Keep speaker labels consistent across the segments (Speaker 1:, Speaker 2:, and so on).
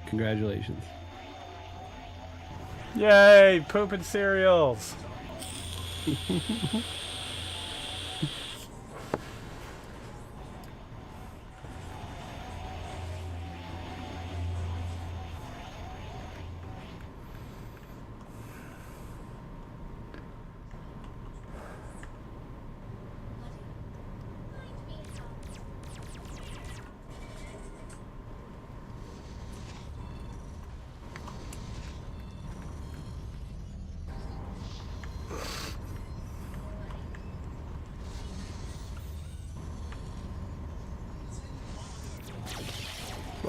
Speaker 1: Congratulations.
Speaker 2: Yay, pooping cereals.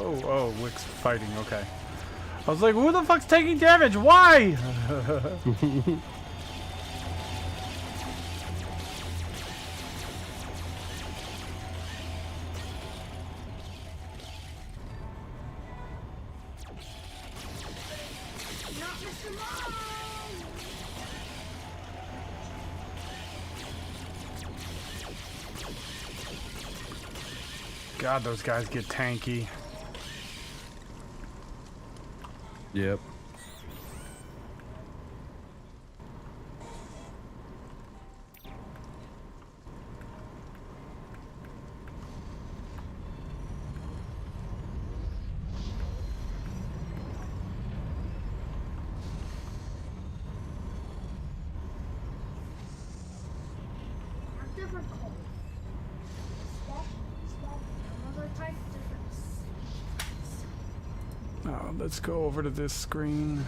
Speaker 2: Oh, oh, Wick's fighting, okay. I was like, who the fuck's taking damage? Why? God, those guys get tanky.
Speaker 1: Yep.
Speaker 3: Different colors. Swap, another type difference.
Speaker 2: Oh, let's go over to this screen.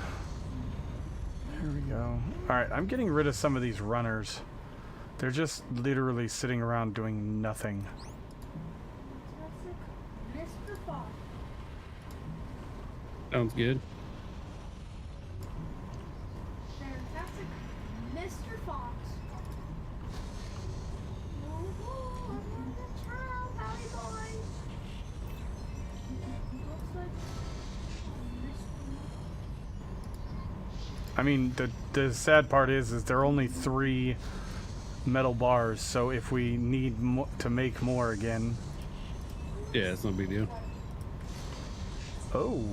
Speaker 2: Here we go. Alright, I'm getting rid of some of these runners. They're just literally sitting around doing nothing.
Speaker 3: Mr. Fox.
Speaker 1: Sounds good.
Speaker 3: Fantastic Mr. Fox. Woohoo, I'm on the trail, Valley Boy. Looks like
Speaker 2: I mean, the sad part is there are only 3 metal bars, so if we need to make more again...
Speaker 1: Yeah, it's no big deal.
Speaker 2: Oh.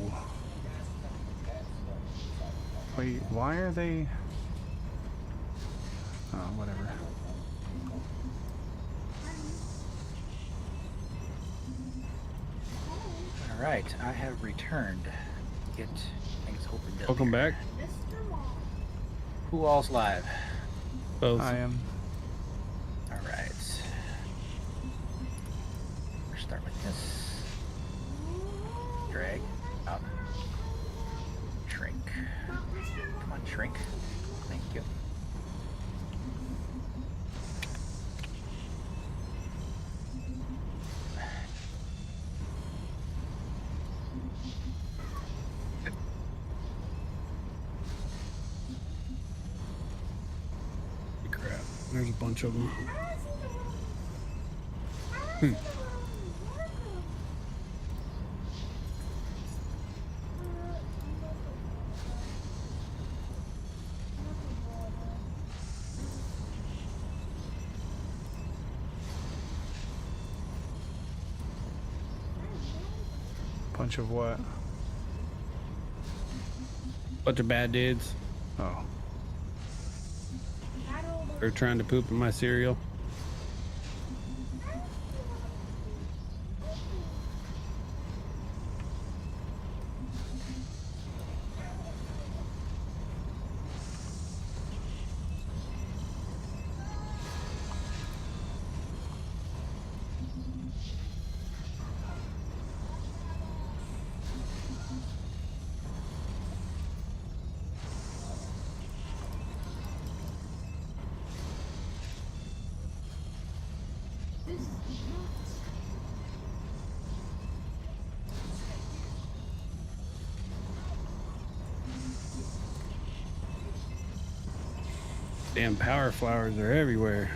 Speaker 2: Wait, why are they... Oh, whatever.
Speaker 4: Alright, I have returned. Get things opened up.
Speaker 1: Welcome
Speaker 4: here.
Speaker 1: back.
Speaker 3: Mr. Mom.
Speaker 4: Who all's live?
Speaker 1: Both.
Speaker 2: I am.
Speaker 4: Alright. We'll start with this. Drag. Up. Shrink. Come on, shrink. Thank you.
Speaker 1: Crap. There's a bunch of them.
Speaker 2: Bunch of what?
Speaker 1: Bunch of bad dudes.
Speaker 2: Oh.
Speaker 1: They're trying to poop in my cereal. Damn power flowers are everywhere.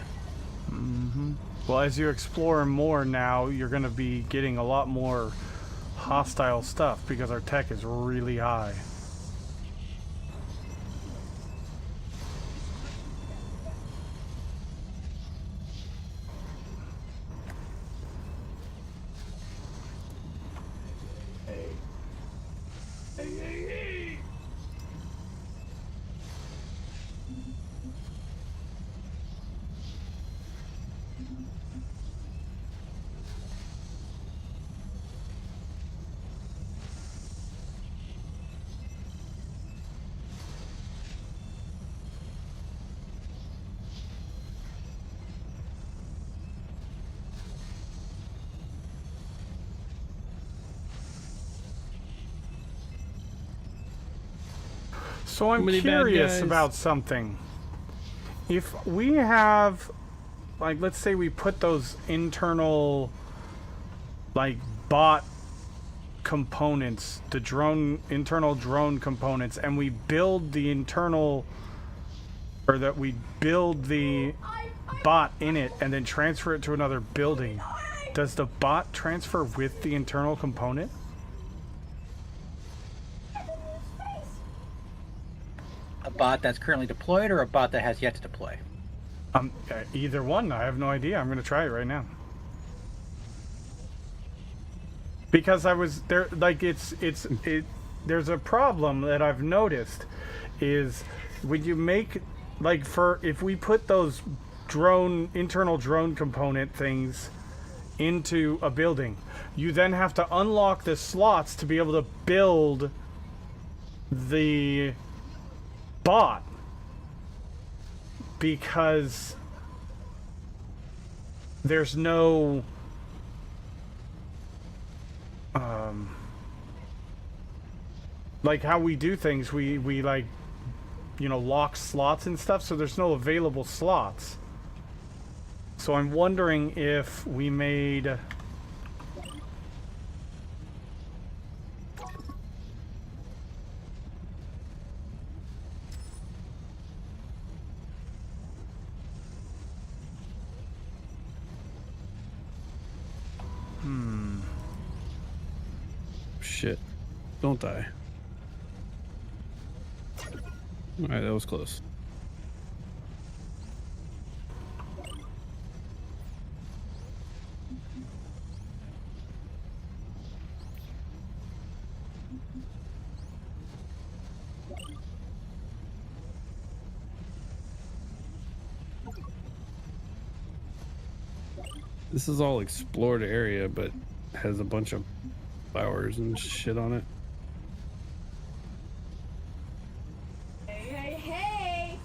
Speaker 2: Well, as you explore more now, you're going to be getting a lot more hostile stuff because our tech is really high. So I'm
Speaker 1: many bad
Speaker 2: curious
Speaker 1: guys.
Speaker 2: about something. If we have, like, let's say we put those internal, like, bot components, the internal drone components, and we build the internal, or that we build the bot in it and then transfer it to another building. Does the bot transfer with the internal component?
Speaker 4: A bot that's currently deployed or a bot that has yet to deploy?
Speaker 2: Either one. I have no idea. I'm going to try it right now. Because I was there, like, there's a problem that I've noticed is when you make, like, if we put those internal drone component things into a building, you then have to unlock the slots to be able to build the bot, because there's no like how we do things, we like, you know, lock slots and stuff, so there's no available slots. So I'm wondering if we made
Speaker 1: Shit. Don't die. Alright, that was close. This is all explored area, but has a bunch of flowers and shit on it.
Speaker 3: Hey, hey, hey!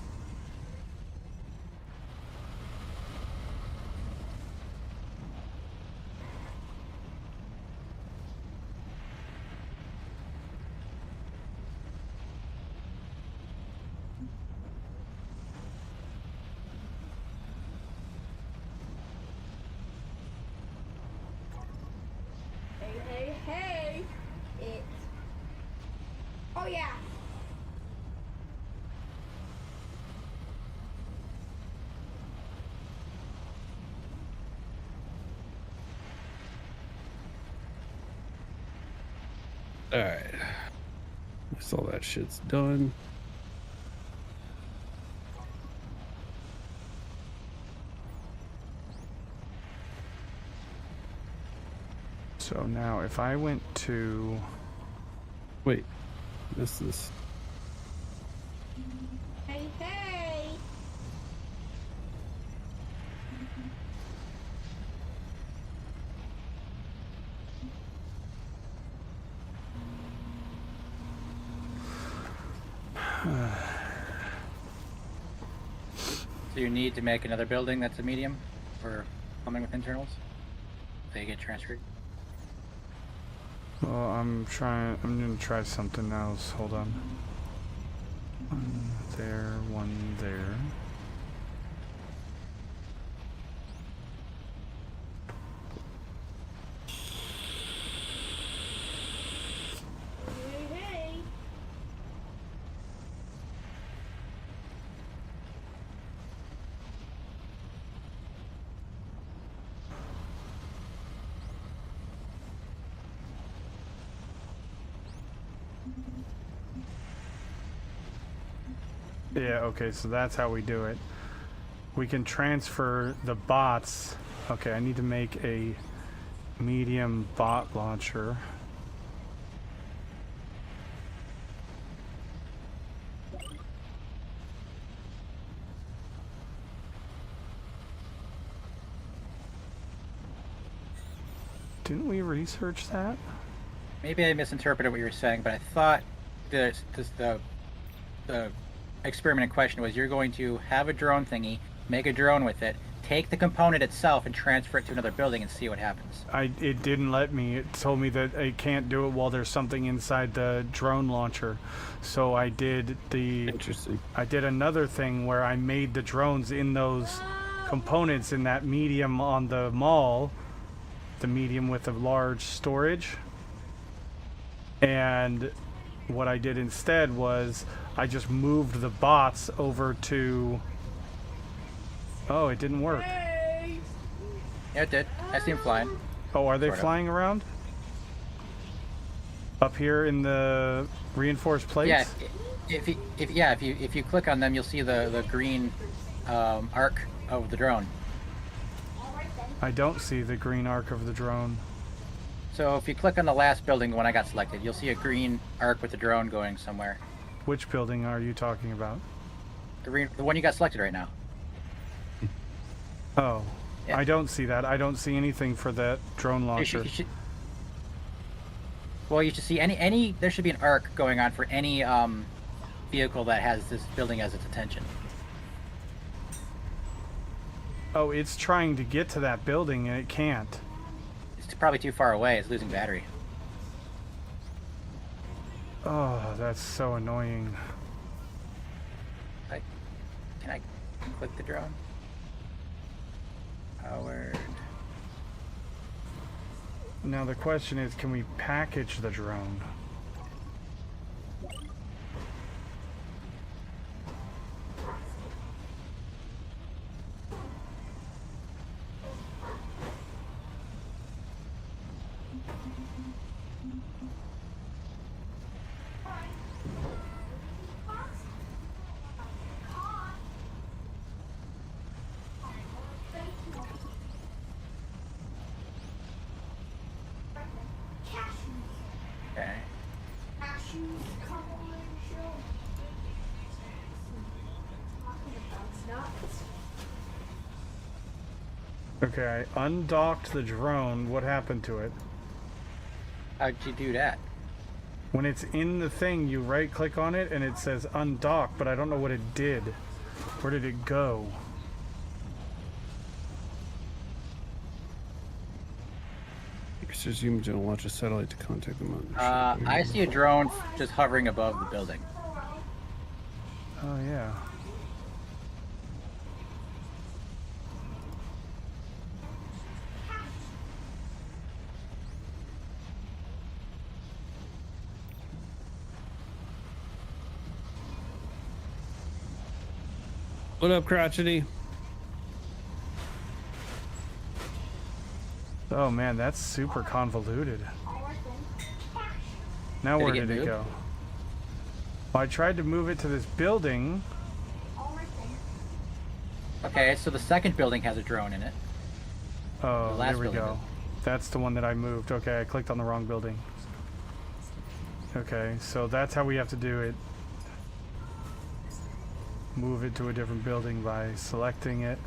Speaker 3: Hey, hey, hey! It. Oh, yeah!
Speaker 1: Alright. Guess all that shit's done.
Speaker 2: so now if I went to
Speaker 1: Wait. This is.
Speaker 3: Hey, hey!
Speaker 4: So you need to make another building that's a medium for plumbing with internals? They get transferred?
Speaker 2: well, I'm gonna try something else. Hold on. One there, one there.
Speaker 3: Hey, hey!
Speaker 2: Yeah, okay, so that's how we do it. We can transfer the bots. Okay, I need to make a medium bot launcher. Didn't we research that?
Speaker 4: Maybe I misinterpreted what you were saying, but I thought the experiment in question was you're going to have a drone thingy, make a drone with it, take the component itself and transfer it to another building and see what happens.
Speaker 2: It didn't let me. It told me that I can't do it while there's something inside the drone launcher. So I did
Speaker 1: Interesting.
Speaker 2: another thing where I made the drones in those components in that medium on the mall, the medium with the large storage. And what I did instead was I just moved the bots over to... Oh, it didn't work.
Speaker 4: Yeah, it did. I see him flying.
Speaker 2: Oh, are they
Speaker 4: Sort of.
Speaker 2: flying around? Up here in the reinforced plates?
Speaker 4: Yeah, if you click on them, you'll see the green arc of the drone.
Speaker 2: I don't see the green arc of the drone.
Speaker 4: So if you click on the last building, the one I got selected, you'll see a green arc with the drone going somewhere.
Speaker 2: Which building are you talking about?
Speaker 4: The one you got selected right now.
Speaker 2: Oh,
Speaker 4: Yeah.
Speaker 2: I don't see that. I don't see anything for that drone launcher.
Speaker 4: Well, you should see any. There should be an arc going on for any vehicle that has this building as its attention.
Speaker 2: Oh, it's trying to get to that building and it can't.
Speaker 4: It's probably too far away. It's losing battery.
Speaker 2: Oh, that's so annoying.
Speaker 4: Can I click the drone? Powered.
Speaker 2: Now the question is, can we package the drone?
Speaker 4: Okay.
Speaker 2: Okay, I undocked the drone. What happened to it?
Speaker 4: How'd you do that?
Speaker 2: When it's in the thing, you right click on it and it says undock, but I don't know what it did. Where did it go?
Speaker 1: Presume to launch a satellite to contact them.
Speaker 4: I see a drone just hovering above the building.
Speaker 2: Oh, yeah.
Speaker 1: What up, crotchety?
Speaker 2: Oh, man, that's super convoluted. Now
Speaker 4: Did it
Speaker 2: where
Speaker 4: get
Speaker 2: did it
Speaker 4: moved?
Speaker 2: go? Well, I tried to move it to this building.
Speaker 4: Okay, so the second building has a drone in it.
Speaker 2: Oh,
Speaker 4: The last
Speaker 2: there we
Speaker 4: building
Speaker 2: go.
Speaker 4: does.
Speaker 2: That's the one that I moved. Okay, I clicked on the wrong building. Okay, so that's how we have to do it. Move it to a different building by selecting it,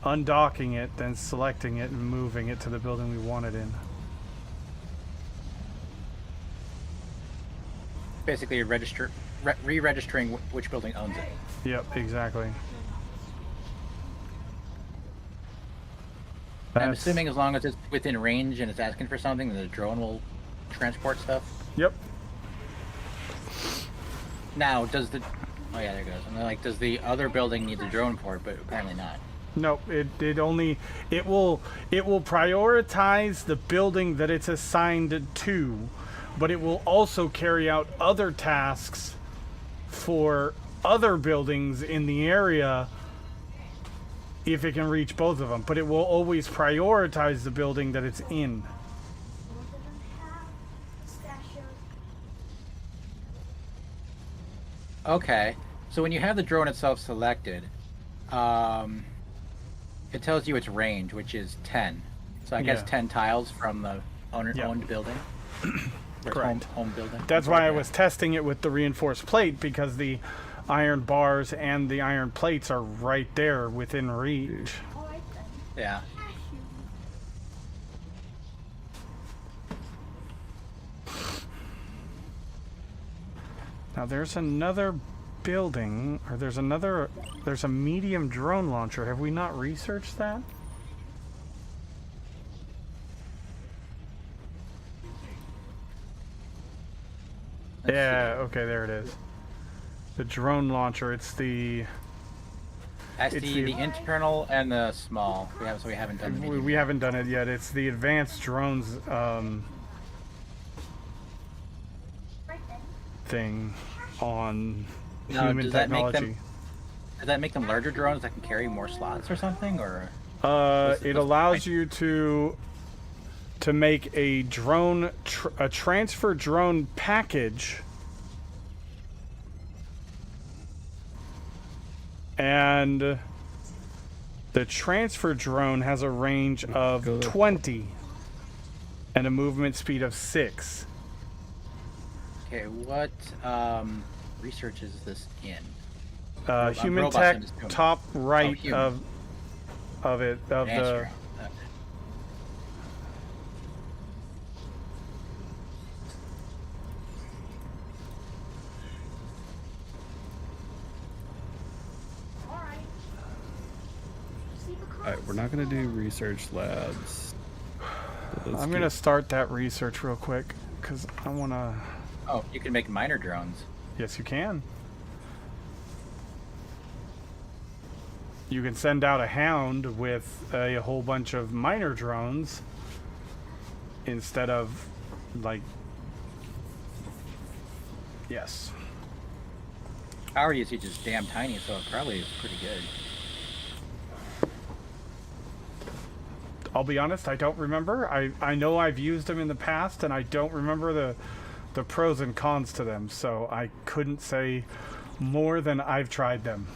Speaker 2: undocking it, then selecting it and moving it to the building we want it in.
Speaker 4: Basically, re-registering which building owns it.
Speaker 2: Yep, exactly.
Speaker 4: I'm
Speaker 2: That's-
Speaker 4: assuming as long as it's within range and it's asking for something, then the drone will transport stuff.
Speaker 2: Yep.
Speaker 4: Now, does the... Oh yeah, there it goes. And then, like, does the other building need the drone for it? But apparently not.
Speaker 2: No, it will prioritize the building that it's assigned to, but it will also carry out other tasks for other buildings in the area if it can reach both of them. But it will always prioritize the building that it's in.
Speaker 4: Okay, so when you have the drone itself selected, it tells you its range, which is 10. So I guess
Speaker 2: Yeah.
Speaker 4: 10 tiles from the
Speaker 2: Yeah.
Speaker 4: owned building. Or
Speaker 2: Correct.
Speaker 4: Home building.
Speaker 2: That's why I
Speaker 4: Yeah.
Speaker 2: was testing it with the reinforced plate, because the iron bars and the iron plates are right there within reach.
Speaker 4: Yeah.
Speaker 2: Now there's another building, or there's another, there's a medium drone launcher. Have we not researched that?
Speaker 4: Let's
Speaker 2: Yeah, okay, there it is. The drone launcher, it's the...
Speaker 4: see. I
Speaker 2: it's
Speaker 4: see
Speaker 2: the-
Speaker 4: the internal and the small. We haven't done the medium.
Speaker 2: We haven't done it yet. It's the advanced drones
Speaker 3: Right then.
Speaker 2: thing on
Speaker 4: Now,
Speaker 2: human
Speaker 4: does that make them-
Speaker 2: technology.
Speaker 4: Does that make them larger drones that can carry more slots or something, or?
Speaker 2: It
Speaker 4: what's
Speaker 2: allows
Speaker 4: the
Speaker 2: you to make a drone a transfer drone package, and the transfer drone has a range of
Speaker 1: Go there.
Speaker 2: 20 and a movement speed of 6.
Speaker 4: Okay, what research is this in?
Speaker 2: Human
Speaker 4: robots
Speaker 2: tech,
Speaker 4: in this room.
Speaker 2: top right
Speaker 4: human.
Speaker 2: of it of the.
Speaker 4: Answer.
Speaker 3: All right. See the
Speaker 1: All right,
Speaker 3: cars?
Speaker 1: we're not gonna do research labs. Let's
Speaker 2: I'm gonna start that research real quick because I wanna.
Speaker 4: Oh, you can make minor drones.
Speaker 2: Yes, you can. You can send out a hound with a whole bunch of minor drones instead of, like... Yes.
Speaker 4: Power usage is damn tiny, so it probably is pretty good.
Speaker 2: I'll be honest, I don't remember. I know I've used them in the past, and I don't remember the pros and cons to them, so I couldn't say more than I've tried them.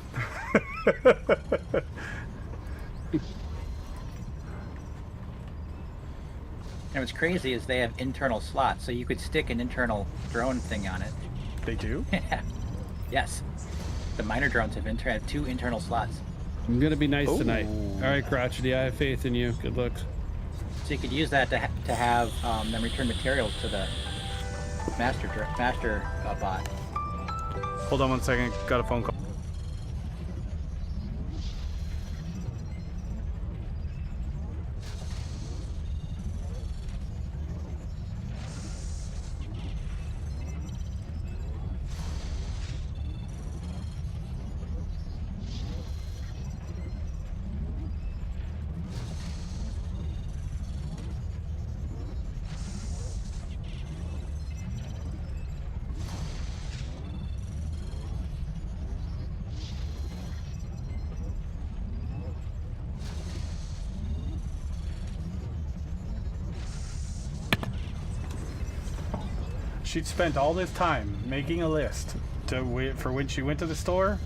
Speaker 4: And what's crazy is they have internal slots, so you could stick an internal drone thing on it.
Speaker 2: They do?
Speaker 4: Yes. The minor drones have 2 internal slots.
Speaker 1: I'm gonna be nice tonight.
Speaker 2: Ooh.
Speaker 1: All right, Crotchety, I have faith in you. Good luck.
Speaker 4: So you could use that to have them return materials to the master bot.
Speaker 2: Hold on one second. Got a phone call. She'd spent all this time making a list for when she went to the store,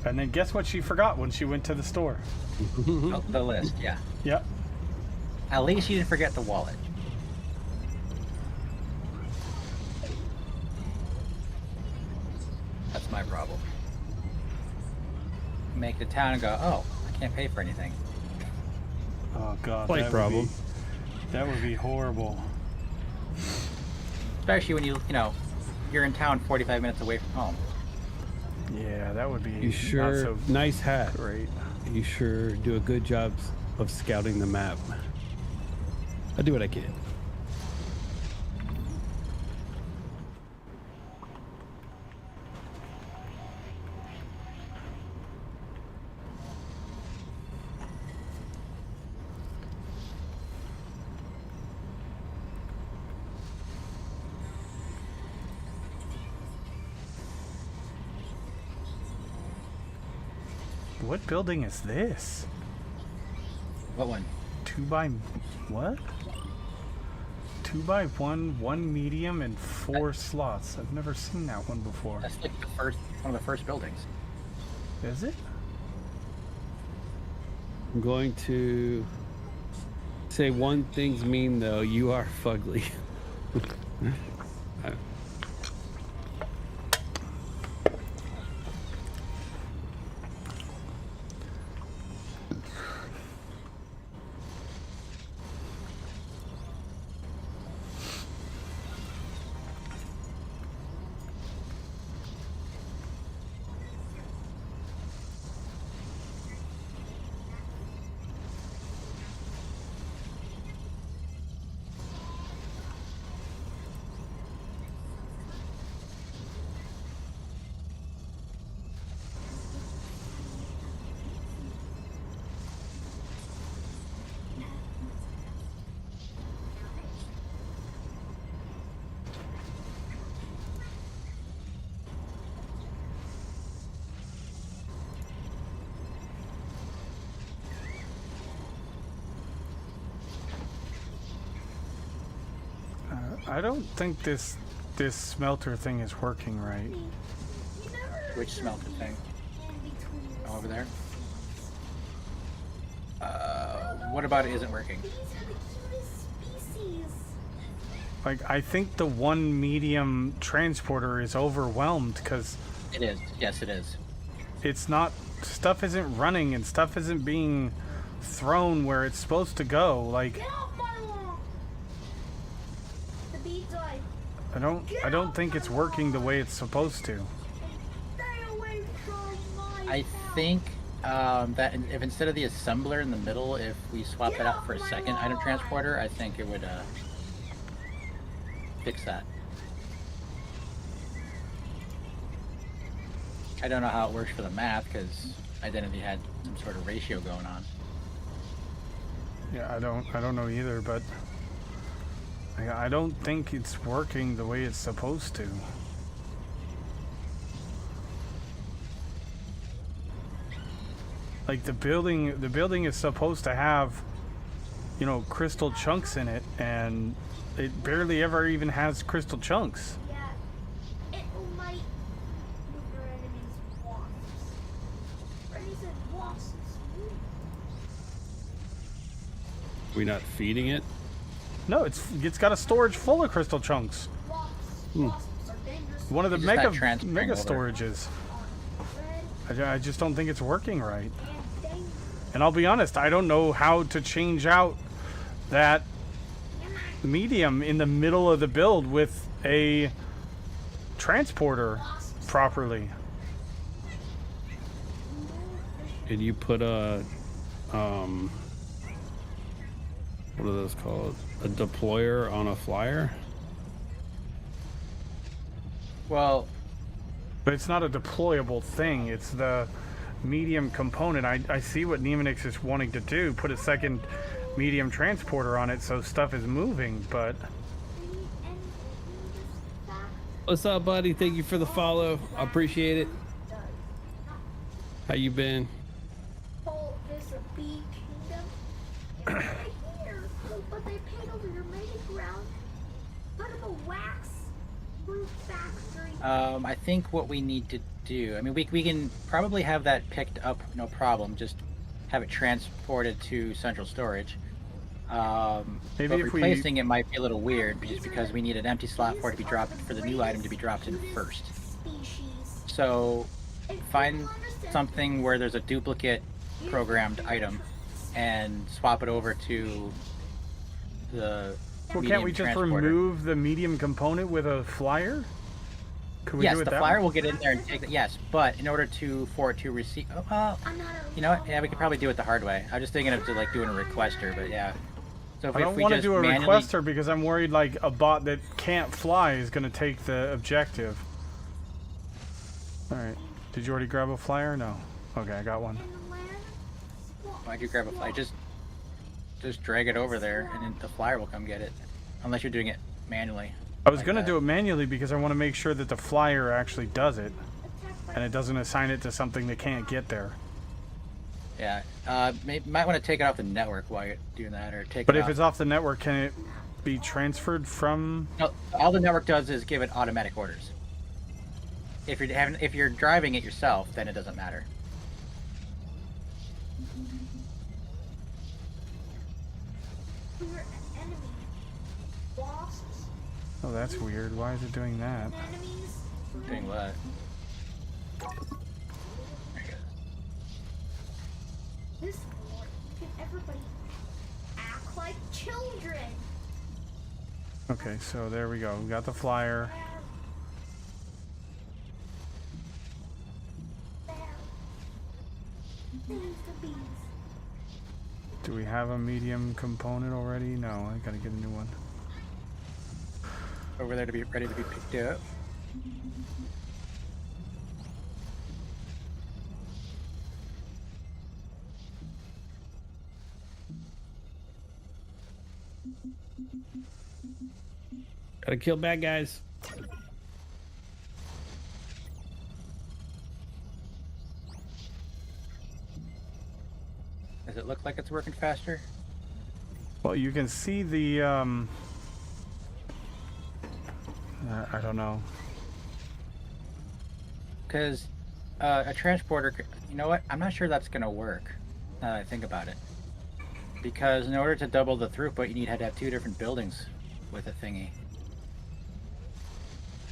Speaker 2: and then guess what she forgot when she went to the store?
Speaker 4: Oh, the list, yeah.
Speaker 2: Yep.
Speaker 4: At least you didn't forget the wallet. That's my problem. Make the town go, oh, I can't pay for anything.
Speaker 2: Oh god,
Speaker 1: Slight problem.
Speaker 2: That would be horrible.
Speaker 4: Especially when you're in town 45 minutes away from home.
Speaker 2: Yeah, that would be
Speaker 1: You sure?
Speaker 2: not so
Speaker 1: Nice hat.
Speaker 2: great.
Speaker 1: You sure do a good job of scouting the map. I do what I can.
Speaker 2: What building is this?
Speaker 4: What one?
Speaker 2: 2 by what? 2 by 1, 1 medium, and 4 slots. I've never seen that one before.
Speaker 4: That's like one of the first buildings.
Speaker 2: Is it?
Speaker 1: I'm going to say one thing's mean though. You are fugly.
Speaker 2: I don't think this smelter thing is working right.
Speaker 3: You never
Speaker 4: Which smelter thing?
Speaker 3: in between the
Speaker 4: Over there? What about it isn't working?
Speaker 3: These are the cutest species.
Speaker 2: Like, I think the one medium transporter is overwhelmed because
Speaker 4: It is. Yes, it is.
Speaker 2: it's not, stuff isn't running and stuff isn't being thrown where it's supposed to go. Like,
Speaker 3: Get off my lawn! The bee died.
Speaker 2: I don't think it's working the way it's supposed to.
Speaker 3: Stay away from my
Speaker 4: I
Speaker 3: house.
Speaker 4: think that if instead of the assembler in the middle, if we swap that out for a second item transporter, I think it would fix that. I don't know how it works for the math because Identity had some sort of ratio going on.
Speaker 2: Yeah, I don't know either, but I don't think it's working the way it's supposed to. Like the building is supposed to have, you know, crystal chunks in it, and it barely ever even has crystal chunks.
Speaker 3: Yeah. It might move your enemies' wasps. Freddy said wasps.
Speaker 1: We not feeding it?
Speaker 2: No, it's got a storage full of crystal chunks.
Speaker 3: Wasps. Wasps are dangerous.
Speaker 2: One of the
Speaker 4: It's just not
Speaker 2: mega
Speaker 4: transferring over.
Speaker 2: storages.
Speaker 3: Red
Speaker 2: I just don't think it's working right.
Speaker 3: and dangerous.
Speaker 2: And I'll be honest, I don't know how to change out that medium in the middle of the build with a transporter properly.
Speaker 1: Did you put a what are those called? A deployer on a flyer?
Speaker 4: Well,
Speaker 2: But it's not a deployable thing. It's the medium component. I see what Nemonix is wanting to do. Put a second medium transporter on it so stuff is moving, but
Speaker 1: What's up, buddy? Thank you for the follow. I appreciate it. How you been?
Speaker 3: Oh, there's a bee kingdom. It's right here. But they paint over your mating ground. Put up a wax roof factory.
Speaker 4: I think what we need to do, I mean, we can probably have that picked up, no problem. Just have it transported to central storage.
Speaker 2: Maybe
Speaker 4: but
Speaker 2: if we-
Speaker 4: replacing it might be a little weird, just because we need an empty slot for it to be dropped for the new item to be dropped in first.
Speaker 3: Species.
Speaker 4: So
Speaker 3: If
Speaker 4: find
Speaker 3: you understand
Speaker 4: something where there's a duplicate programmed item and swap it over to the
Speaker 2: well,
Speaker 4: medium
Speaker 2: can't we just
Speaker 4: transporter.
Speaker 2: remove the medium component with a flyer? Could we
Speaker 4: Yes,
Speaker 2: do it
Speaker 4: the
Speaker 2: that
Speaker 4: flyer
Speaker 2: way?
Speaker 4: will get in there and take it. Yes, but in order for it to receive,
Speaker 3: I'm not a
Speaker 4: you know what? Yeah, we could probably do it the hard way. I was just thinking of like doing a requester, but yeah. So
Speaker 2: I don't
Speaker 4: we
Speaker 2: want to
Speaker 4: just
Speaker 2: do a
Speaker 4: manually-
Speaker 2: requester because I'm worried like a bot that can't fly is going to take the objective. All right. Did you already grab a flyer? No. Okay, I got one.
Speaker 3: land.
Speaker 4: Why'd you grab a flyer? Just drag it over there, and then the flyer will come get it. Unless you're doing it manually.
Speaker 2: I was
Speaker 4: like
Speaker 2: going to
Speaker 4: that.
Speaker 2: do it manually because I want to make sure that the flyer actually does it
Speaker 3: Attacked by
Speaker 2: and it doesn't assign it to something that can't get there.
Speaker 4: Yeah. Might want to take it off the network while you're doing that, or take
Speaker 2: But
Speaker 4: it
Speaker 2: if
Speaker 4: off.
Speaker 2: it's off the network, can it be transferred from?
Speaker 4: No, all the network does is give it automatic orders. If you're driving it yourself, then it doesn't matter.
Speaker 3: your enemy. Wasps.
Speaker 2: Oh, that's weird. Why is it doing that?
Speaker 3: Enemies.
Speaker 4: Doing what?
Speaker 3: This war, can everybody act like children?
Speaker 2: Okay, so there we go. We got the flyer.
Speaker 3: There. There's the bees.
Speaker 2: Do we have a medium component already? No, I gotta get a new one.
Speaker 4: Over there to be ready to be picked up.
Speaker 1: Gotta kill bad guys.
Speaker 4: Does it look like it's working faster?
Speaker 2: Well, you can see the I don't know.
Speaker 4: Because a transporter, you know what? I'm not sure that's going to work, now that I think about it. Because in order to double the throughput, you need to have 2 different buildings with a thingy.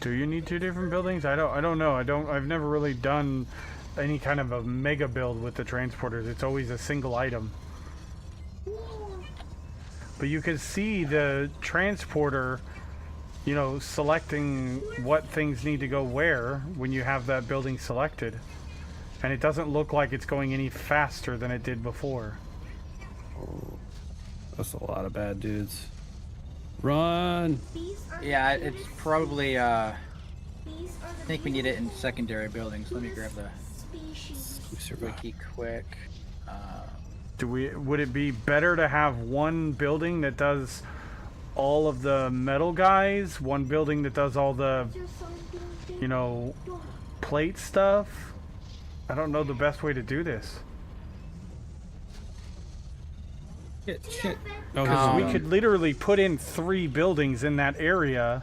Speaker 2: Do you need 2 different buildings? I don't know. I've never really done any kind of a mega build with the transporters. It's always a single item. But you can see the transporter, you know, selecting what things need to go where when you have that building selected. And it doesn't look like it's going any faster than it did before.
Speaker 1: That's a lot of bad dudes. Run!
Speaker 4: Yeah, it's probably, I
Speaker 3: These are the
Speaker 4: think we need it in secondary buildings. Let me grab the
Speaker 3: species.
Speaker 4: wiki quick.
Speaker 2: Would it be better to have one building that does all of the metal guys, one building that does all the, you know, plate stuff? I don't know the best way to do this.
Speaker 1: Shit. Oh,
Speaker 2: Because we
Speaker 4: Um,
Speaker 2: could literally put in 3 buildings in that area.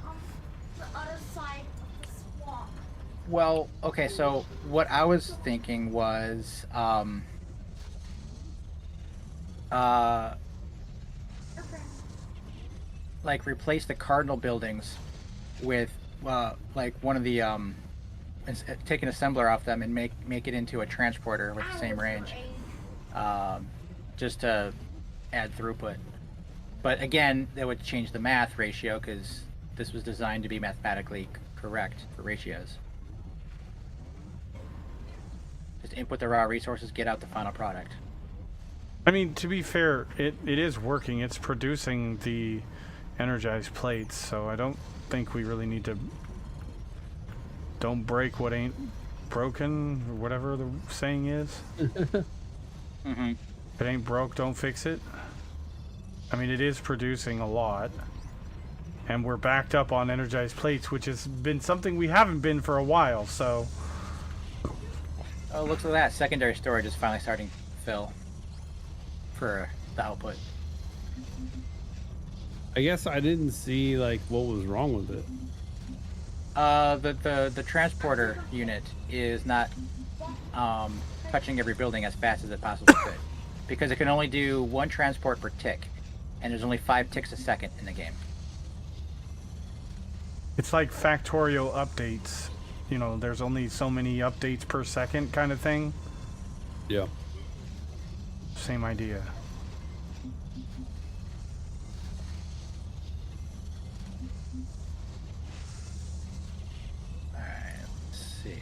Speaker 3: The other side of the swamp.
Speaker 4: Well, okay, so what I was thinking was,
Speaker 3: Okay.
Speaker 4: like replace the cardinal buildings with, like one of the, take an assembler off them and make it into a transporter with the same range, just to add throughput. But again, that would change the math ratio because this was designed to be mathematically correct for ratios. Just input the raw resources, get out the final product.
Speaker 2: I mean, to be fair, it is working. It's producing the energized plates, so I don't think we really need to... Don't break what ain't broken, or whatever the saying is.
Speaker 4: Mm-hmm.
Speaker 2: If it ain't broke, don't fix it. I mean, it is producing a lot. And we're backed up on energized plates, which has been something we haven't been for a while, so...
Speaker 4: Oh, look at that. Secondary storage is finally starting to fill for the output.
Speaker 1: I guess I didn't see like what was wrong with it.
Speaker 4: The transporter unit is not touching every building as fast as it possibly could, because it can only do 1 transport per tick, and there's only 5 ticks a second in the game.
Speaker 2: It's like Factorio updates. You know, there's only so many updates per second kind of thing.
Speaker 1: Yeah.
Speaker 2: Same idea.
Speaker 4: Alright, let's see.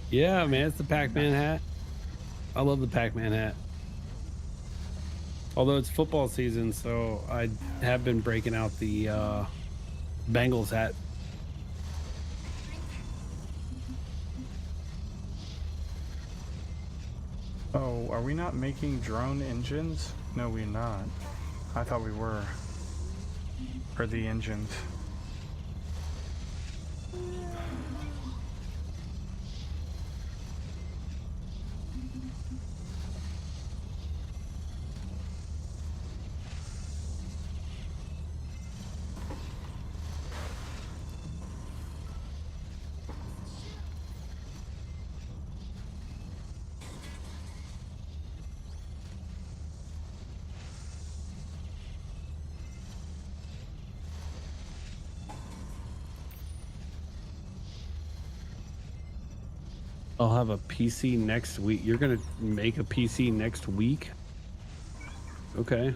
Speaker 1: Yeah, man, it's the Pac-Man hat. I love the Pac-Man hat. Although it's football season, so I have been breaking out the Bengals hat.
Speaker 2: Oh, are we not making drone engines? No, we're not. I thought we were. For the engines.
Speaker 1: I'll have a PC next week. You're gonna make a PC next week? Okay.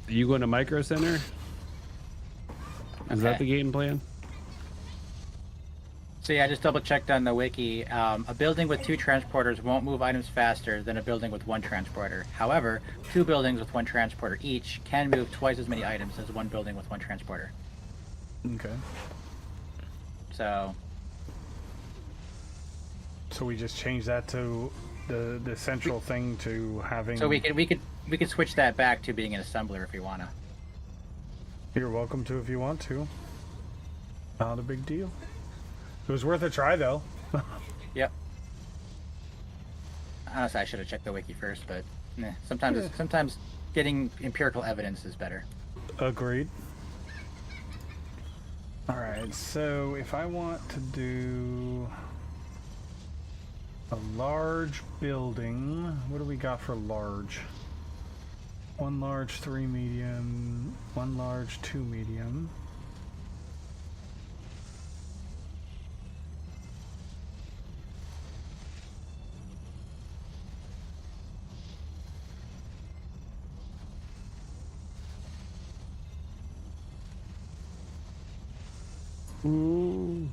Speaker 1: Are you going to Micro Center? Is that the game plan?
Speaker 4: So yeah, I just double checked on the wiki. A building with 2 transporters won't move items faster than a building with 1 transporter. However, 2 buildings with 1 transporter each can move twice as many items as 1 building with 1 transporter.
Speaker 2: Okay.
Speaker 4: So
Speaker 2: we just change that to the central thing to having...
Speaker 4: we could switch that back to being an assembler if you wanna.
Speaker 2: You're welcome to if you want to. Not a big deal. It was worth a try, though.
Speaker 4: Yep. Honestly, I should have checked the wiki first, but sometimes getting empirical evidence is better.
Speaker 2: Agreed. Alright, so if I want to do a large building, what do we got for large? 1 large, 3 medium, 1 large, 2 medium.
Speaker 1: Ooh.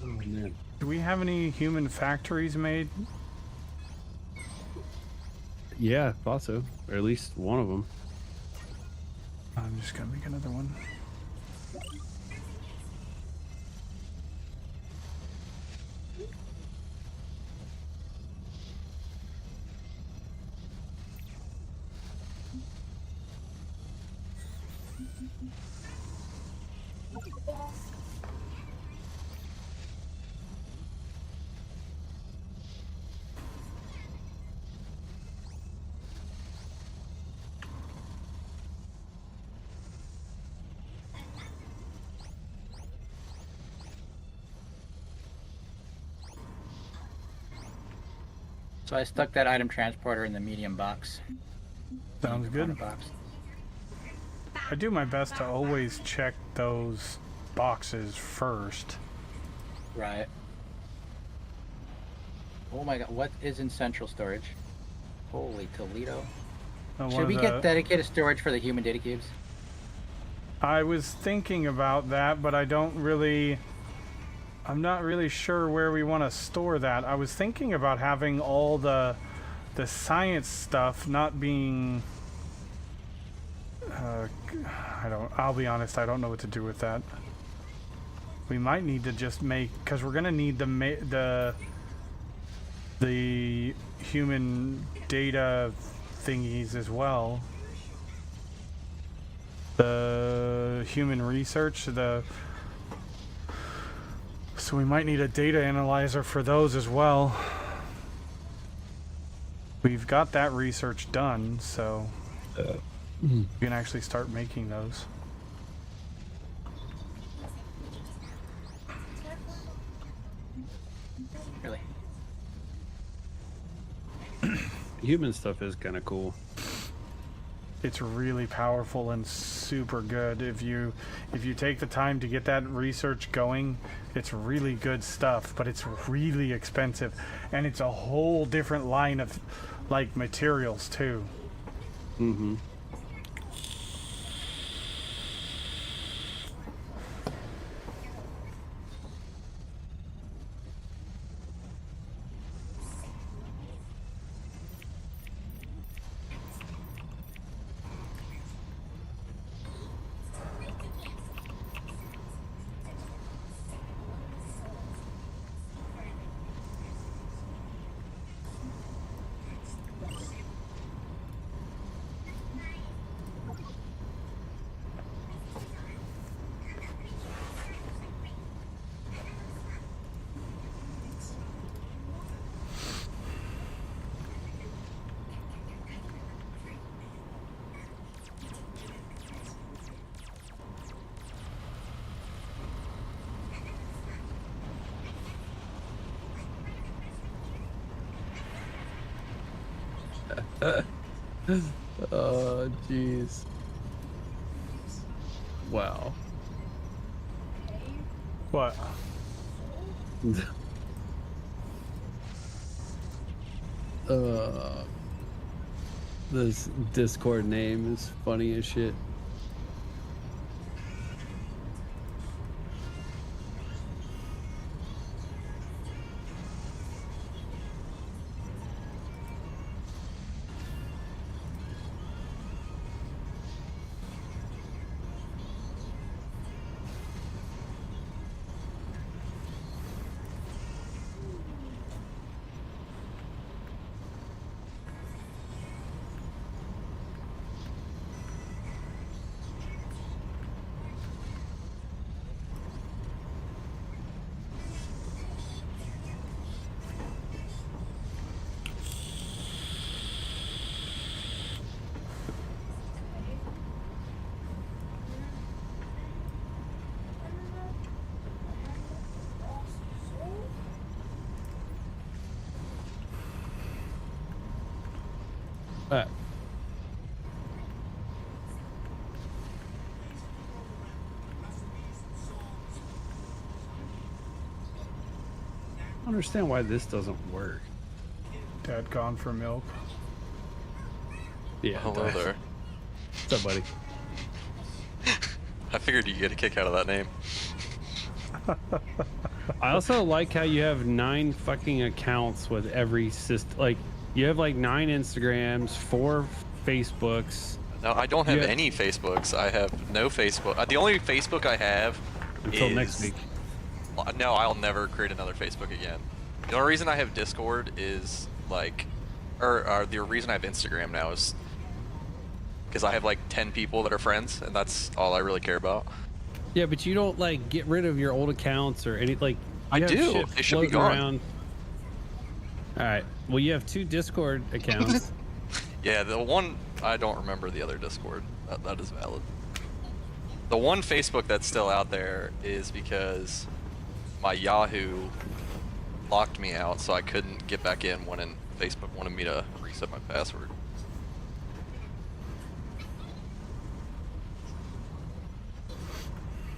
Speaker 1: Oh man.
Speaker 2: Do we have any human factories made?
Speaker 1: Yeah, I thought so. Or at least one of them.
Speaker 2: I'm just gonna make another one.
Speaker 4: So I stuck that item transporter in the medium box.
Speaker 2: Sounds good.
Speaker 4: Component box.
Speaker 2: I do my best to always check those boxes first.
Speaker 4: Right. Oh my god, what is in central storage? Holy Toledo.
Speaker 2: One
Speaker 4: Should
Speaker 2: of
Speaker 4: we
Speaker 2: the-
Speaker 4: get dedicated storage for the human data cubes?
Speaker 2: I was thinking about that, but I'm not really sure where we want to store that. I was thinking about having all the science stuff not being I'll be honest, I don't know what to do with that. We might need to just make, because we're going to need the human data thingies as well. The human research, so we might need a data analyzer for those as well. We've got that research done, so we can actually start making those.
Speaker 4: Really?
Speaker 1: Human stuff is kind of cool.
Speaker 2: It's really powerful and super good. If you take the time to get that research going, it's really good stuff, but it's really expensive, and it's a whole different line of like materials too.
Speaker 1: Mm-hmm. Oh, jeez. Wow.
Speaker 2: What?
Speaker 1: This Discord name is funny as shit. Uh, I don't understand why this doesn't work.
Speaker 2: Dad gone for milk.
Speaker 1: Yeah.
Speaker 5: Hello there.
Speaker 1: What's up, buddy?
Speaker 5: I figured you'd get a kick out of that name.
Speaker 1: I also like how you have 9 fucking accounts with every system. Like, you have like 9 Instagrams, 4 Facebooks.
Speaker 5: No, I don't have
Speaker 1: Yeah.
Speaker 5: any Facebooks. I have no Facebook. The only Facebook I have
Speaker 1: Until
Speaker 5: is...
Speaker 1: next week.
Speaker 5: No, I'll never create another Facebook again. The only reason I have Discord is like, or the reason I have Instagram now is because I have like 10 people that are friends, and that's all I really care about.
Speaker 1: Yeah, but you don't like get rid of your old accounts or any like.
Speaker 5: I
Speaker 1: you have
Speaker 5: do.
Speaker 1: shit
Speaker 5: They should be
Speaker 1: floating
Speaker 5: gone.
Speaker 1: around. All right. Well, you have 2 Discord accounts.
Speaker 5: Yeah, the one I don't remember the other Discord. That is valid. The one Facebook that's still out there is because my Yahoo locked me out, so I couldn't get back in when Facebook wanted me to reset my password.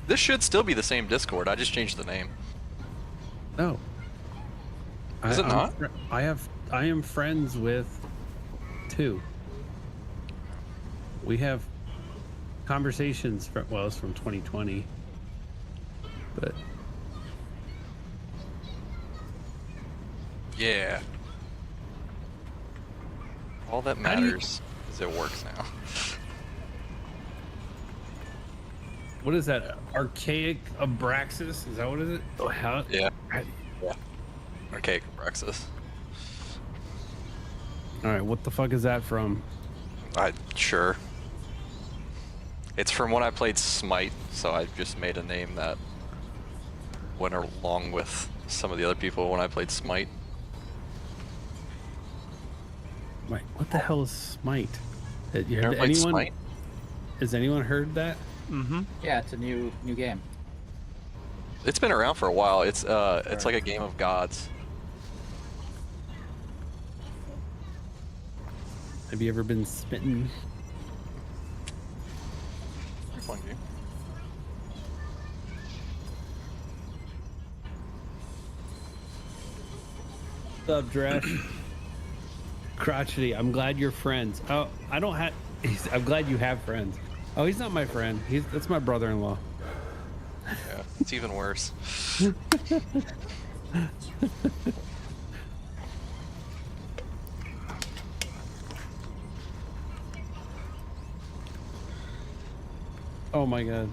Speaker 5: This should still be the same Discord. I just changed the name.
Speaker 1: No.
Speaker 5: Is it not?
Speaker 1: I am friends with 2. We have conversations from, well, it's from 2020. But
Speaker 5: Yeah. All that
Speaker 1: How do you-
Speaker 5: matters is it works now.
Speaker 1: what is that? Archaic Abraxas? Is that what is it? Oh, how?
Speaker 5: Yeah. Archaic Abraxas.
Speaker 1: All right. What the fuck is that from?
Speaker 5: Sure. It's from when I played Smite, so I just made a name that went along with some of the other people when I played Smite.
Speaker 1: Wait, what the hell is Smite?
Speaker 5: You ever played Smite?
Speaker 1: Has anyone heard that?
Speaker 2: Mm-hmm.
Speaker 4: Yeah, it's a new game.
Speaker 5: It's been around for a while. It's like a game of gods.
Speaker 1: Have you ever been smitten?
Speaker 5: Fun game.
Speaker 1: What's up, Dresh? Crotchety, I'm glad you're friends. Oh, I don't have. I'm glad you have friends. Oh, he's not my friend. That's my brother-in-law.
Speaker 5: Yeah, it's even worse.
Speaker 1: Oh my god.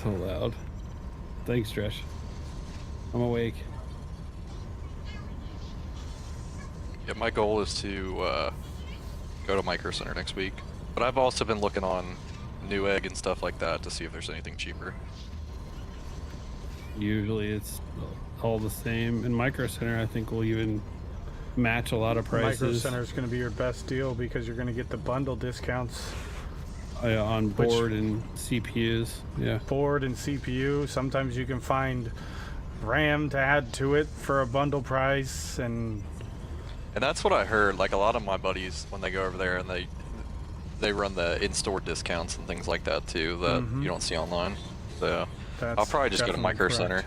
Speaker 1: So loud. Thanks, Dresh. I'm awake.
Speaker 5: Yeah, my goal is to go to Micro Center next week, but I've also been looking on Newegg and stuff like that to see if there's anything cheaper.
Speaker 1: Usually it's all the same. In Micro Center, I think we'll even match a lot of prices.
Speaker 2: Micro Center is going to be your best deal because you're going to get the bundle discounts.
Speaker 1: On board and CPUs. Yeah.
Speaker 2: Board and CPU. Sometimes you can find RAM to add to it for a bundle price, and
Speaker 5: that's what I heard. Like a lot of my buddies, when they go over there and they run the in-store discounts and things like that too that you don't see online. So
Speaker 2: that's
Speaker 5: I'll probably just go to
Speaker 2: definitely
Speaker 5: Micro
Speaker 2: correct.
Speaker 5: Center.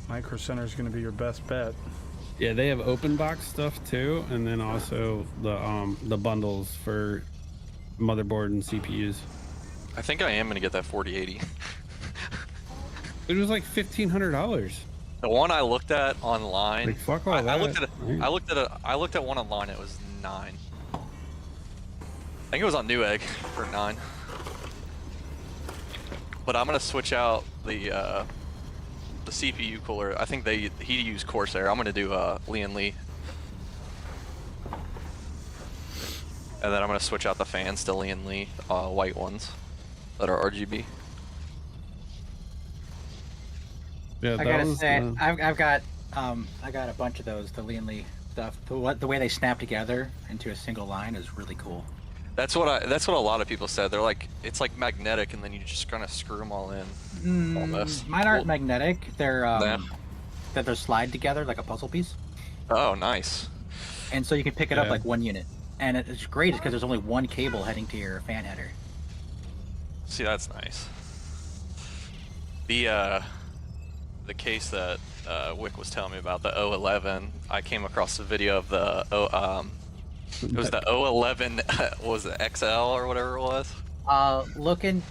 Speaker 2: Micro Center is going to be your best bet.
Speaker 1: Yeah, they have open box stuff too, and then also the bundles for motherboard and CPUs.
Speaker 5: I think I am gonna get that 4080.
Speaker 1: It was like $1,500.
Speaker 5: The one I looked at online.
Speaker 1: Like, fuck all
Speaker 5: I
Speaker 1: that.
Speaker 5: looked at one online. It was 9. I think it was on Newegg for 9. But I'm gonna switch out the CPU cooler. I think he used Corsair. I'm gonna do Lian Li. And then I'm gonna switch out the fans to Lian Li white ones that are RGB.
Speaker 1: Yeah,
Speaker 4: I
Speaker 1: that
Speaker 4: gotta
Speaker 1: was,
Speaker 4: say, I've got a bunch of those, the Lian Li stuff. The way they snap together into a single line is really cool.
Speaker 5: That's what a lot of people said. They're like, it's like magnetic, and then you just kind of screw them all in. Almost.
Speaker 4: Mine aren't
Speaker 5: Well,
Speaker 4: magnetic. They're
Speaker 5: nah.
Speaker 4: that they're slide together like a puzzle piece.
Speaker 5: Oh, nice.
Speaker 4: and so you can pick it up
Speaker 1: Yeah.
Speaker 4: like one unit. And it's great because there's only one cable heading to your fan header.
Speaker 5: See, that's nice. The case that Wick was telling me about, the O11, I came across a video of the it was the O11, what was it, XL or whatever it was?
Speaker 4: Look in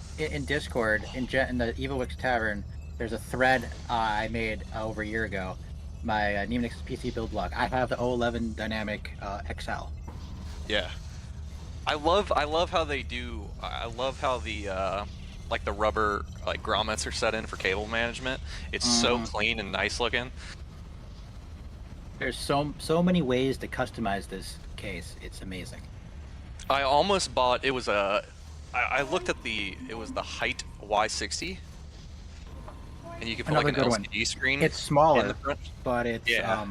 Speaker 4: Discord in the EvoWix Tavern. There's a thread I made over a year ago. My Nemesis PC build blog. I have the O11 Dynamic XL.
Speaker 5: Yeah. I love how they do. I love how the like the rubber like grommets are set in for cable management. It's so clean and nice looking.
Speaker 4: There's so many ways to customize this case. It's amazing.
Speaker 5: I almost bought. It was a. I looked at it was the Height Y60, and you can put
Speaker 4: Another
Speaker 5: like an
Speaker 4: good one.
Speaker 5: LCD screen.
Speaker 4: It's
Speaker 5: in
Speaker 4: smaller,
Speaker 5: the front.
Speaker 4: but it's
Speaker 5: Yeah.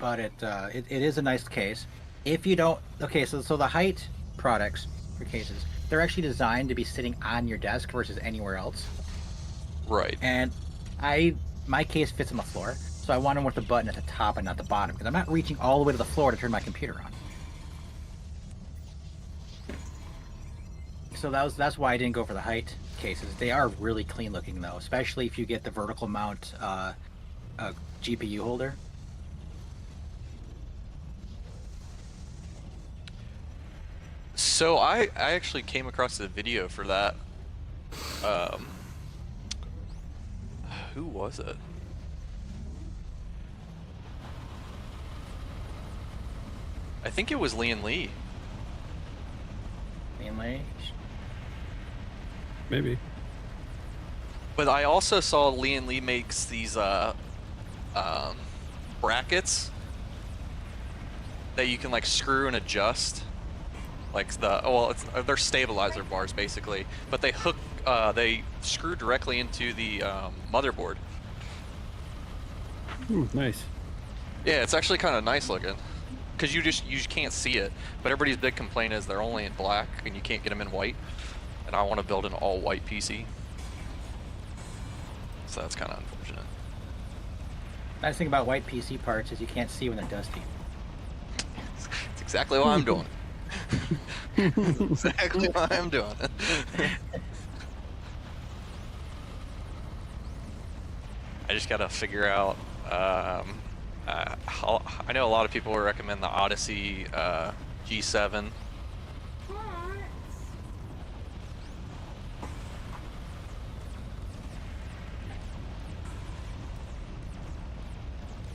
Speaker 4: it is a nice case. If you don't, okay, so the Height products for cases, they're actually designed to be sitting on your desk versus anywhere else.
Speaker 5: Right.
Speaker 4: And my case fits on the floor, so I want them with the button at the top and not the bottom because I'm not reaching all the way to the floor to turn my computer on. So that's why I didn't go for the Height cases. They are really clean looking though, especially if you get the vertical mount GPU holder.
Speaker 5: So I actually came across a video for that. Who was it? I think it was Lian Lee.
Speaker 4: Mainly,
Speaker 1: Maybe.
Speaker 5: But I also saw Lian Lee makes these brackets that you can like screw and adjust. Like they're stabilizer bars basically, but they they screw directly into the motherboard.
Speaker 1: Nice.
Speaker 5: Yeah, it's actually kind of nice looking, because you can't see it. But everybody's big complaint is they're only in black and you can't get them in white. And I want to build an all white PC, so that's kind of unfortunate.
Speaker 4: nice thing about white PC parts is you can't see when they're dusty.
Speaker 5: It's exactly what I'm doing. Exactly what I'm doing. I just gotta figure out. I know a lot of people recommend the Odyssey G7.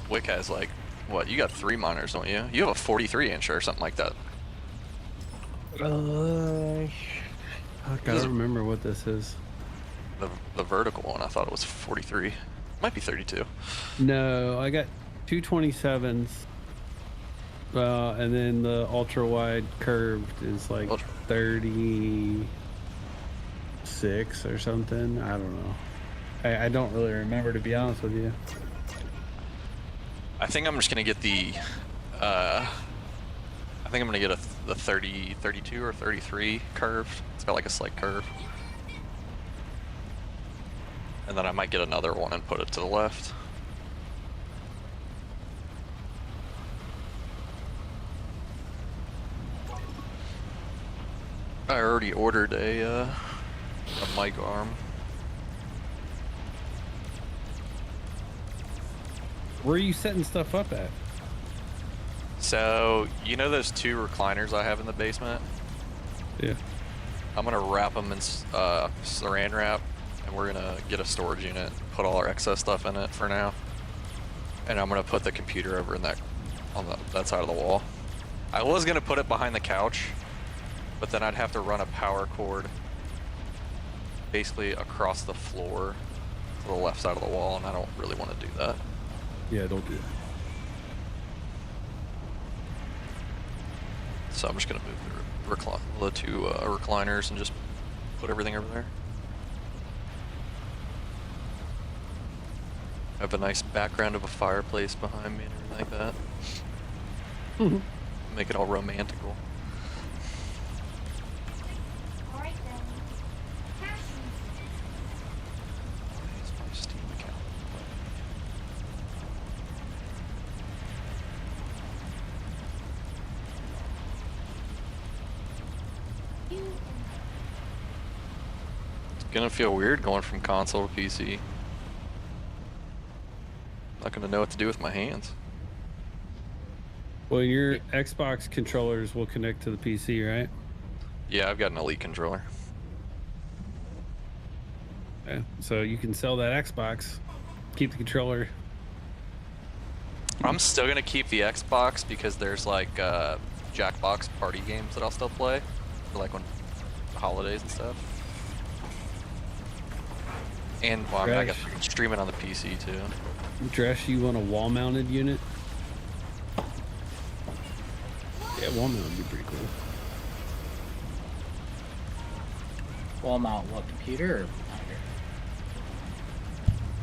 Speaker 5: Wick has like, what? You got 3 monitors, don't you? You have a 43-inch or something like that.
Speaker 1: Fuck, I don't remember what this is.
Speaker 5: The vertical one, I thought it was 43. Might be 32.
Speaker 1: No, I got 227s. And then the ultra wide curved is like
Speaker 5: Ultra.
Speaker 1: 36 or something. I don't know. I don't really remember, to be honest with you.
Speaker 5: I think I'm just gonna get the. I think I'm gonna get the 32 or 33 curved. It's got like a slight curve. And then I might get another one and put it to the left. I already ordered a mic arm.
Speaker 1: Where are you setting stuff up at?
Speaker 5: So, you know those 2 recliners I have in the basement?
Speaker 1: Yeah.
Speaker 5: I'm gonna wrap them in saran wrap, and we're gonna get a storage unit, put all our excess stuff in it for now. And I'm gonna put the computer over in that side of the wall. I was gonna put it behind the couch, but then I'd have to run a power cord basically across the floor to the left side of the wall, and I don't really want to do that.
Speaker 1: Yeah, don't do that.
Speaker 5: So I'm just gonna move the 2 recliners and just put everything over there. I have a nice background of a fireplace behind me and everything like that. Make it all romantical.
Speaker 3: Alright then. Passion.
Speaker 5: Why is my Steam account? It's gonna feel weird going from console to PC. Not gonna know what to do with my hands.
Speaker 1: Well, your Xbox controllers will connect to the PC, right?
Speaker 5: Yeah, I've got an Elite controller.
Speaker 1: Yeah. So you can sell that Xbox, keep the controller.
Speaker 5: I'm still gonna keep the Xbox because there's like Jackbox party games that I'll still play, for like when holidays and stuff. And well, I got
Speaker 1: Trash.
Speaker 5: stream it on the PC too.
Speaker 1: Dresh, you want a wall-mounted unit? Yeah, wall-mount would be pretty cool.
Speaker 4: Wall mount what, computer or monitor?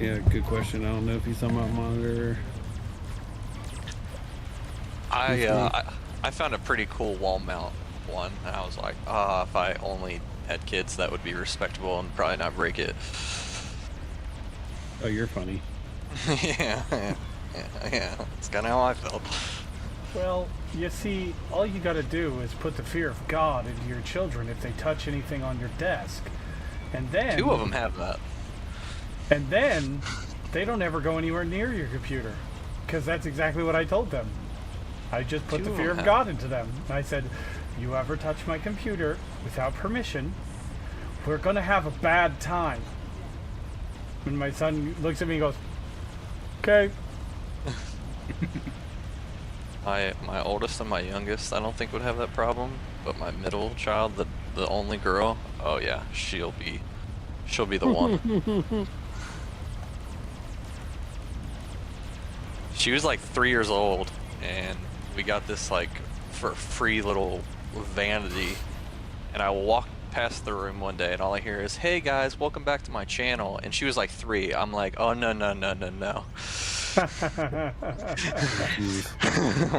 Speaker 1: Yeah, good question. I don't know if he's talking about monitor.
Speaker 5: I found a pretty cool wall mount one, and I was like, if I only had kids, that would be respectable and probably not break it.
Speaker 1: Oh, you're funny.
Speaker 5: yeah, that's kind of how I felt.
Speaker 2: Well, you see, all you gotta do is put the fear of God into your children if they touch anything on your desk. And then...
Speaker 5: 2 of them have that.
Speaker 2: And then, they don't ever go anywhere near your computer. Because that's exactly what I told them. I just put
Speaker 5: 2
Speaker 2: the
Speaker 5: of
Speaker 2: fear
Speaker 5: them
Speaker 2: of
Speaker 5: have
Speaker 2: God into them. And I said, you ever touch my computer without permission, we're gonna have a bad time. And my son looks at me and goes, okay.
Speaker 5: My oldest and my youngest, I don't think would have that problem, but my middle child, the only girl, oh yeah, she'll be the one. She was like 3 years old, and we got this like for free little vanity, and I walked past the room one day, and all I hear is, "Hey guys, welcome back to my channel." And she was like 3. I'm like, "Oh no."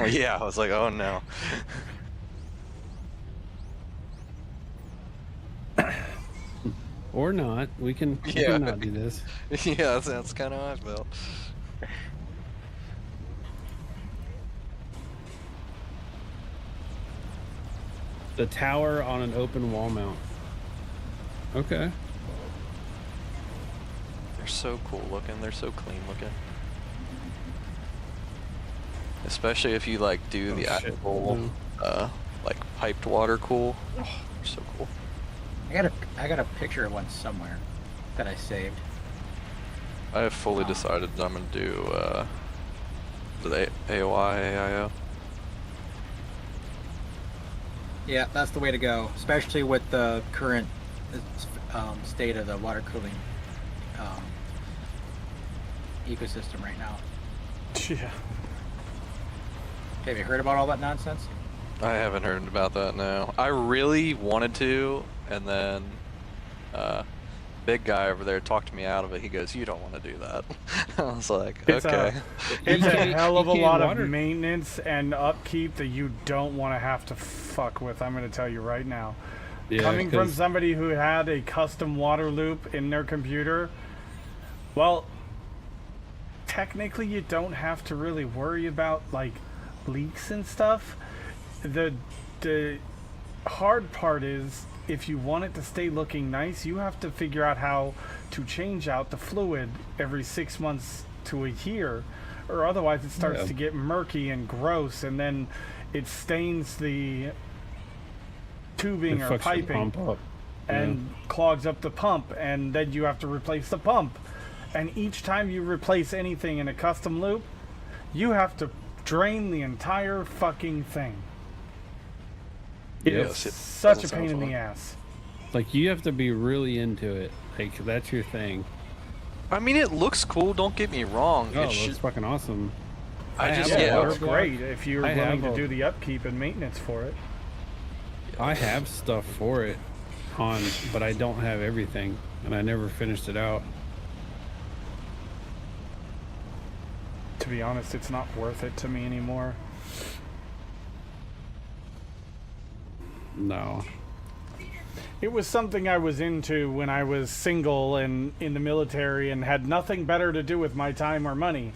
Speaker 5: Yeah, I was like, "Oh no."
Speaker 1: Or not. We can not do this.
Speaker 5: Yeah, that's kind of how I felt.
Speaker 1: The tower on an open wall mount. Okay.
Speaker 5: They're so cool looking. They're so clean looking. Especially if you like do the
Speaker 1: shit.
Speaker 5: actual like piped water cool. Oh, they're so cool.
Speaker 4: I got a picture of one somewhere that I saved.
Speaker 5: I have fully decided that I'm gonna do the AOI AIO.
Speaker 4: Yeah, that's the way to go, especially with the current state of the water cooling ecosystem right now.
Speaker 2: Yeah.
Speaker 4: Have you heard about all that nonsense?
Speaker 5: I haven't heard about that now. I really wanted to, and then big guy over there talked me out of it. He goes, "You don't want to do that." I was like,
Speaker 2: It's
Speaker 5: okay.
Speaker 2: It's a hell of a lot
Speaker 1: water.
Speaker 2: of maintenance and upkeep that you don't want to have to fuck with. I'm going to tell you right now.
Speaker 1: Yeah,
Speaker 2: Coming from
Speaker 1: 'cause-
Speaker 2: somebody who had a custom water loop in their computer, well, technically you don't have to really worry about like leaks and stuff. The hard part is if you want it to stay looking nice, you have to figure out how to change out the fluid every 6 months to a year, or otherwise it starts
Speaker 1: Yeah.
Speaker 2: to get murky and gross, and then it stains the tubing
Speaker 1: It
Speaker 2: or
Speaker 1: fucks your
Speaker 2: piping
Speaker 1: pump up.
Speaker 2: and clogs up the pump, and then you have to replace the pump. And each time you replace anything in a custom loop, you have to drain the entire fucking thing.
Speaker 5: Yes,
Speaker 2: It's
Speaker 5: it
Speaker 2: such a
Speaker 5: doesn't
Speaker 2: pain
Speaker 5: sound
Speaker 2: in the
Speaker 5: fun.
Speaker 2: ass.
Speaker 1: Like, you have to be really into it. Like, that's your thing.
Speaker 5: I mean, it looks cool. Don't get me wrong.
Speaker 1: Oh,
Speaker 5: It
Speaker 1: that's
Speaker 5: should,
Speaker 1: fucking awesome.
Speaker 5: I just
Speaker 1: have
Speaker 2: Yeah,
Speaker 1: a
Speaker 2: it
Speaker 1: water
Speaker 2: looks
Speaker 1: block.
Speaker 2: great if you're
Speaker 1: I
Speaker 2: willing
Speaker 1: have
Speaker 2: to
Speaker 1: a-
Speaker 2: do the upkeep and maintenance for it.
Speaker 1: I have stuff for it on, but I don't have everything, and I never finished it out.
Speaker 2: To be honest, it's not worth it to me anymore.
Speaker 1: No.
Speaker 2: It was something I was into when I was single and in the military and had nothing better to do with my time or money.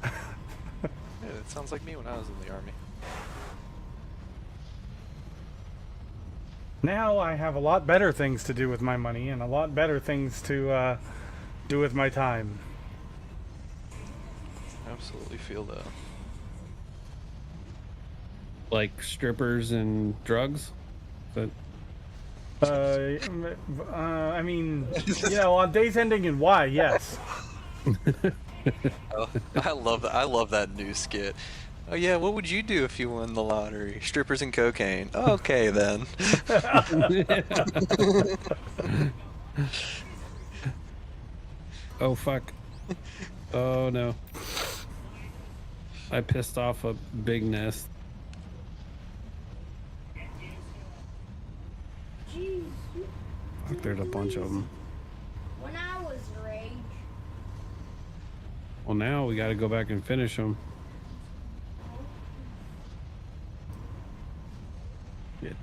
Speaker 5: Yeah, it sounds like me when I was in the army.
Speaker 2: Now I have a lot better things to do with my money and a lot better things to do with my time.
Speaker 5: Absolutely feel that.
Speaker 1: Like strippers and drugs. But
Speaker 2: I mean, you know, on days ending in Y, yes.
Speaker 5: Oh, I love that. I love that new skit. Oh yeah, what would you do if you won the lottery? Strippers and cocaine. Okay then.
Speaker 1: oh fuck. Oh no. I pissed off a big nest.
Speaker 3: Jeez, you
Speaker 1: Fuck, there's a bunch of them.
Speaker 3: when I was your age.
Speaker 1: Well, now we got to go back and finish them. Shit.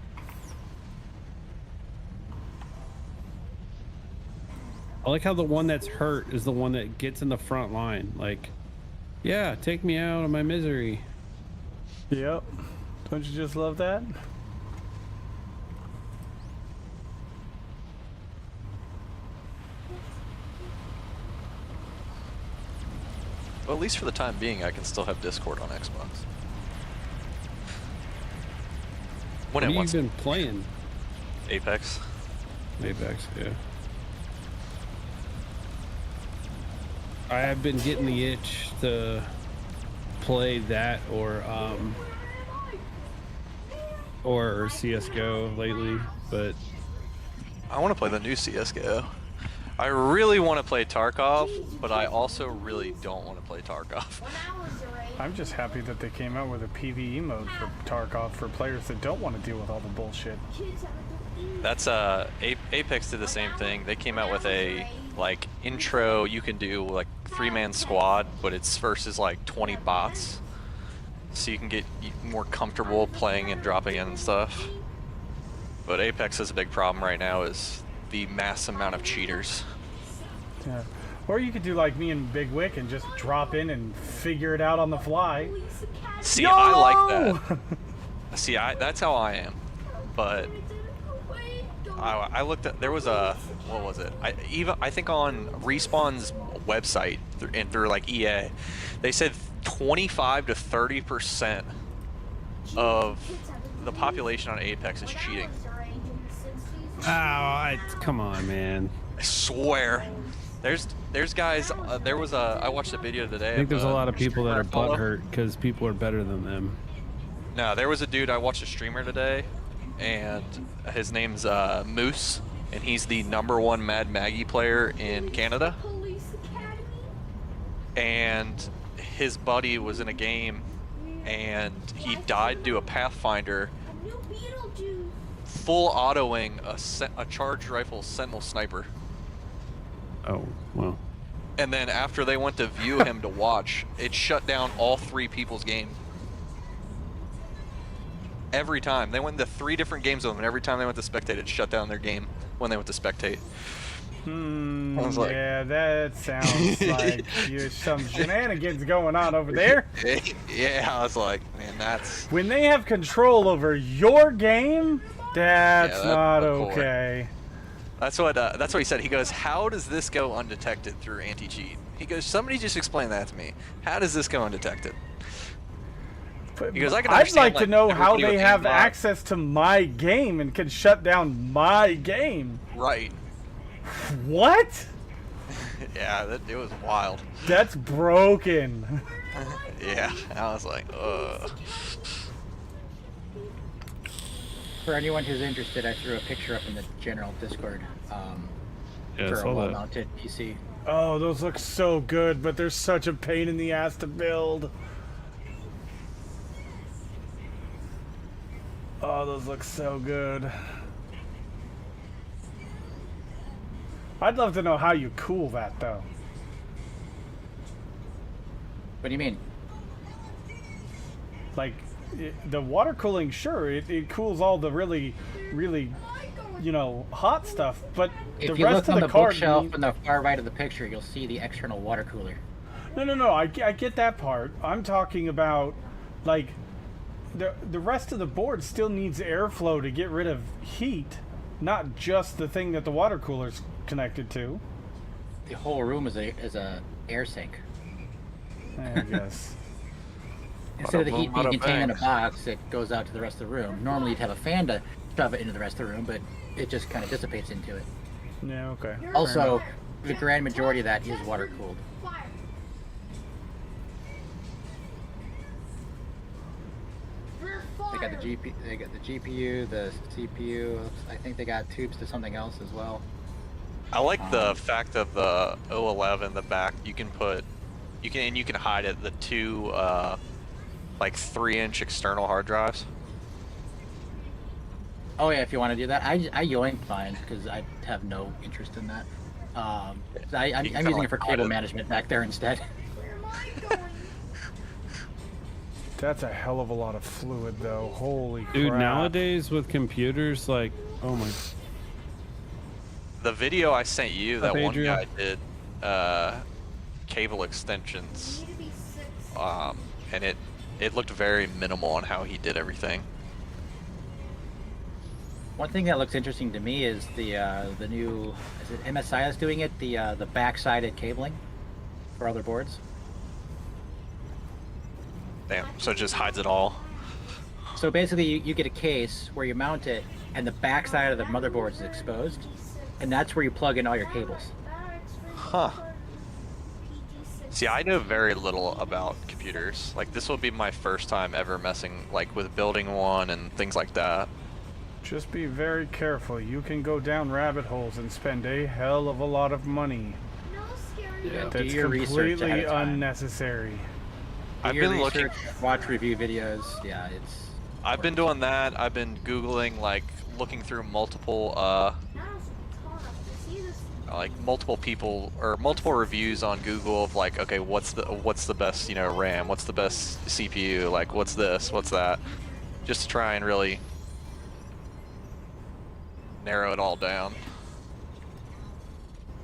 Speaker 1: I like how the one that's hurt is the one that gets in the front line. Like, yeah, take me out of my misery.
Speaker 2: Yep. Don't you just love that?
Speaker 5: Well, at least for the time being, I can still have Discord on Xbox. When
Speaker 1: What
Speaker 5: it
Speaker 1: have you
Speaker 5: wants
Speaker 1: been playing?
Speaker 5: Apex.
Speaker 1: Apex, yeah. I have been getting the itch to play that or CS:GO lately, but
Speaker 5: I want to play the new CS:GO. I really want to play Tarkov, but I also really don't want to play Tarkov.
Speaker 3: When I was your age.
Speaker 2: I'm just happy that they came out with a PvE mode for Tarkov for players that don't want to deal with all the bullshit.
Speaker 3: Kids have a good
Speaker 5: That's Apex did the same thing. They came out with a like intro. You can do like 3-man squad, but it's versus like 20 bots, so you can get more comfortable playing and dropping in and stuff. But Apex has a big problem right now is the mass amount of cheaters.
Speaker 2: Yeah. Or you could do like me and Big Wick and just drop in and figure it out on the fly.
Speaker 3: police academy.
Speaker 5: See, I like
Speaker 2: YOLO!
Speaker 5: that. See, that's how I am. But I looked at, there was a, what was it? I think on Respawn's website and through like EA, they said 25 to 30% of the population on Apex is cheating.
Speaker 1: come on, man.
Speaker 5: I swear. There's guys. There was a. I watched a video today.
Speaker 1: I think there's a lot of people that are
Speaker 5: streamer I follow.
Speaker 1: butthurt because people are better than them.
Speaker 5: No, there was a dude. I watched a streamer today, and his name's Moose, and he's the #1 Mad Maggie player in Canada.
Speaker 3: Police academy.
Speaker 5: And his buddy was in a game, and he died to a Pathfinder,
Speaker 3: A new Beetlejuice.
Speaker 5: full autoing a charged rifle Sentinel sniper.
Speaker 1: Oh, well.
Speaker 5: And then after they went to view him to watch, it shut down all 3 people's game. Every time. They went into 3 different games with him, and every time they went to spectate, it shut down their game when they went to spectate. I was like-
Speaker 2: Yeah, that sounds like there's some shenanigans going on over there.
Speaker 5: Yeah, I was like, man, that's...
Speaker 2: When they have control over your game, that's
Speaker 5: that's
Speaker 2: not
Speaker 5: hardcore.
Speaker 2: okay.
Speaker 5: That's what he said. He goes, how does this go undetected through anti-cheat? He goes, somebody just explain that to me. How does this go undetected? He goes, I can
Speaker 2: I'd
Speaker 5: understand,
Speaker 2: like to know how
Speaker 5: everybody
Speaker 2: they
Speaker 5: with
Speaker 2: have
Speaker 5: aimbot.
Speaker 2: access to my game and can shut down my game.
Speaker 5: Right.
Speaker 2: What?
Speaker 5: Yeah, it was wild.
Speaker 2: That's broken.
Speaker 5: Yeah, I was like, ugh.
Speaker 4: For anyone who's interested, I threw a picture up in the general Discord
Speaker 1: Yeah, I
Speaker 4: for
Speaker 1: saw
Speaker 4: a
Speaker 1: that.
Speaker 4: well-mounted PC.
Speaker 2: Oh, those look so good, but they're such a pain in the ass to build. Oh, those look so good. I'd love to know how you cool that, though.
Speaker 4: What do you mean?
Speaker 2: Like, the water cooling, sure, it cools all the really, you know, hot stuff, but
Speaker 4: If
Speaker 2: the
Speaker 4: you
Speaker 2: rest
Speaker 4: look on
Speaker 2: of
Speaker 4: the
Speaker 2: the card...
Speaker 4: bookshelf on the far right of the picture, you'll see the external water cooler.
Speaker 2: No, I get that part. I'm talking about, like, the rest of the board still needs airflow to get rid of heat, not just the thing that the water cooler's connected to.
Speaker 4: The whole room is a air sink.
Speaker 2: I guess.
Speaker 4: Instead of the heat being
Speaker 5: Bada
Speaker 4: contained in a
Speaker 5: bing.
Speaker 4: box, it goes out to the rest of the room. Normally, you'd have a fan to shove it into the rest of the room, but it just kind of dissipates into it.
Speaker 2: Yeah, okay.
Speaker 4: Also, the grand majority of that is water cooled.
Speaker 3: Fire. We're
Speaker 4: They got the GPU, the CPU. I think they got tubes to something else as well.
Speaker 5: I like the fact of the 011, the back. You can hide it. The two like 3-inch external hard drives.
Speaker 4: Oh yeah, if you want to do that, I yoinked mine because I have no interest in that. I'm
Speaker 5: kinda
Speaker 4: using
Speaker 5: like
Speaker 4: it for
Speaker 5: hide
Speaker 4: cable
Speaker 5: it.
Speaker 4: management back there instead.
Speaker 3: Where am I going?
Speaker 2: That's a hell of a lot of fluid, though. Holy
Speaker 1: Dude,
Speaker 2: crap.
Speaker 1: nowadays with computers, like, oh my.
Speaker 5: The video I sent you, that
Speaker 1: Up,
Speaker 5: one
Speaker 1: Adriel?
Speaker 5: guy did cable extensions,
Speaker 3: You need to be 6.
Speaker 5: and it looked very minimal on how he did everything.
Speaker 4: One thing that looks interesting to me is the new, is it MSI that's doing it? The back-sided cabling for other boards.
Speaker 5: Damn, so it just hides it all.
Speaker 4: So basically, you get a case where you mount it, and the back side of the motherboard is exposed, and that's where you plug in all your cables.
Speaker 5: Huh. See, I know very little about computers. Like, this will be my first time ever messing, like, with building one and things like that.
Speaker 2: Just be very careful. You can go down rabbit holes and spend a hell of a lot of money.
Speaker 3: No scary.
Speaker 1: Yeah.
Speaker 4: Do
Speaker 2: That's
Speaker 4: your research ahead
Speaker 2: completely
Speaker 4: of time.
Speaker 2: unnecessary.
Speaker 4: Do
Speaker 5: I've
Speaker 4: your
Speaker 5: been looking.
Speaker 4: research, watch review videos. Yeah, it's.
Speaker 5: I've been doing that. I've been Googling, like, looking through multiple,
Speaker 3: Now it's tall enough to see this.
Speaker 5: like, multiple people or multiple reviews on Google of, like, okay, what's the best, RAM? What's the best CPU? Like, what's this? What's that? Just to try and really narrow it all down.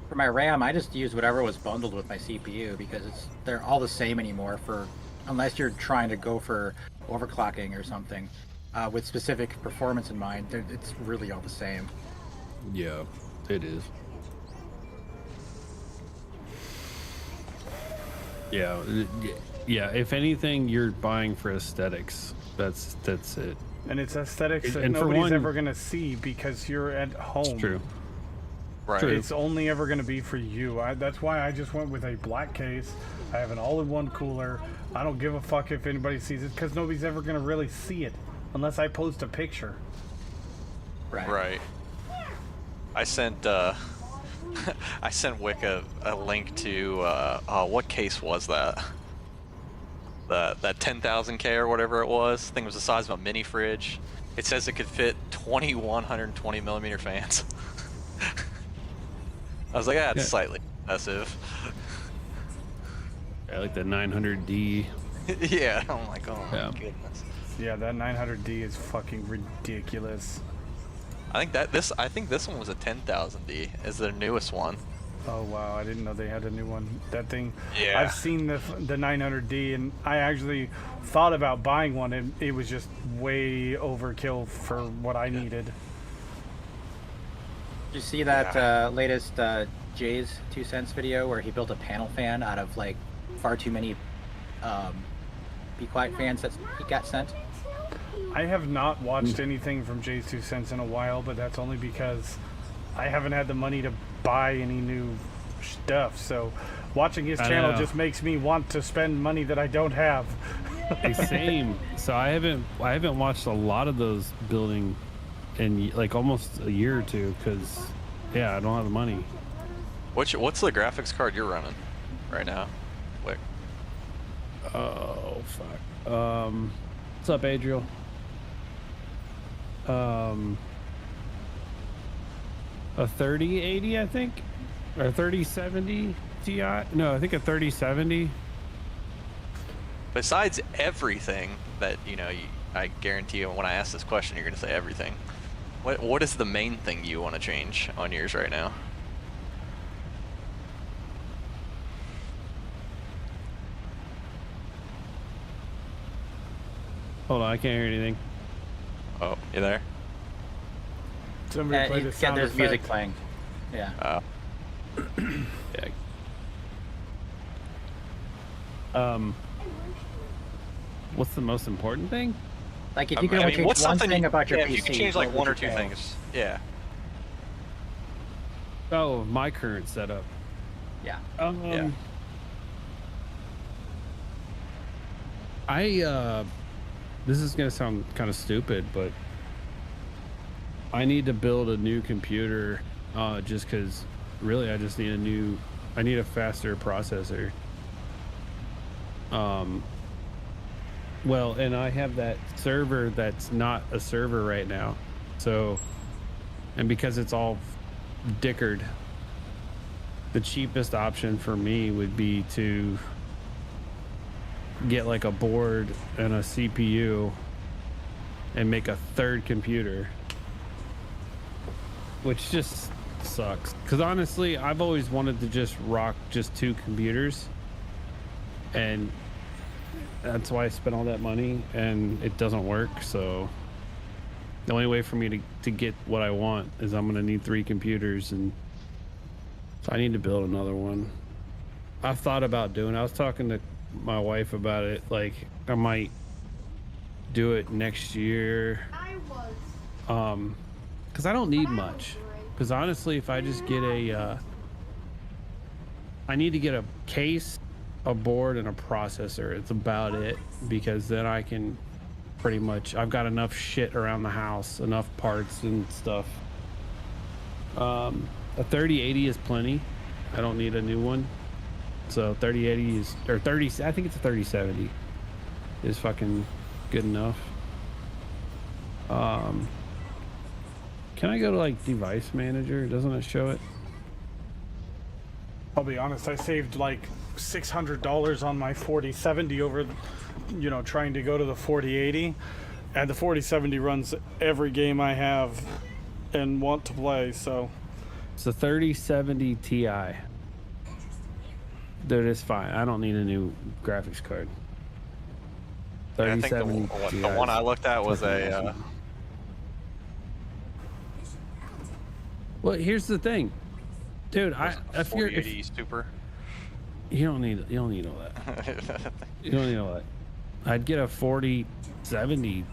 Speaker 4: For my RAM, I just use whatever was bundled with my CPU because they're all the same anymore. Unless you're trying to go for overclocking or something with specific performance in mind, it's really all the same.
Speaker 1: Yeah, it is. Yeah, yeah. If anything, you're buying for aesthetics. That's it.
Speaker 2: And it's aesthetics that
Speaker 1: And for
Speaker 2: nobody's
Speaker 1: one-
Speaker 2: ever going to see because you're at home.
Speaker 1: It's true.
Speaker 5: Right.
Speaker 1: True.
Speaker 2: It's only ever going to be for you. That's why I just went with a black case. I have an all-in-one cooler. I don't give a fuck if anybody sees it because nobody's ever going to really see it unless I post a picture.
Speaker 5: Right. I sent I sent Wick a link to what case was that? That 10,000K or whatever it was. I think it was the size of a mini fridge. It says it could fit 2120 millimeter fans. I was like, that's
Speaker 1: Yeah.
Speaker 5: slightly excessive.
Speaker 1: I like the 900D.
Speaker 5: Yeah, I'm like, oh my
Speaker 1: Yeah.
Speaker 5: goodness.
Speaker 2: Yeah, that 900D is fucking ridiculous.
Speaker 5: I think this one was a 10,000D. Is the newest one.
Speaker 2: Oh wow, I didn't know they had a new one. That thing.
Speaker 5: Yeah.
Speaker 2: I've seen the 900D, and I actually thought about buying one, and it was just way overkill for what I needed.
Speaker 4: Did you see that latest Jay's 2 cents video where he built a panel fan out of like far too many Be Quiet fans that he got sent?
Speaker 2: I have not watched anything from Jay's 2 Cents in a while, but that's only because I haven't had the money to buy any new stuff. So watching his
Speaker 1: I
Speaker 2: channel
Speaker 1: know.
Speaker 2: just makes me want to spend money that I don't have.
Speaker 1: Hey, same. So I haven't watched a lot of those building in like almost a year or two because yeah, I don't have the money.
Speaker 5: What's the graphics card you're running right now, Wick?
Speaker 1: Oh fuck. What's up, Adriel? A 3080, I think, or 3070 Ti. No, I think a 3070.
Speaker 5: Besides everything that I guarantee you when I ask this question, you're gonna say everything. What is the main thing you want to change on yours right now?
Speaker 1: Hold on, I can't hear anything.
Speaker 5: Oh, you there?
Speaker 2: Somebody play the sound
Speaker 4: there's music
Speaker 2: effect.
Speaker 4: playing. Yeah.
Speaker 1: Yeah. What's the most important thing?
Speaker 4: Like if you could only change
Speaker 5: what's
Speaker 4: one
Speaker 5: something
Speaker 4: thing about your
Speaker 5: yeah,
Speaker 4: PC,
Speaker 5: if you could change like
Speaker 4: what
Speaker 5: one or
Speaker 4: would
Speaker 5: two
Speaker 4: you go?
Speaker 5: things. Yeah.
Speaker 1: Oh, my current setup.
Speaker 4: Yeah.
Speaker 5: Yeah.
Speaker 1: This is gonna sound kind of stupid, but I need to build a new computer, just because really I just need I need a faster processor. Well, and I have that server that's not a server right now, so, and because it's all dickered, the cheapest option for me would be to get like a board and a CPU and make a third computer, which just sucks, because honestly I've always wanted to just rock just 2 computers, and that's why I spent all that money, and it doesn't work. So the only way for me to get what I want is I'm gonna need 3 computers, and so I need to build another one. I've thought about doing, I was talking to my wife about it, like I might do it next year,
Speaker 3: I was.
Speaker 1: because I don't need much, because honestly if I just get I need to get a case, a board, and a processor. It's about it, because then I can pretty much, I've got enough shit around the house, enough parts and stuff. A 3080 is plenty. I don't need a new one. So 3080 is, or 30, I think it's a 3070 is fucking good enough. Can I go to like device manager? Doesn't it show it?
Speaker 2: I'll be honest, I saved like $600 on my 4070 over, trying to go to the 4080, and the 4070 runs every game I have and want to play. So
Speaker 1: It's a 3070 Ti. Dude, it's fine. I don't need a new graphics card.
Speaker 5: I think the
Speaker 1: 3070 Ti.
Speaker 5: one I looked at was a.
Speaker 1: Well, here's the thing, dude. If you're,
Speaker 5: 4080 Super.
Speaker 1: you don't need all that. You don't need all that. I'd get a 4070.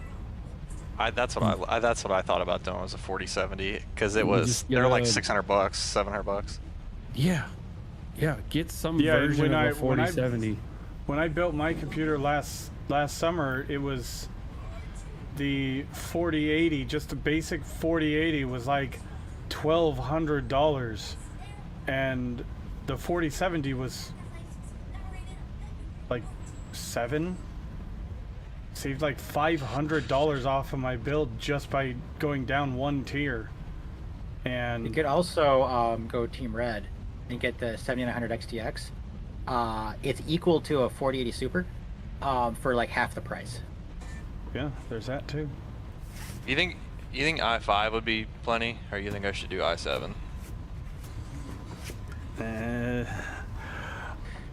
Speaker 5: That's what I thought about doing, was a 4070, because it
Speaker 1: You
Speaker 5: was,
Speaker 1: just get
Speaker 5: they're like
Speaker 1: a-
Speaker 5: $600, $700.
Speaker 1: Yeah, get some
Speaker 2: Yeah,
Speaker 1: version
Speaker 2: when
Speaker 1: of
Speaker 2: I-
Speaker 1: a 4070.
Speaker 2: when I built my computer last summer, it was the 4080, just a basic 4080 was like $1,200, and the 4070 was like $7. Saved like $500 off of my build just by going down one tier. And
Speaker 4: You could also go Team Red and get the 7900 XTX. It's equal to a 4080 Super for like half the price.
Speaker 2: yeah, there's that too.
Speaker 5: You think i5 would be plenty, or you think I should do i7?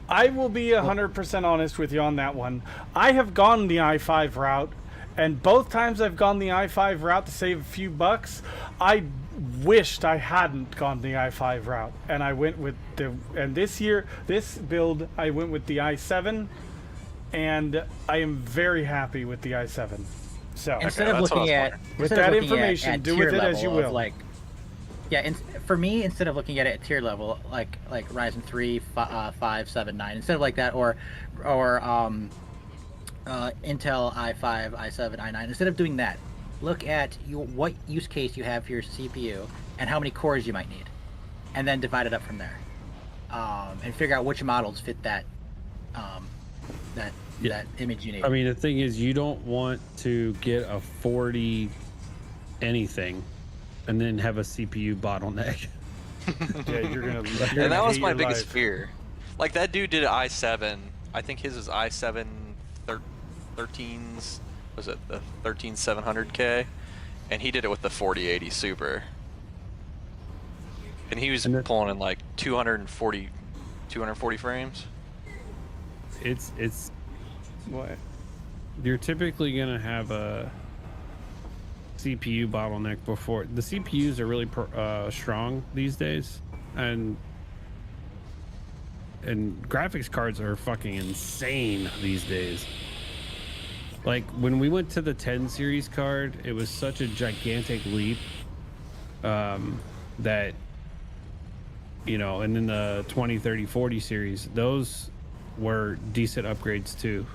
Speaker 2: I will be 100% honest with you on that one. I have gone the i5 route, and both times I've gone the i5 route to save a few bucks, I wished I hadn't gone the i5 route, and I went with this build, I went with the i7, and I am very happy with the i7. So
Speaker 4: Instead of
Speaker 5: that's what I
Speaker 4: looking
Speaker 5: was
Speaker 4: at
Speaker 5: wondering.
Speaker 2: With
Speaker 4: instead of
Speaker 2: that
Speaker 4: looking
Speaker 2: information,
Speaker 4: at
Speaker 2: do
Speaker 4: tier
Speaker 2: with it as
Speaker 4: level
Speaker 2: you
Speaker 4: of,
Speaker 2: will.
Speaker 4: Like, yeah, for me, instead of looking at it at tier level, like Ryzen 3, 5, 7, 9, instead of like that, or Intel i5, i7, i9, instead of doing that, look at what use case you have for your CPU and how many cores you might need, and then divide it up from there, and figure out which models fit that that image you need.
Speaker 1: I mean, the thing is, you don't want to get a 40 anything and then have a CPU bottleneck.
Speaker 2: yeah, you're gonna.
Speaker 5: And that was my
Speaker 2: hate your
Speaker 5: biggest
Speaker 2: life.
Speaker 5: fear. Like, that dude did an i7. I think his is i7 13s. Was it the 13700K? And he did it with the 4080 Super. And he was
Speaker 1: And
Speaker 5: pulling in like 240 frames.
Speaker 1: It's
Speaker 2: What?
Speaker 1: you're typically gonna have a CPU bottleneck before the CPUs are really strong these days, and graphics cards are fucking insane these days. Like when we went to the 10 series card, it was such a gigantic leap that, you know, and then the 20, 30, 40 series, those were decent upgrades too.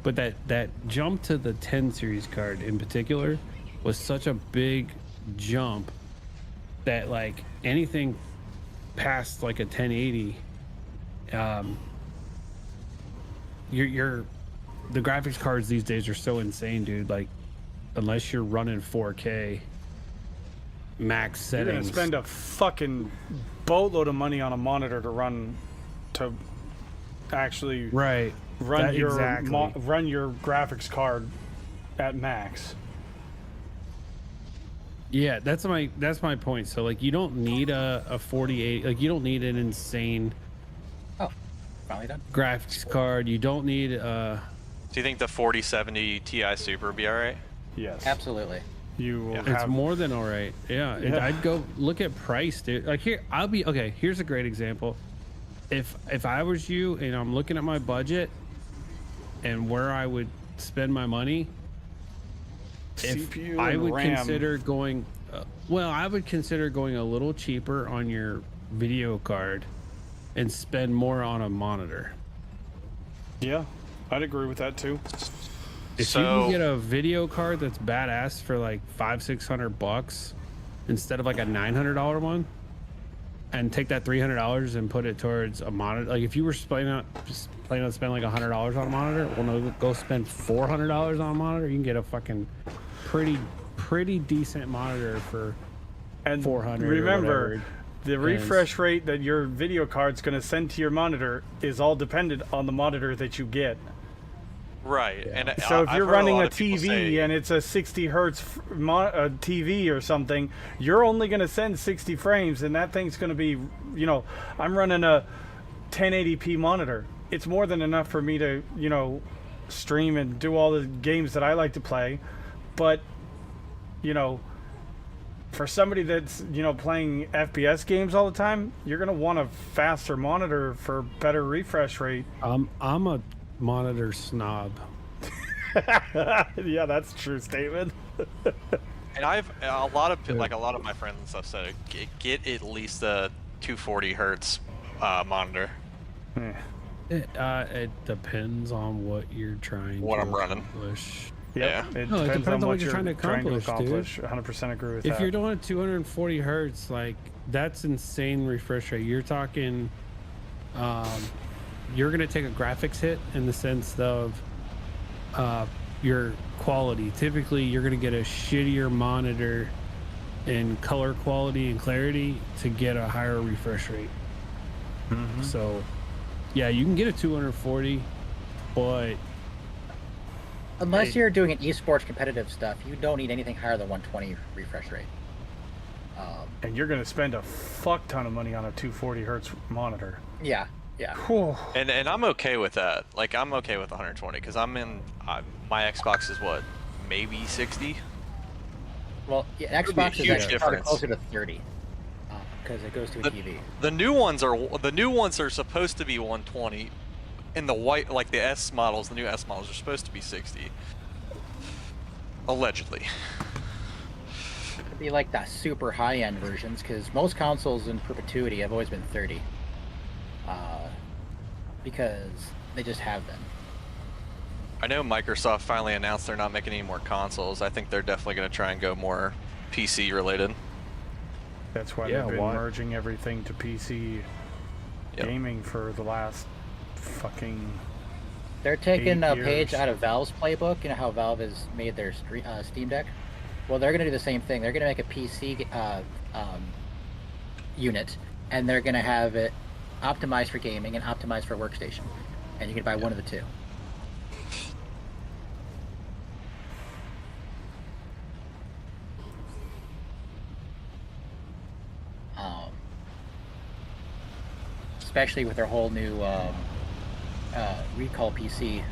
Speaker 1: But that jump to the 10 series card in particular was such a big jump that like anything past like a 1080, you're the graphics cards these days are so insane, dude. Like unless you're running 4K max
Speaker 2: You're
Speaker 1: settings,
Speaker 2: gonna spend a fucking boatload of money on a monitor to actually
Speaker 1: right?
Speaker 2: run
Speaker 1: That-
Speaker 2: your
Speaker 1: exactly.
Speaker 2: run your graphics card at max.
Speaker 1: Yeah, that's my point. So like you don't need a 48, like you don't need an insane
Speaker 4: Oh, finally done.
Speaker 1: graphics card. You don't need
Speaker 5: Do you think the 4070 Ti Super would be alright?
Speaker 2: Yes.
Speaker 4: Absolutely.
Speaker 2: You will
Speaker 1: it's
Speaker 2: have
Speaker 1: more than all right. Yeah,
Speaker 2: Yeah.
Speaker 1: I'd go look at price, dude. Like here, okay. Here's a great example. If I was you and I'm looking at my budget and where I would spend my money, if
Speaker 2: CPU
Speaker 1: I
Speaker 2: and
Speaker 1: would
Speaker 2: RAM.
Speaker 1: consider going, I would consider going a little cheaper on your video card and spend more on a monitor.
Speaker 2: Yeah, I'd agree with that too.
Speaker 1: If you
Speaker 5: So-
Speaker 1: can get a video card that's badass for like $500-600 instead of like a $900 one, and take that $300 and put it towards a monitor. Like if you were planning on spending like $100 on a monitor, well, no, go spend $400 on a monitor. You can get a fucking pretty decent monitor for
Speaker 2: And
Speaker 1: 400 or
Speaker 2: remember,
Speaker 1: whatever.
Speaker 2: the refresh rate that your video card's going to send to your monitor is all dependent on the monitor that you get.
Speaker 5: Right.
Speaker 1: Yeah.
Speaker 5: And
Speaker 2: So if
Speaker 5: I've
Speaker 2: you're
Speaker 5: heard
Speaker 2: running
Speaker 5: lot
Speaker 2: a
Speaker 5: of people
Speaker 2: TV
Speaker 5: say-
Speaker 2: and it's a 60 hertz TV or something, you're only going to send 60 frames, and that thing's going to be, you know, I'm running a 1080p monitor. It's more than enough for me to, you know, stream and do all the games that I like to play. But, you know, for somebody that's, you know, playing FPS games all the time, you're going to want a faster monitor for better refresh rate.
Speaker 1: I'm a monitor snob.
Speaker 2: Yeah, that's a true statement.
Speaker 5: And I've a lot of my friends and stuff said get at least a 240 hertz monitor.
Speaker 1: It depends on what you're trying
Speaker 5: What
Speaker 1: to
Speaker 5: I'm running.
Speaker 1: accomplish.
Speaker 2: Yep.
Speaker 5: Yeah.
Speaker 2: It
Speaker 1: No, it
Speaker 2: depends
Speaker 1: depends
Speaker 2: on
Speaker 1: on
Speaker 2: what
Speaker 1: what you're
Speaker 2: you're
Speaker 1: trying to
Speaker 2: trying to
Speaker 1: accomplish, dude.
Speaker 2: accomplish. 100% agree with
Speaker 1: If
Speaker 2: that.
Speaker 1: you're doing 240 hertz, like that's insane refresh rate. You're talking, you're gonna take a graphics hit in the sense of your quality. Typically, you're gonna get a shittier monitor in color quality and clarity to get a higher refresh rate. So, yeah, you can get a 240, but
Speaker 4: Unless you're doing an esports competitive stuff, you don't need anything higher than 120 refresh rate.
Speaker 2: And you're going to spend a fuck ton of money on a 240 hertz monitor.
Speaker 4: Yeah, yeah.
Speaker 2: Whew.
Speaker 5: And I'm okay with that. Like I'm okay with 120 because I'm in my Xbox is what, maybe 60.
Speaker 4: Well, yeah,
Speaker 5: Could be a
Speaker 4: Xbox is
Speaker 5: huge
Speaker 4: actually probably
Speaker 5: difference.
Speaker 4: closer to 30 because it goes to a TV.
Speaker 5: The new ones are supposed to be 120. In the white, like the S models, the new S models are supposed to be 60. Allegedly.
Speaker 4: It'd be like the super high-end versions because most consoles in perpetuity have always been 30 because they just have been.
Speaker 5: I know Microsoft finally announced they're not making any more consoles. I think they're definitely going to try and go more PC related.
Speaker 2: That's why
Speaker 1: Yeah,
Speaker 2: they've been
Speaker 1: why?
Speaker 2: merging everything to PC
Speaker 5: Yep.
Speaker 2: gaming for the last fucking...
Speaker 4: They're taking
Speaker 2: 8
Speaker 4: a page
Speaker 2: years.
Speaker 4: out of Valve's playbook. You know how Valve has made their Steam Deck? Well, they're going to do the same thing. They're going to make a PC unit, and they're going to have it optimized for gaming and optimized for workstation. And you can buy one of the two. Especially with their whole new Recall PC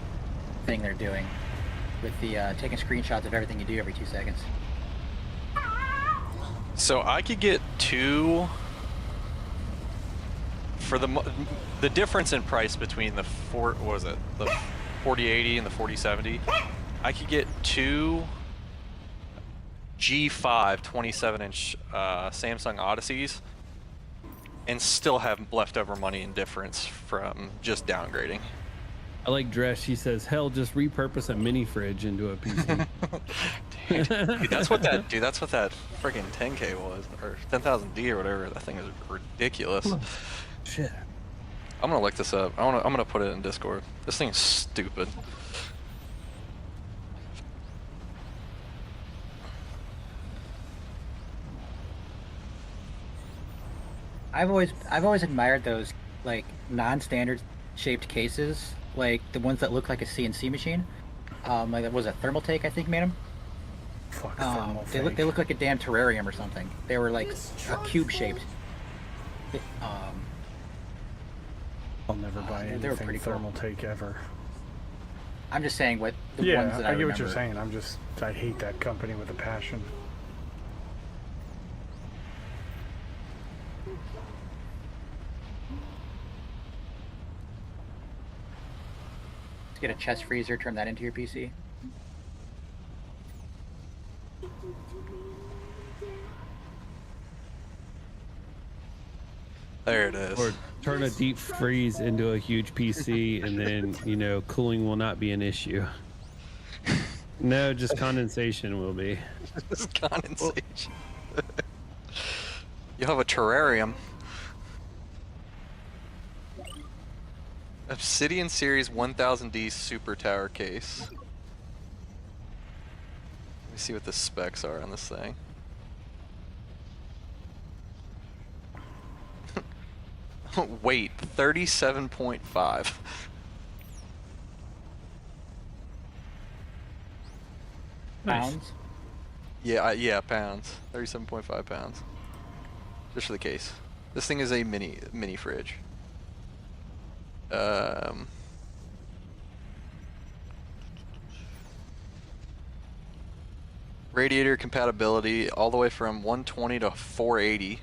Speaker 4: thing they're doing. with the taking screenshots of everything you do every 2 seconds.
Speaker 5: So I could get 2 for the difference in price between the what was it, the 4080 and the 4070. I could get 2 G5 27-inch Samsung Odysseys and still have leftover money in difference from just downgrading.
Speaker 1: I like Dress. She says, "Hell, just repurpose a mini fridge into a PC."
Speaker 5: Dude, that's what that freaking 10K was, or 10,000D or whatever. That thing is ridiculous.
Speaker 1: Shit.
Speaker 5: I'm gonna look this up. I'm gonna put it in Discord. This thing's stupid.
Speaker 4: I've always admired those like non-standard shaped cases, like the ones that look like a CNC machine. Like that was a Thermaltake, I think, made them.
Speaker 2: Fuck
Speaker 4: They look like a damn terrarium or something. They were like a cube shaped.
Speaker 2: I'll never buy
Speaker 4: they were
Speaker 2: anything
Speaker 4: pretty cool.
Speaker 2: Thermaltake ever.
Speaker 4: I'm just saying what the
Speaker 2: Yeah,
Speaker 4: ones that
Speaker 2: I
Speaker 4: I
Speaker 2: get
Speaker 4: remember.
Speaker 2: what you're saying. I hate that company with a passion.
Speaker 4: Let's get a chest freezer, turn that into your PC.
Speaker 5: There it is.
Speaker 1: Or turn a deep freeze into a huge PC, and then cooling will not be an issue. No, just condensation will be.
Speaker 5: This condensation. You'll have a terrarium. Obsidian Series 1000D Super Tower case. Let me see what the specs are on this thing. Weight 37.5.
Speaker 2: Nice.
Speaker 4: Pounds.
Speaker 5: Yeah, pounds. 37.5 pounds. Just for the case. This thing is a mini fridge. Radiator compatibility all the way from 120 to 480.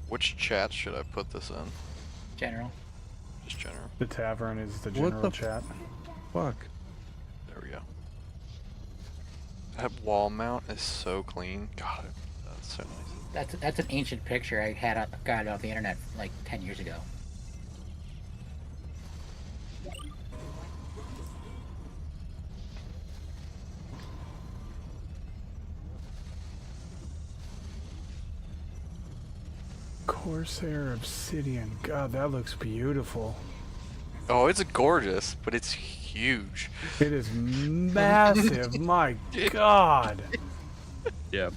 Speaker 5: Which chat should I put this in?
Speaker 4: General.
Speaker 5: Just general.
Speaker 2: The tavern is the
Speaker 1: What
Speaker 2: general
Speaker 1: the
Speaker 2: chat.
Speaker 1: Fuck.
Speaker 5: There we go. That wall mount is so clean. God, that's so nice.
Speaker 4: That's an ancient picture I got off the internet like 10 years ago.
Speaker 2: Corsair Obsidian. God, that looks beautiful.
Speaker 5: Oh, it's gorgeous, but it's huge.
Speaker 2: It is massive. My God.
Speaker 1: Yeah.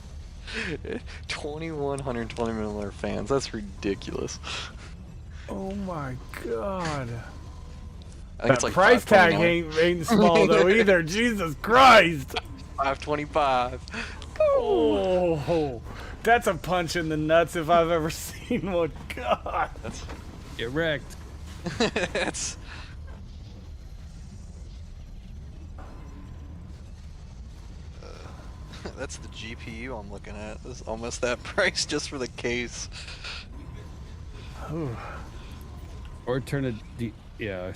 Speaker 5: 2120 millimeter fans. That's ridiculous.
Speaker 2: Oh my God.
Speaker 5: I think
Speaker 2: That
Speaker 5: it's like
Speaker 2: price tag
Speaker 5: 529.
Speaker 2: ain't small though either. Jesus Christ.
Speaker 5: 525.
Speaker 2: Oh, that's a punch in the nuts if I've ever seen one. God.
Speaker 5: That's
Speaker 1: Get wrecked.
Speaker 5: that's that's the GPU I'm looking at. It's almost that price just for the case.
Speaker 2: Ooh.
Speaker 1: Or turn a deep. Yeah.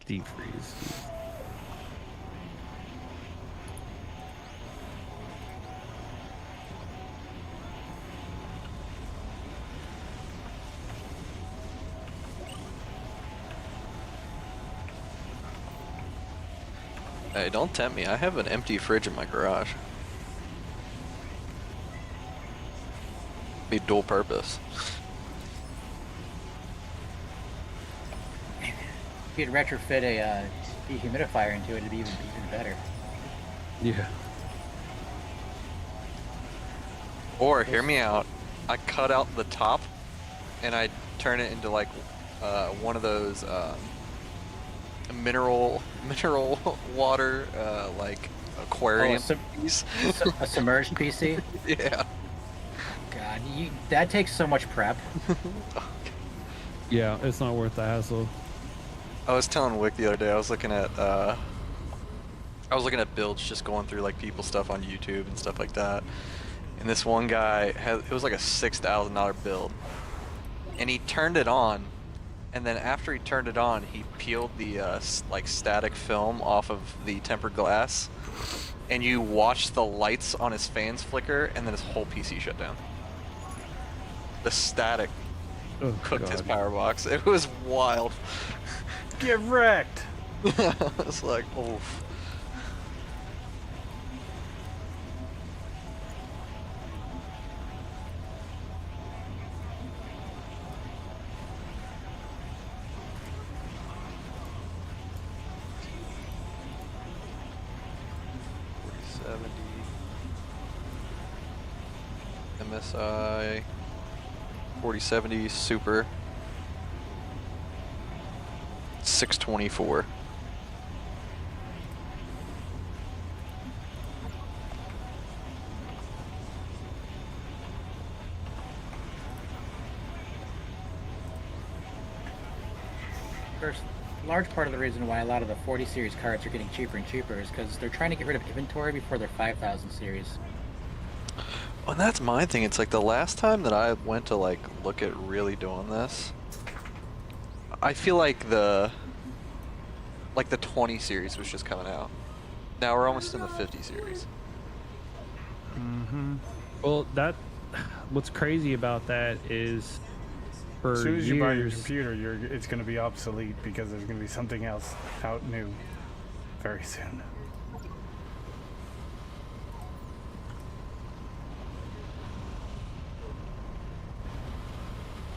Speaker 1: Deep freeze.
Speaker 5: Hey, don't tempt me. I have an empty fridge in my garage. Be dual purpose.
Speaker 4: If you could retrofit a dehumidifier into it, it'd be even better.
Speaker 1: Yeah.
Speaker 5: Or, hear me out, I cut out the top and I turn it into like one of those mineral water like aquarium piece.
Speaker 4: A submerged PC.
Speaker 5: Yeah.
Speaker 4: God, that takes so much prep.
Speaker 1: Yeah, it's not worth the hassle.
Speaker 5: I was telling Wick the other day, I was looking at builds, just going through like people's stuff on YouTube and stuff like that. And this one guy it was like a $6,000 build. And he turned it on, and then after he turned it on, he peeled the like static film off of the tempered glass, and you watch the lights on his fans flicker, and then his whole PC shut down. The static
Speaker 1: Oh,
Speaker 5: cooked his
Speaker 1: God.
Speaker 5: power box. It was wild.
Speaker 2: Get wrecked.
Speaker 5: It's like, oof. MSI 4070 Super 624.
Speaker 4: First, large part of the reason why a lot of the 40 series cards are getting cheaper and cheaper is because they're trying to get rid of inventory before their 5000 series.
Speaker 5: Well, and that's my thing. It's like the last time that I went to like look at really doing this, I feel like the 20 series was just coming out. Now we're almost in the 50 series.
Speaker 2: Mm-hmm.
Speaker 1: Well, what's crazy about that is for
Speaker 2: As soon as you buy your
Speaker 1: years-
Speaker 2: computer, it's going to be obsolete because there's going to be something else out new very soon.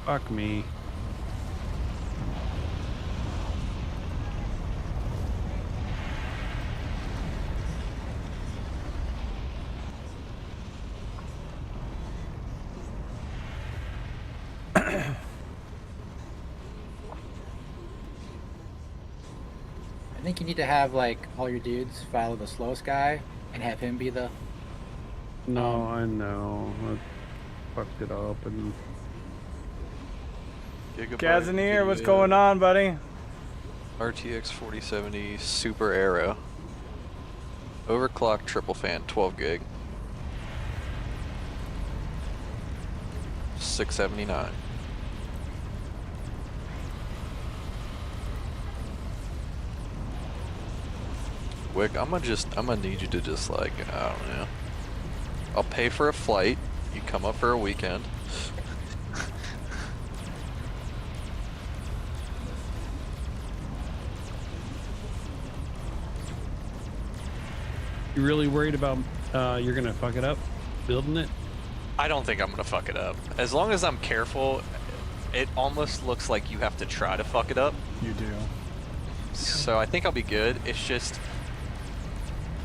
Speaker 1: Fuck me.
Speaker 4: I think you need to have like all your dudes follow the slowest guy and have him be the.
Speaker 1: No, I know. I fucked it up and
Speaker 2: Kazanir, what's going on, buddy?
Speaker 5: RTX 4070 Super Aero. Overclock triple fan, 12 gig. 679. Wick, I'm gonna need you to just like, I don't know. I'll pay for a flight. You come up for a weekend.
Speaker 1: you really worried about you're gonna fuck it up building it?
Speaker 5: I don't think I'm gonna fuck it up. As long as I'm careful, it almost looks like you have to try to fuck it up.
Speaker 2: You do.
Speaker 5: So I think I'll be good. It's just,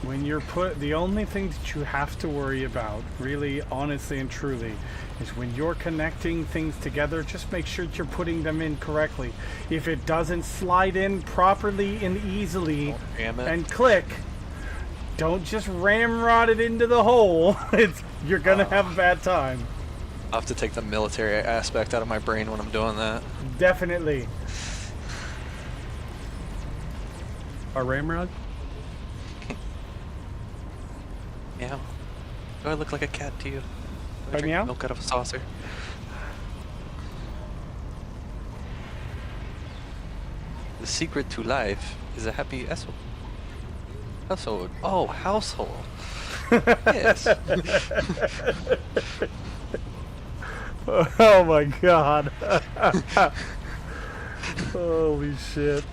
Speaker 2: When you're the only thing that you have to worry about, really, honestly and truly, is when you're connecting things together, just make sure that you're putting them in correctly. If it doesn't slide in properly and easily
Speaker 5: damn it.
Speaker 2: and click, don't just ramrod it into the hole. You're gonna have a bad time.
Speaker 5: I'll have to take the military aspect out of my brain when I'm doing that.
Speaker 2: Definitely.
Speaker 1: Our ramrod?
Speaker 5: Yeah. Do I look like a cat to you? Do I
Speaker 2: Right
Speaker 5: drink
Speaker 2: meow?
Speaker 5: milk out of a saucer? The secret to life is a happy household. Oh, household. Yes.
Speaker 2: Oh my god. Holy shit.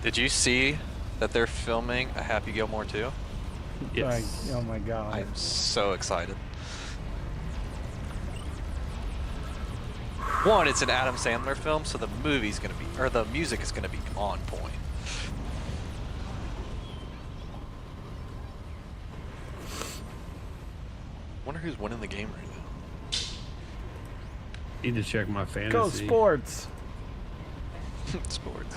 Speaker 5: Did you see that they're filming a Happy Gilmore 2?
Speaker 1: Yes.
Speaker 2: Like, oh my god.
Speaker 5: I'm so excited. One, it's an Adam Sandler film, so the movie's gonna be, or the music is gonna be on point. Wonder who's winning the game right now.
Speaker 1: Need to check my fantasy.
Speaker 2: Go sports.
Speaker 5: Sports.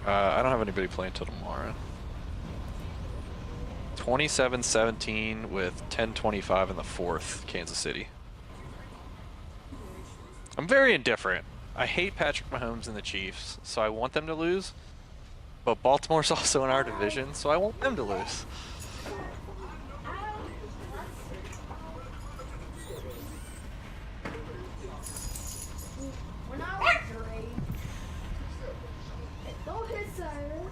Speaker 5: I don't have anybody playing till tomorrow. 27-17 with 10:25 in the fourth, Kansas City. I'm very indifferent. I hate Patrick Mahomes and the Chiefs, so I want them to lose. But Baltimore's also in our division, so I want them to lose.
Speaker 3: When I was your age, don't hit siren.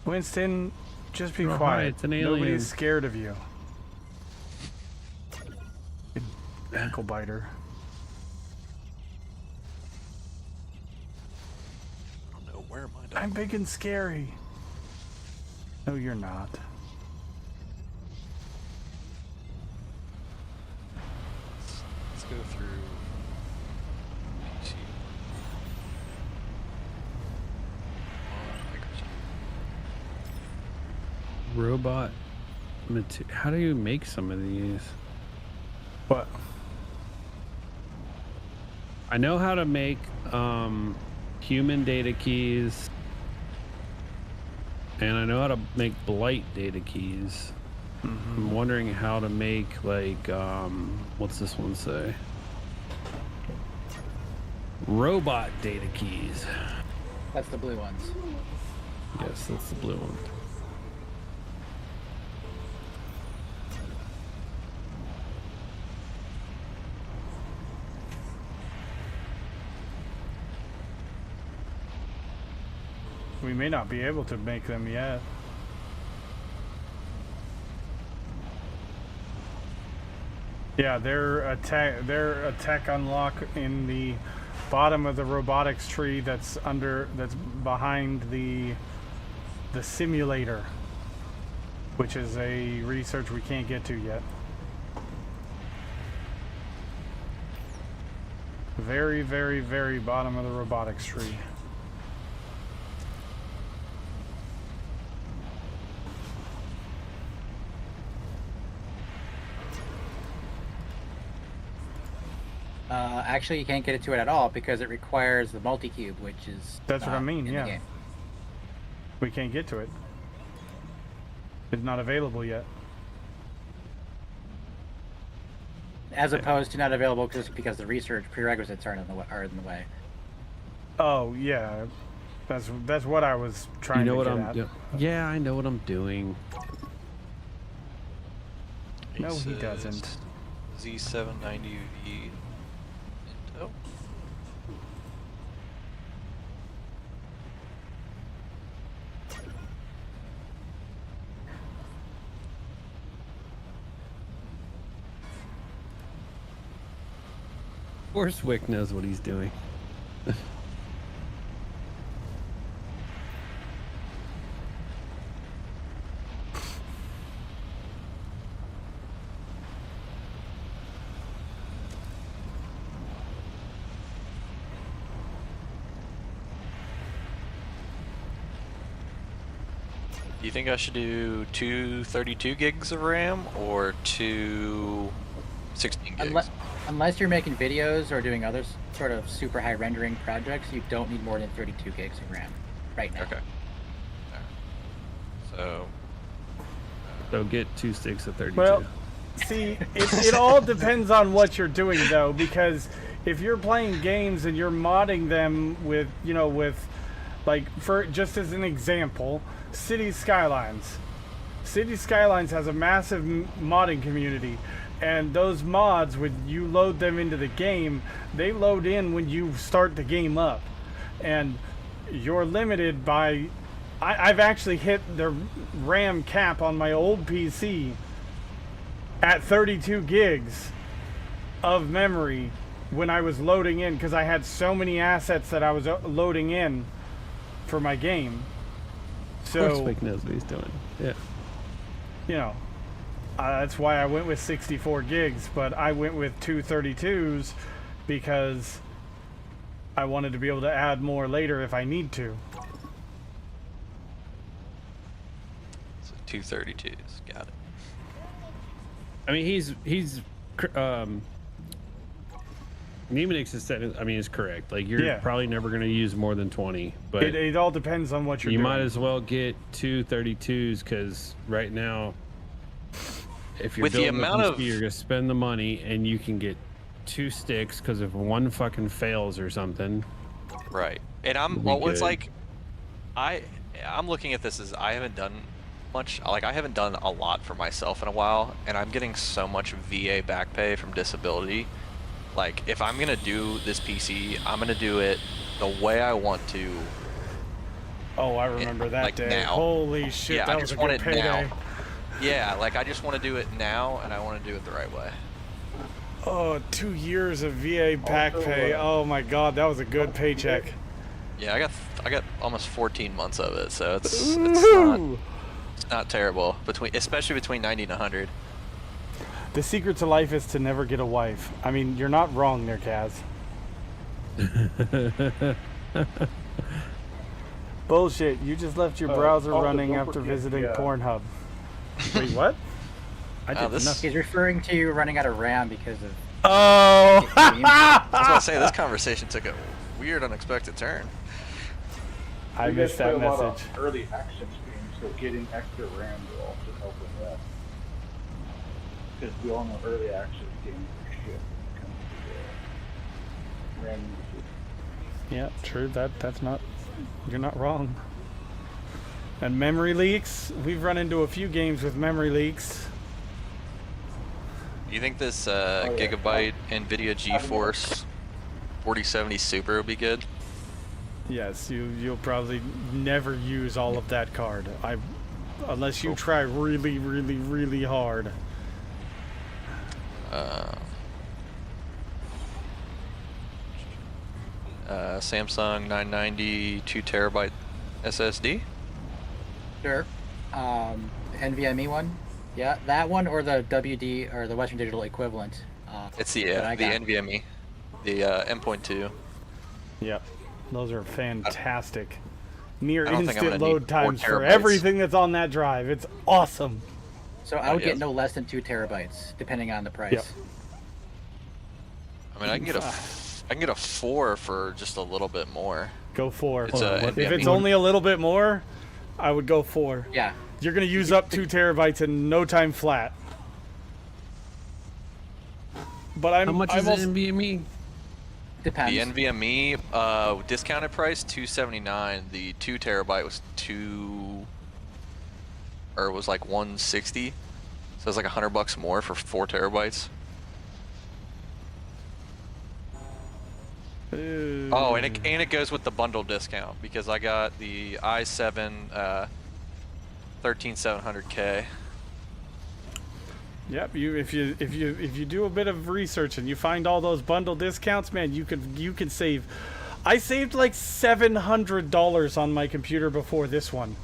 Speaker 2: Winston, just be
Speaker 1: Oh, hi,
Speaker 2: quiet.
Speaker 1: it's an alien.
Speaker 2: Nobody's scared of you. You ankle biter.
Speaker 5: I don't know, where am I?
Speaker 2: I'm big and scary. No, you're not.
Speaker 5: Let's go through. PC.
Speaker 1: Robot. How do you make some of these?
Speaker 2: What?
Speaker 1: I know how to make human data keys, and I know how to make blight data keys. I'm wondering how to make, like, what's this one say? Robot data keys.
Speaker 4: That's the blue ones.
Speaker 1: Yes, that's the blue one.
Speaker 2: We may not be able to make them yet. Yeah, they're a tech unlock in the bottom of the robotics tree that's behind the simulator, which is a research we can't get to yet. Very, very, very bottom of the robotics tree.
Speaker 4: Actually, you can't get it to it at all because it requires the multi-cube, which is
Speaker 2: That's what I
Speaker 4: not
Speaker 2: mean,
Speaker 4: in the
Speaker 2: yeah.
Speaker 4: game.
Speaker 2: We can't get to it. It's not available yet.
Speaker 4: As opposed to not available just because the research prerequisites are in the way.
Speaker 2: Oh yeah, that's what I was trying
Speaker 1: You know
Speaker 2: to
Speaker 1: what
Speaker 2: get
Speaker 1: I'm
Speaker 2: at.
Speaker 1: doing? Yeah, I know what I'm doing.
Speaker 2: No, he doesn't.
Speaker 5: Z790V Intel.
Speaker 1: Of course, Wick knows what he's doing.
Speaker 5: Do you think I should do two 32 gigs of RAM or two 16 gigs?
Speaker 4: Unless you're making videos or doing other sort of super high rendering projects, you don't need more than 32 gigs of RAM right now.
Speaker 5: Okay. So,
Speaker 1: So get 2 sticks of 32.
Speaker 2: Well, see, it all depends on what you're doing though, because if you're playing games and you're modding them with, like, for just as an example, City Skylines. City Skylines has a massive modding community, and those mods, when you load them into the game, they load in when you start the game up, and you're limited by I've actually hit the RAM cap on my old PC at 32 gigs of memory when I was loading in, because I had so many assets that I was loading in for my game.
Speaker 1: Of course,
Speaker 2: So,
Speaker 1: Vic knows what he's doing. Yeah.
Speaker 2: you know, that's why I went with 64 gigs, but I went with two 32s because I wanted to be able to add more later if I need to.
Speaker 5: So 232s. Got it.
Speaker 1: I mean, he's Nemanix is said. I mean, is correct. Like you're
Speaker 2: Yeah.
Speaker 1: probably never going to use more than 20, but
Speaker 2: It all depends on what you're
Speaker 1: you
Speaker 2: doing.
Speaker 1: might as well get two 32s because right now, if you're
Speaker 5: With the
Speaker 1: building a
Speaker 5: amount
Speaker 1: PC,
Speaker 5: of-
Speaker 1: you're going to spend the money and you can get two sticks because if one fucking fails or something.
Speaker 5: Right. And I'm
Speaker 1: Be
Speaker 5: well. It's
Speaker 1: good.
Speaker 5: like I'm looking at this as I haven't done much. Like I haven't done a lot for myself in a while, and I'm getting so much VA back pay from disability. Like if I'm gonna do this PC, I'm gonna do it the way I want to.
Speaker 2: Oh, I remember that
Speaker 5: like
Speaker 2: day.
Speaker 5: now.
Speaker 2: Holy shit,
Speaker 5: Yeah, I
Speaker 2: that was
Speaker 5: just
Speaker 2: a
Speaker 5: want
Speaker 2: good
Speaker 5: it
Speaker 2: payday.
Speaker 5: now. Yeah, like I just want to do it now, and I want to do it the right way.
Speaker 2: Oh, 2 years of VA back pay. Oh my god, that was a good paycheck.
Speaker 5: Yeah, I got almost 14 months of it, so it's
Speaker 2: Woohoo!
Speaker 5: not terrible especially between 90 and 100.
Speaker 2: The secret to life is to never get a wife. I mean, you're not wrong there, Kaz. Bullshit, you just left your browser
Speaker 6: also
Speaker 2: running
Speaker 6: don't
Speaker 2: after
Speaker 6: forget
Speaker 2: visiting
Speaker 6: the,
Speaker 2: Pornhub. Wait, what? I
Speaker 5: Oh,
Speaker 2: did
Speaker 5: this-
Speaker 2: nothing.
Speaker 4: He's referring to you running out of RAM because of.
Speaker 2: Oh!
Speaker 5: I was gonna say this conversation took a weird, unexpected turn.
Speaker 2: I
Speaker 6: You guys
Speaker 2: missed
Speaker 6: play
Speaker 2: that
Speaker 6: a lot
Speaker 2: message.
Speaker 6: of early access games, so getting extra RAM will also help with that. Because we all know early access games are shit when it comes to RAM usage.
Speaker 2: Yeah, true. That's not. You're not wrong. And memory leaks. We've run into a few games with memory leaks.
Speaker 5: Do you think this
Speaker 6: yeah.
Speaker 5: gigabyte NVIDIA GeForce 4070 Super would be good?
Speaker 2: Yes, you'll probably never use all of that card. Unless you try really, really, really hard.
Speaker 5: Samsung 990 2TB SSD.
Speaker 4: Sure. NVMe one. Yeah, that one or the WD or the Western Digital equivalent.
Speaker 5: It's the
Speaker 4: that I got.
Speaker 5: NVMe, the M.2.
Speaker 2: Yep, those are fantastic. Near
Speaker 5: I don't think I'm
Speaker 2: instant
Speaker 5: gonna
Speaker 2: load
Speaker 5: need 4
Speaker 2: times for
Speaker 5: terabytes.
Speaker 2: everything that's on that drive. It's awesome.
Speaker 4: So I would
Speaker 5: yes.
Speaker 4: get no less than 2 terabytes, depending on the price.
Speaker 2: Yep.
Speaker 5: I mean, I can get a 4 for just a little bit more.
Speaker 2: Go 4.
Speaker 5: It's a
Speaker 2: If
Speaker 5: NVMe.
Speaker 2: it's only a little bit more, I would go 4.
Speaker 4: Yeah.
Speaker 2: You're gonna use up 2 terabytes in no time flat. But
Speaker 1: How much is
Speaker 2: also,
Speaker 1: an NVMe?
Speaker 4: Depends.
Speaker 5: The NVMe discounted price $279. The 2TB was was like $160. So it's like $100 more for 4 terabytes. Oh, and it goes with the bundle discount because I got the i7 13700K.
Speaker 2: Yep, if you do a bit of research and you find all those bundle discounts, man, you can save. I saved like $700 on my computer before this one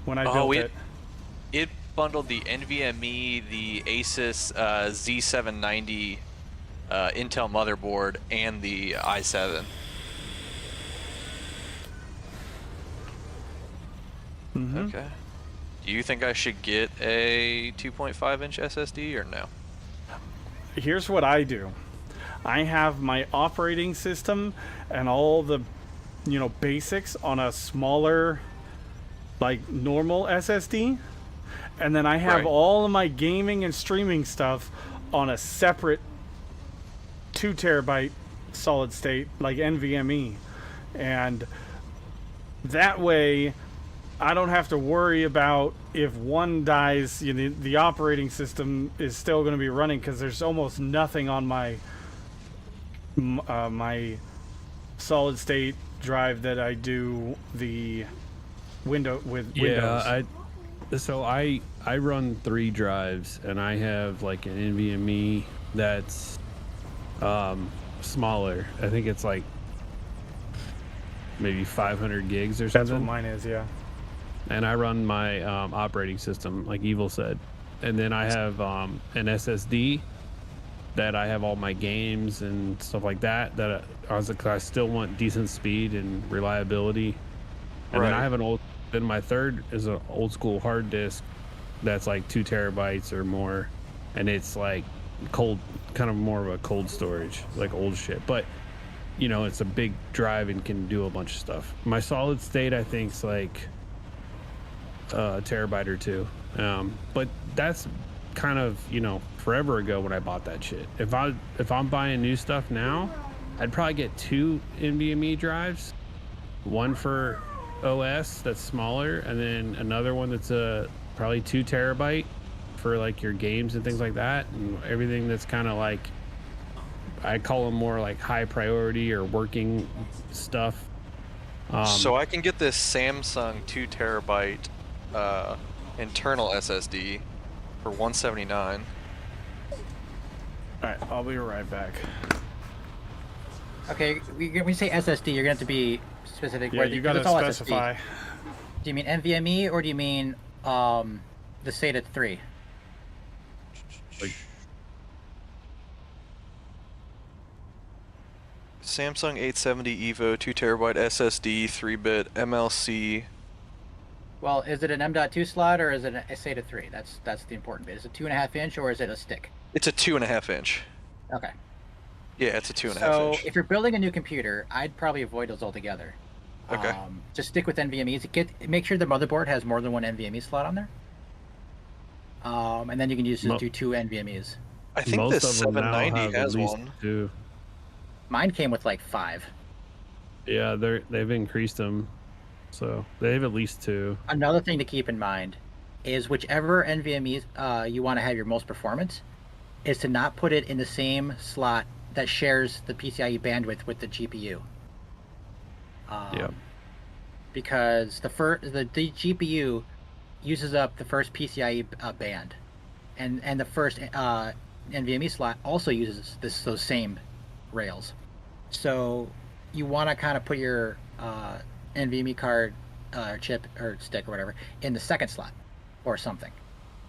Speaker 2: when I built it.
Speaker 5: It bundled the NVMe, the Asus Z790 Intel motherboard, and the i7. Okay. Do you think I should get a 2.5-inch SSD or no?
Speaker 2: Here's what I do. I have my operating system and all the, basics on a smaller, like normal SSD, and then I have
Speaker 5: Right.
Speaker 2: all of my gaming and streaming stuff on a separate 2 terabyte solid state, like NVMe, and that way I don't have to worry about if one dies, the operating system is still going to be running because there's almost nothing on my my solid state drive that I do the Windows.
Speaker 1: So I run 3 drives, and I have like an NVMe that's smaller. I think it's like maybe 500 gigs or
Speaker 2: That's
Speaker 1: something.
Speaker 2: what mine is. Yeah.
Speaker 1: And I run my operating system like Evil said, and then I have an SSD that I have all my games and stuff like that. I still want decent speed and reliability. And then I have then my third is an old school hard disk that's like 2 terabytes or more, and it's like cold, kind of more of a cold storage, like old shit. But you know, it's a big drive and can do a bunch of stuff. My solid state, I think, is like a terabyte or 2. But that's kind of, you know, forever ago when I bought that shit. If I'm buying new stuff now, I'd probably get 2 NVMe drives, one for OS that's smaller, and then another one that's probably 2 terabyte for like your games and things like that, and everything that's kind of like, I call them more like high priority or working stuff.
Speaker 5: So I can get this Samsung 2 terabyte internal SSD for $179.
Speaker 2: All right, I'll be right back.
Speaker 4: Okay, when you say SSD, you're going to have to be specific.
Speaker 2: Yeah, you gotta
Speaker 4: it's all
Speaker 2: specify.
Speaker 4: SSD. Do you mean NVMe or do you mean the SATA 3?
Speaker 1: Like,
Speaker 5: Samsung 870 EVO 2 terabyte SSD 3-bit MLC.
Speaker 4: Well, is it an M.2 slot or is it a SATA 3? That's the important bit. Is it 2.5 inch or is it a stick?
Speaker 5: It's a 2.5 inch.
Speaker 4: Okay.
Speaker 5: Yeah, it's a 2.5 inch.
Speaker 4: So if you're building a new computer, I'd probably avoid those altogether.
Speaker 5: Okay.
Speaker 4: Just stick with NVMe's. Make sure the motherboard has more than one NVMe slot on there. And then you can just do 2 NVMe's.
Speaker 5: I think
Speaker 1: most
Speaker 5: this
Speaker 1: of them now
Speaker 5: 790
Speaker 1: have at
Speaker 5: has
Speaker 1: least
Speaker 5: one.
Speaker 1: 2.
Speaker 4: Mine came with like 5.
Speaker 1: Yeah, they've increased them, so they have at least 2.
Speaker 4: Another thing to keep in mind is whichever NVMe you want to have your most performance is to not put it in the same slot that shares the PCIe bandwidth with the GPU.
Speaker 1: Yeah.
Speaker 4: Because the GPU uses up the first PCIe band, and the first NVMe slot also uses those same rails. So you want to kind of put your NVMe card, chip or stick or whatever in the second slot or something.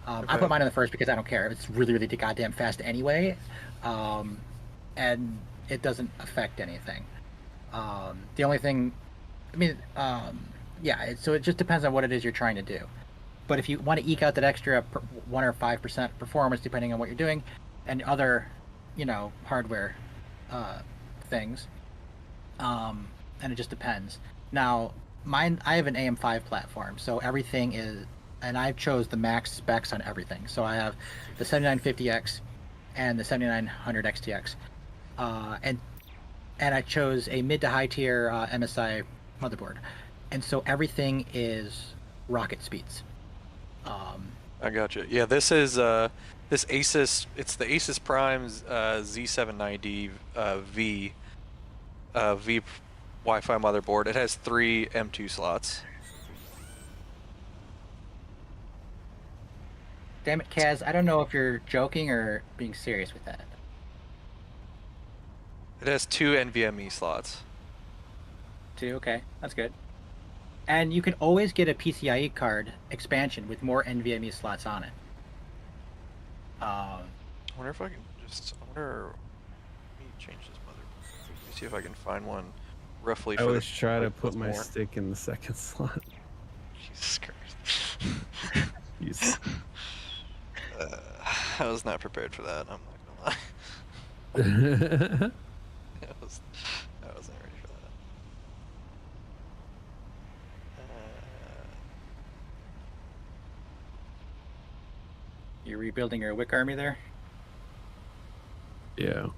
Speaker 4: I put mine in the first because I don't care. It's really, really goddamn fast anyway, and it doesn't affect anything. The only thing, so it just depends on what it is you're trying to do. But if you want to eke out that extra 1 or 5% performance, depending on what you're doing, and other, hardware things, and it just depends. Now, I have an AM5 platform, so everything is, and I've chose the max specs on everything. So I have the 7950X and the 7900 XTX, and I chose a mid to high tier MSI motherboard, and so everything is rocket speeds.
Speaker 5: I gotcha. Yeah, this is this Asus. It's the Asus Prime's Z790 V Wi-Fi motherboard. It has 3 M2 slots.
Speaker 4: Damn it, Kaz! I don't know if you're joking or being serious with that.
Speaker 5: It has 2 NVMe slots.
Speaker 4: 2, okay, that's good. And you can always get a PCIe card expansion with more NVMe slots on it.
Speaker 5: I wonder if I can just. Let me change this motherboard. Let me see if I can find one roughly.
Speaker 1: I
Speaker 5: for
Speaker 1: always
Speaker 5: the
Speaker 1: try to
Speaker 5: with
Speaker 1: put my
Speaker 5: more.
Speaker 1: stick in the second slot.
Speaker 5: Jesus Christ.
Speaker 1: Jeez.
Speaker 5: I was not prepared for that. I'm not gonna lie. I wasn't ready for that.
Speaker 4: You're rebuilding your Wick army there?
Speaker 1: Yeah,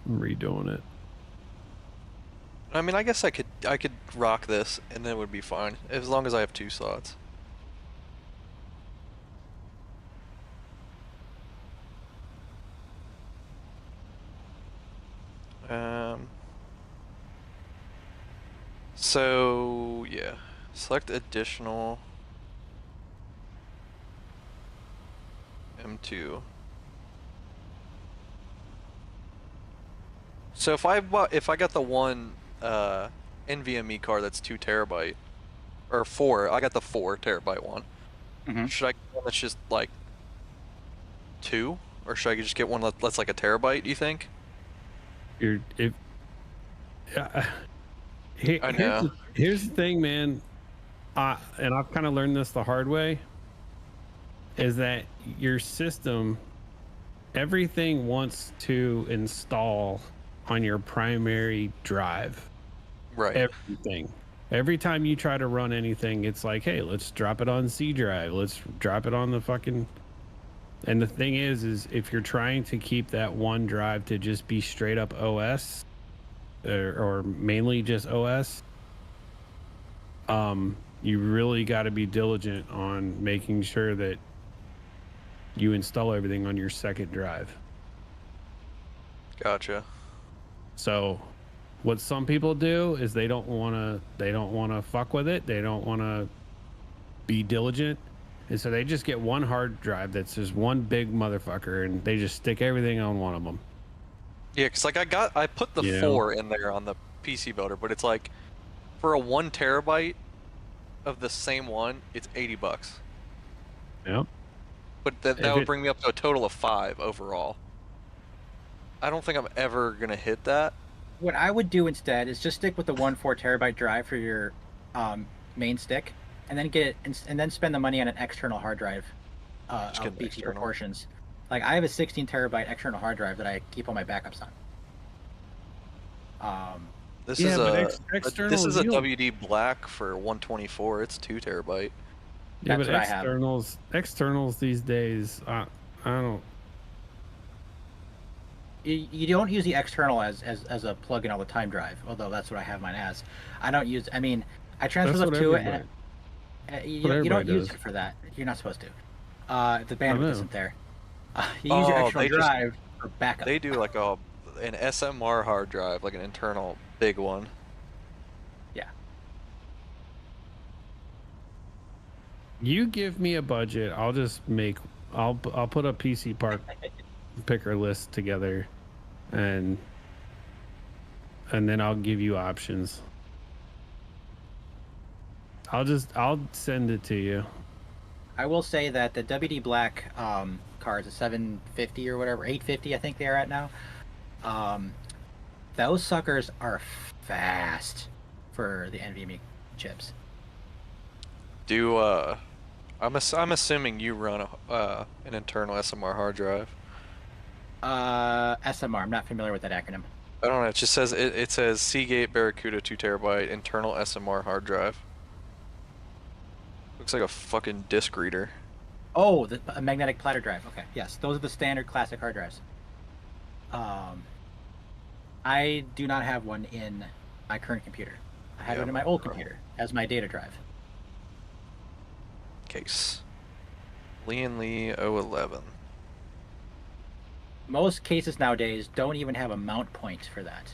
Speaker 1: I'm redoing it.
Speaker 5: I mean, I guess I could rock this and then it would be fine as long as I have 2 slots. So yeah, Select additional M2. So if I got the one NVMe card that's 2 terabyte or 4, I got the 4 terabyte one.
Speaker 4: Mhm.
Speaker 5: Should I get one that's just like 2, or should I just get one that's like a terabyte? Do you think?
Speaker 1: You're if.
Speaker 5: I know.
Speaker 1: Here's the thing, man. And I've kind of learned this the hard way. Is that your system? Everything wants to install on your primary drive.
Speaker 5: Right.
Speaker 1: Everything. Every time you try to run anything, it's like, hey, let's drop it on C drive. Let's drop it on the fucking. And the thing is if you're trying to keep that one drive to just be straight up OS, or mainly just OS, you really got to be diligent on making sure that you install everything on your second drive.
Speaker 5: Gotcha.
Speaker 1: So what some people do is they don't want to fuck with it. They don't want to be diligent. And so they just get one hard drive that's just one big motherfucker, and they just stick everything on one of them.
Speaker 5: Yeah, because like I put the
Speaker 1: Yeah.
Speaker 5: 4 in there on the PC builder, but it's like for a 1 terabyte of the same one, it's $80.
Speaker 1: Yep.
Speaker 5: But that would bring me up to a total of 5 overall. I don't think I'm ever gonna hit that.
Speaker 4: What I would do instead is just stick with the 1 4 terabyte drive for your main stick, and then and then spend the money on an external hard drive
Speaker 5: Just get
Speaker 4: of
Speaker 5: an
Speaker 4: BT
Speaker 5: external.
Speaker 4: proportions. Like I have a 16 terabyte external hard drive that I keep all my backups on.
Speaker 5: This
Speaker 1: Yeah,
Speaker 5: is
Speaker 1: but
Speaker 5: a
Speaker 1: external,
Speaker 5: this is a
Speaker 1: you don't-
Speaker 5: WD Black for 124. It's 2 terabyte.
Speaker 1: Yeah,
Speaker 4: That's
Speaker 1: but
Speaker 4: what I have.
Speaker 1: externals these days, I don't.
Speaker 4: You don't use the external as a plug-in all the time drive, although that's what I have mine as. I don't use. I mean, I transfer
Speaker 1: That's
Speaker 4: stuff
Speaker 1: what
Speaker 4: to it,
Speaker 1: everybody.
Speaker 4: and you
Speaker 1: What
Speaker 4: don't
Speaker 1: everybody
Speaker 4: use
Speaker 1: does.
Speaker 4: it for that. You're not supposed to. The bandwidth
Speaker 1: know.
Speaker 4: isn't there. You use your
Speaker 5: Oh,
Speaker 4: external
Speaker 5: they just-
Speaker 4: drive for backup.
Speaker 5: They do like an SMR hard drive, like an internal big one.
Speaker 4: Yeah.
Speaker 1: You give me a budget, I'll just I'll put a PC Park picker list together, and then I'll give you options. I'll send it to you.
Speaker 4: I will say that the WD Black cards, the 750 or whatever, 850 I think they are at now. Those suckers are fast for the NVMe chips.
Speaker 5: I'm assuming you run an internal SMR hard drive.
Speaker 4: SMR. I'm not familiar with that acronym.
Speaker 5: I don't know. It just says it says Seagate Barracuda 2 terabyte internal SMR hard drive. Looks like a fucking disk reader.
Speaker 4: Oh, a magnetic platter drive. Okay, yes, those are the standard classic hard drives. I do not have one in my current computer. I had
Speaker 5: Yeah,
Speaker 4: one in my old computer as my data drive.
Speaker 5: Case. Lian Li 011.
Speaker 4: Most cases nowadays don't even have a mount point for that.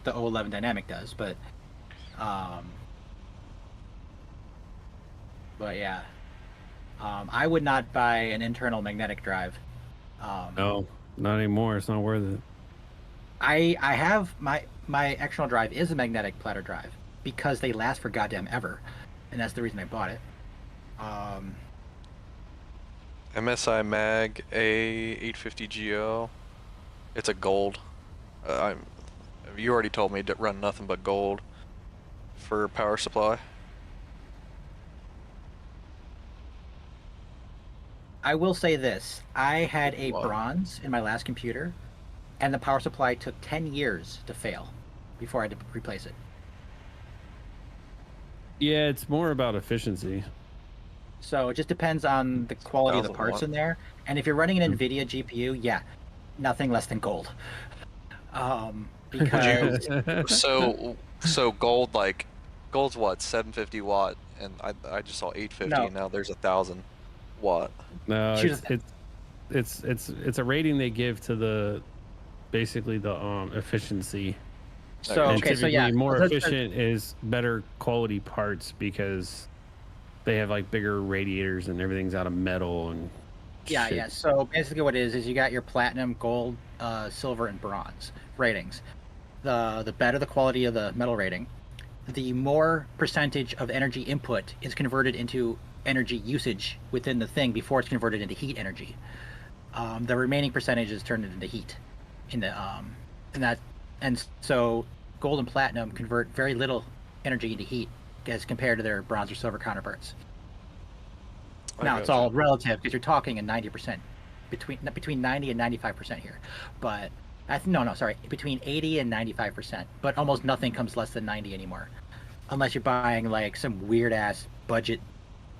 Speaker 4: The 011 Dynamic does, but yeah, I would not buy an internal magnetic drive.
Speaker 1: No, not anymore. It's not worth it.
Speaker 4: I have my external drive is a magnetic platter drive because they last for goddamn ever, and that's the reason I bought it.
Speaker 5: MSI Mag A850GL. It's a gold. You already told me to run nothing but gold for power supply.
Speaker 4: I will say this: I had a
Speaker 5: Wow.
Speaker 4: bronze in my last computer, and the power supply took 10 years to fail before I had to replace it.
Speaker 1: Yeah, it's more about efficiency.
Speaker 4: So it just depends on the quality of the
Speaker 5: 1001.
Speaker 4: parts in there. And if you're running an NVIDIA GPU, yeah, nothing less than gold. Because
Speaker 5: So gold, like gold's what, 750 watt, and I just saw 850.
Speaker 4: No.
Speaker 5: Now there's 1,000 watt.
Speaker 1: No,
Speaker 4: Shoot
Speaker 1: it's a rating they give to basically the efficiency.
Speaker 4: So
Speaker 1: And
Speaker 4: okay, so
Speaker 1: typically,
Speaker 4: yeah,
Speaker 1: more
Speaker 4: let's-
Speaker 1: efficient is better quality parts because they have like bigger radiators and everything's out of metal and
Speaker 4: Yeah,
Speaker 1: shit.
Speaker 4: yeah. So basically, what it is you got your platinum, gold, silver, and bronze ratings. The better the quality of the metal rating, the more percentage of energy input is converted into energy usage within the thing before it's converted into heat energy. The remaining percentage is turned into heat, and so gold and platinum convert very little energy into heat as compared to their bronze or silver counterparts. Now it's all relative because you're talking in 90% between 90 and 95% here, but sorry, between 80 and 95%. But almost nothing comes less than 90 anymore, unless you're buying like some weird ass budget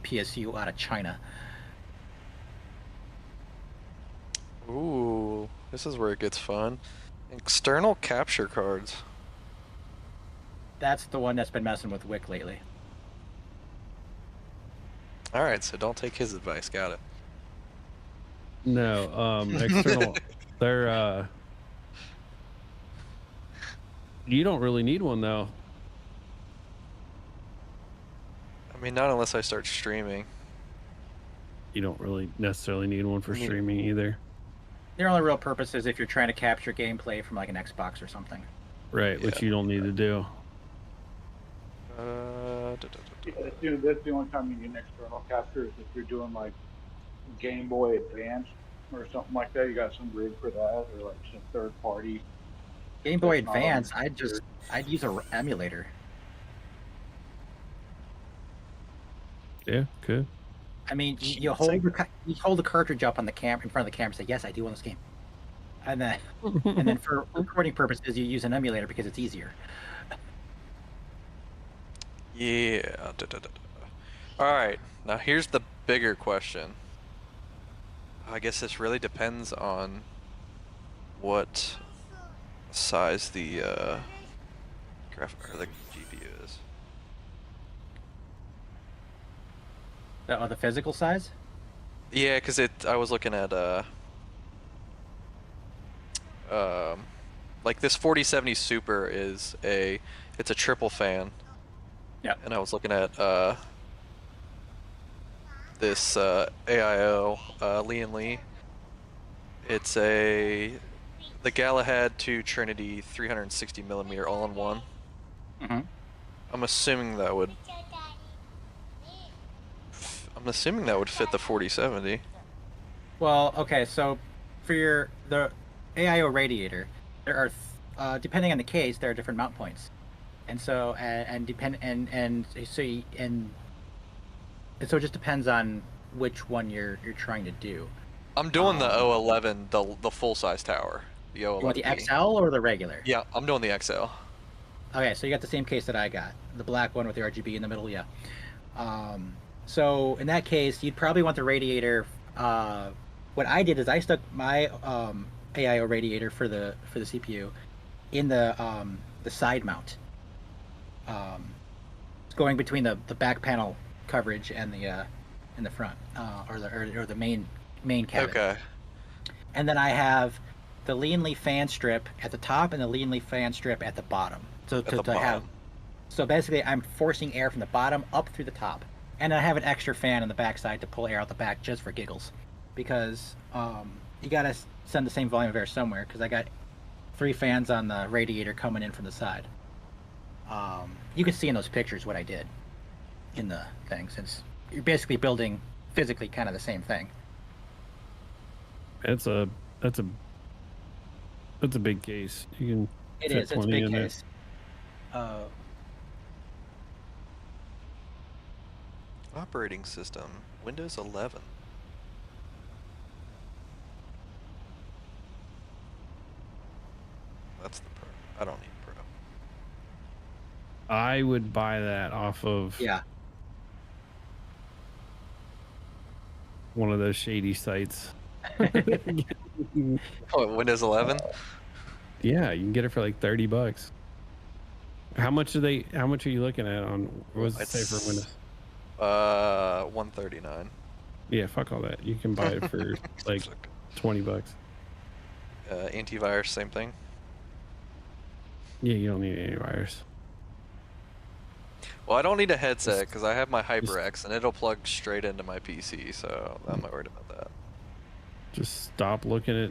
Speaker 4: PSU out of China.
Speaker 5: Ooh, this is where it gets fun. External capture cards.
Speaker 4: That's the one that's been messing with Wick lately.
Speaker 5: All right, so don't take his advice. Got it.
Speaker 1: No, external. They're you don't really need one though.
Speaker 5: I mean, not unless I start streaming.
Speaker 1: You don't really necessarily need one for streaming either.
Speaker 4: Their only real purpose is if you're trying to capture gameplay from like an Xbox or something.
Speaker 1: Right, which you don't need to do.
Speaker 6: That's the only time you need an external capture is if you're doing like Game Boy Advance or something like that. You got some rig for that, or like some third party.
Speaker 4: Game Boy
Speaker 6: That's not on
Speaker 4: Advance,
Speaker 6: the
Speaker 4: I'd use a emulator.
Speaker 1: Yeah, good.
Speaker 4: I mean, you hold the cartridge up on the in front of the camera and say, "Yes, I do want this game," and then for recording purposes, you use an emulator because it's easier.
Speaker 5: Yeah. All right. Now here's the bigger question. I guess this really depends on what size the graphic or the GPU is.
Speaker 4: The physical size.
Speaker 5: Yeah, because I was looking at like this 4070 Super it's a triple fan.
Speaker 4: Yeah.
Speaker 5: And I was looking at this AIO Lee & Lee. It's the Galahad to Trinity 360mm all-in-one.
Speaker 4: Mm-hmm.
Speaker 5: I'm assuming that would fit the 4070.
Speaker 4: Well, okay, so for the AIO radiator, there are depending on the case, there are different mount points, and so so it just depends on which one you're trying to do.
Speaker 5: I'm doing the O11, the full size tower. The O11.
Speaker 4: You want the XL or the regular?
Speaker 5: Yeah, I'm doing the XL.
Speaker 4: Okay, so you got the same case that I got, the black one with the RGB in the middle. Yeah. So in that case, you'd probably want the radiator. What I did is I stuck my AIO radiator for the CPU in the side mount. It's going between the back panel coverage and the in the front or the main cabin.
Speaker 5: Okay.
Speaker 4: And then I have the Lee & Lee fan strip at the top and the Lee & Lee fan strip at the bottom. So so basically I'm forcing air from the bottom up through the top. And I have an extra fan on the back side to pull air out the back just for giggles. Because you gotta send the same volume of air somewhere, because I got 3 fans on the radiator coming in from the side. You can see in those pictures what I did in the thing, since you're basically building physically kind of the same thing.
Speaker 1: That's a big case. You can
Speaker 4: It
Speaker 1: fit
Speaker 4: is. It's a
Speaker 1: 20
Speaker 4: big
Speaker 1: in there.
Speaker 4: case.
Speaker 5: Operating system, Windows 11. That's the Pro. I don't need Pro.
Speaker 1: I would buy that off of
Speaker 4: Yeah.
Speaker 1: one of those shady sites.
Speaker 5: Oh, Windows 11?
Speaker 1: Yeah, you can get it for like $30. How much are you looking at on what's it say for Windows?
Speaker 5: 139.
Speaker 1: Yeah, fuck all that. You can buy it for like $20.
Speaker 5: Antivirus, same thing.
Speaker 1: Yeah, you don't need antivirus.
Speaker 5: Well, I don't need a headset because I have my HyperX and it'll plug straight into my PC, so I'm not worried about that.
Speaker 1: Just stop looking at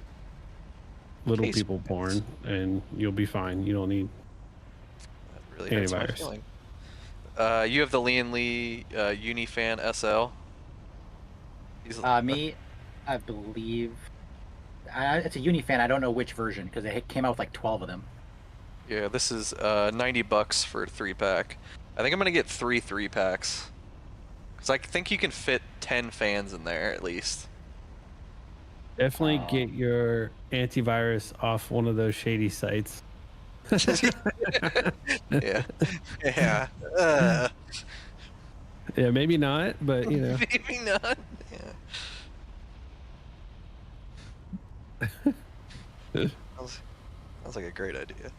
Speaker 1: little
Speaker 5: Case
Speaker 1: people porn, and you'll be fine. You don't need.
Speaker 5: That really hurts my
Speaker 1: Antivirus.
Speaker 5: feeling. You have the Lian Li Unifan SL.
Speaker 4: Me, I believe. It's a Unifan. I don't know which version because it came out with like 12 of them.
Speaker 5: Yeah, this is $90 for a 3-pack. I think I'm gonna get 3 3-packs. Cause I think you can fit 10 fans in there at least.
Speaker 1: Definitely get your antivirus off one of those shady sites.
Speaker 5: Yeah. Yeah.
Speaker 1: Yeah, maybe not, but you know.
Speaker 5: Maybe not. Yeah. Sounds like a great idea.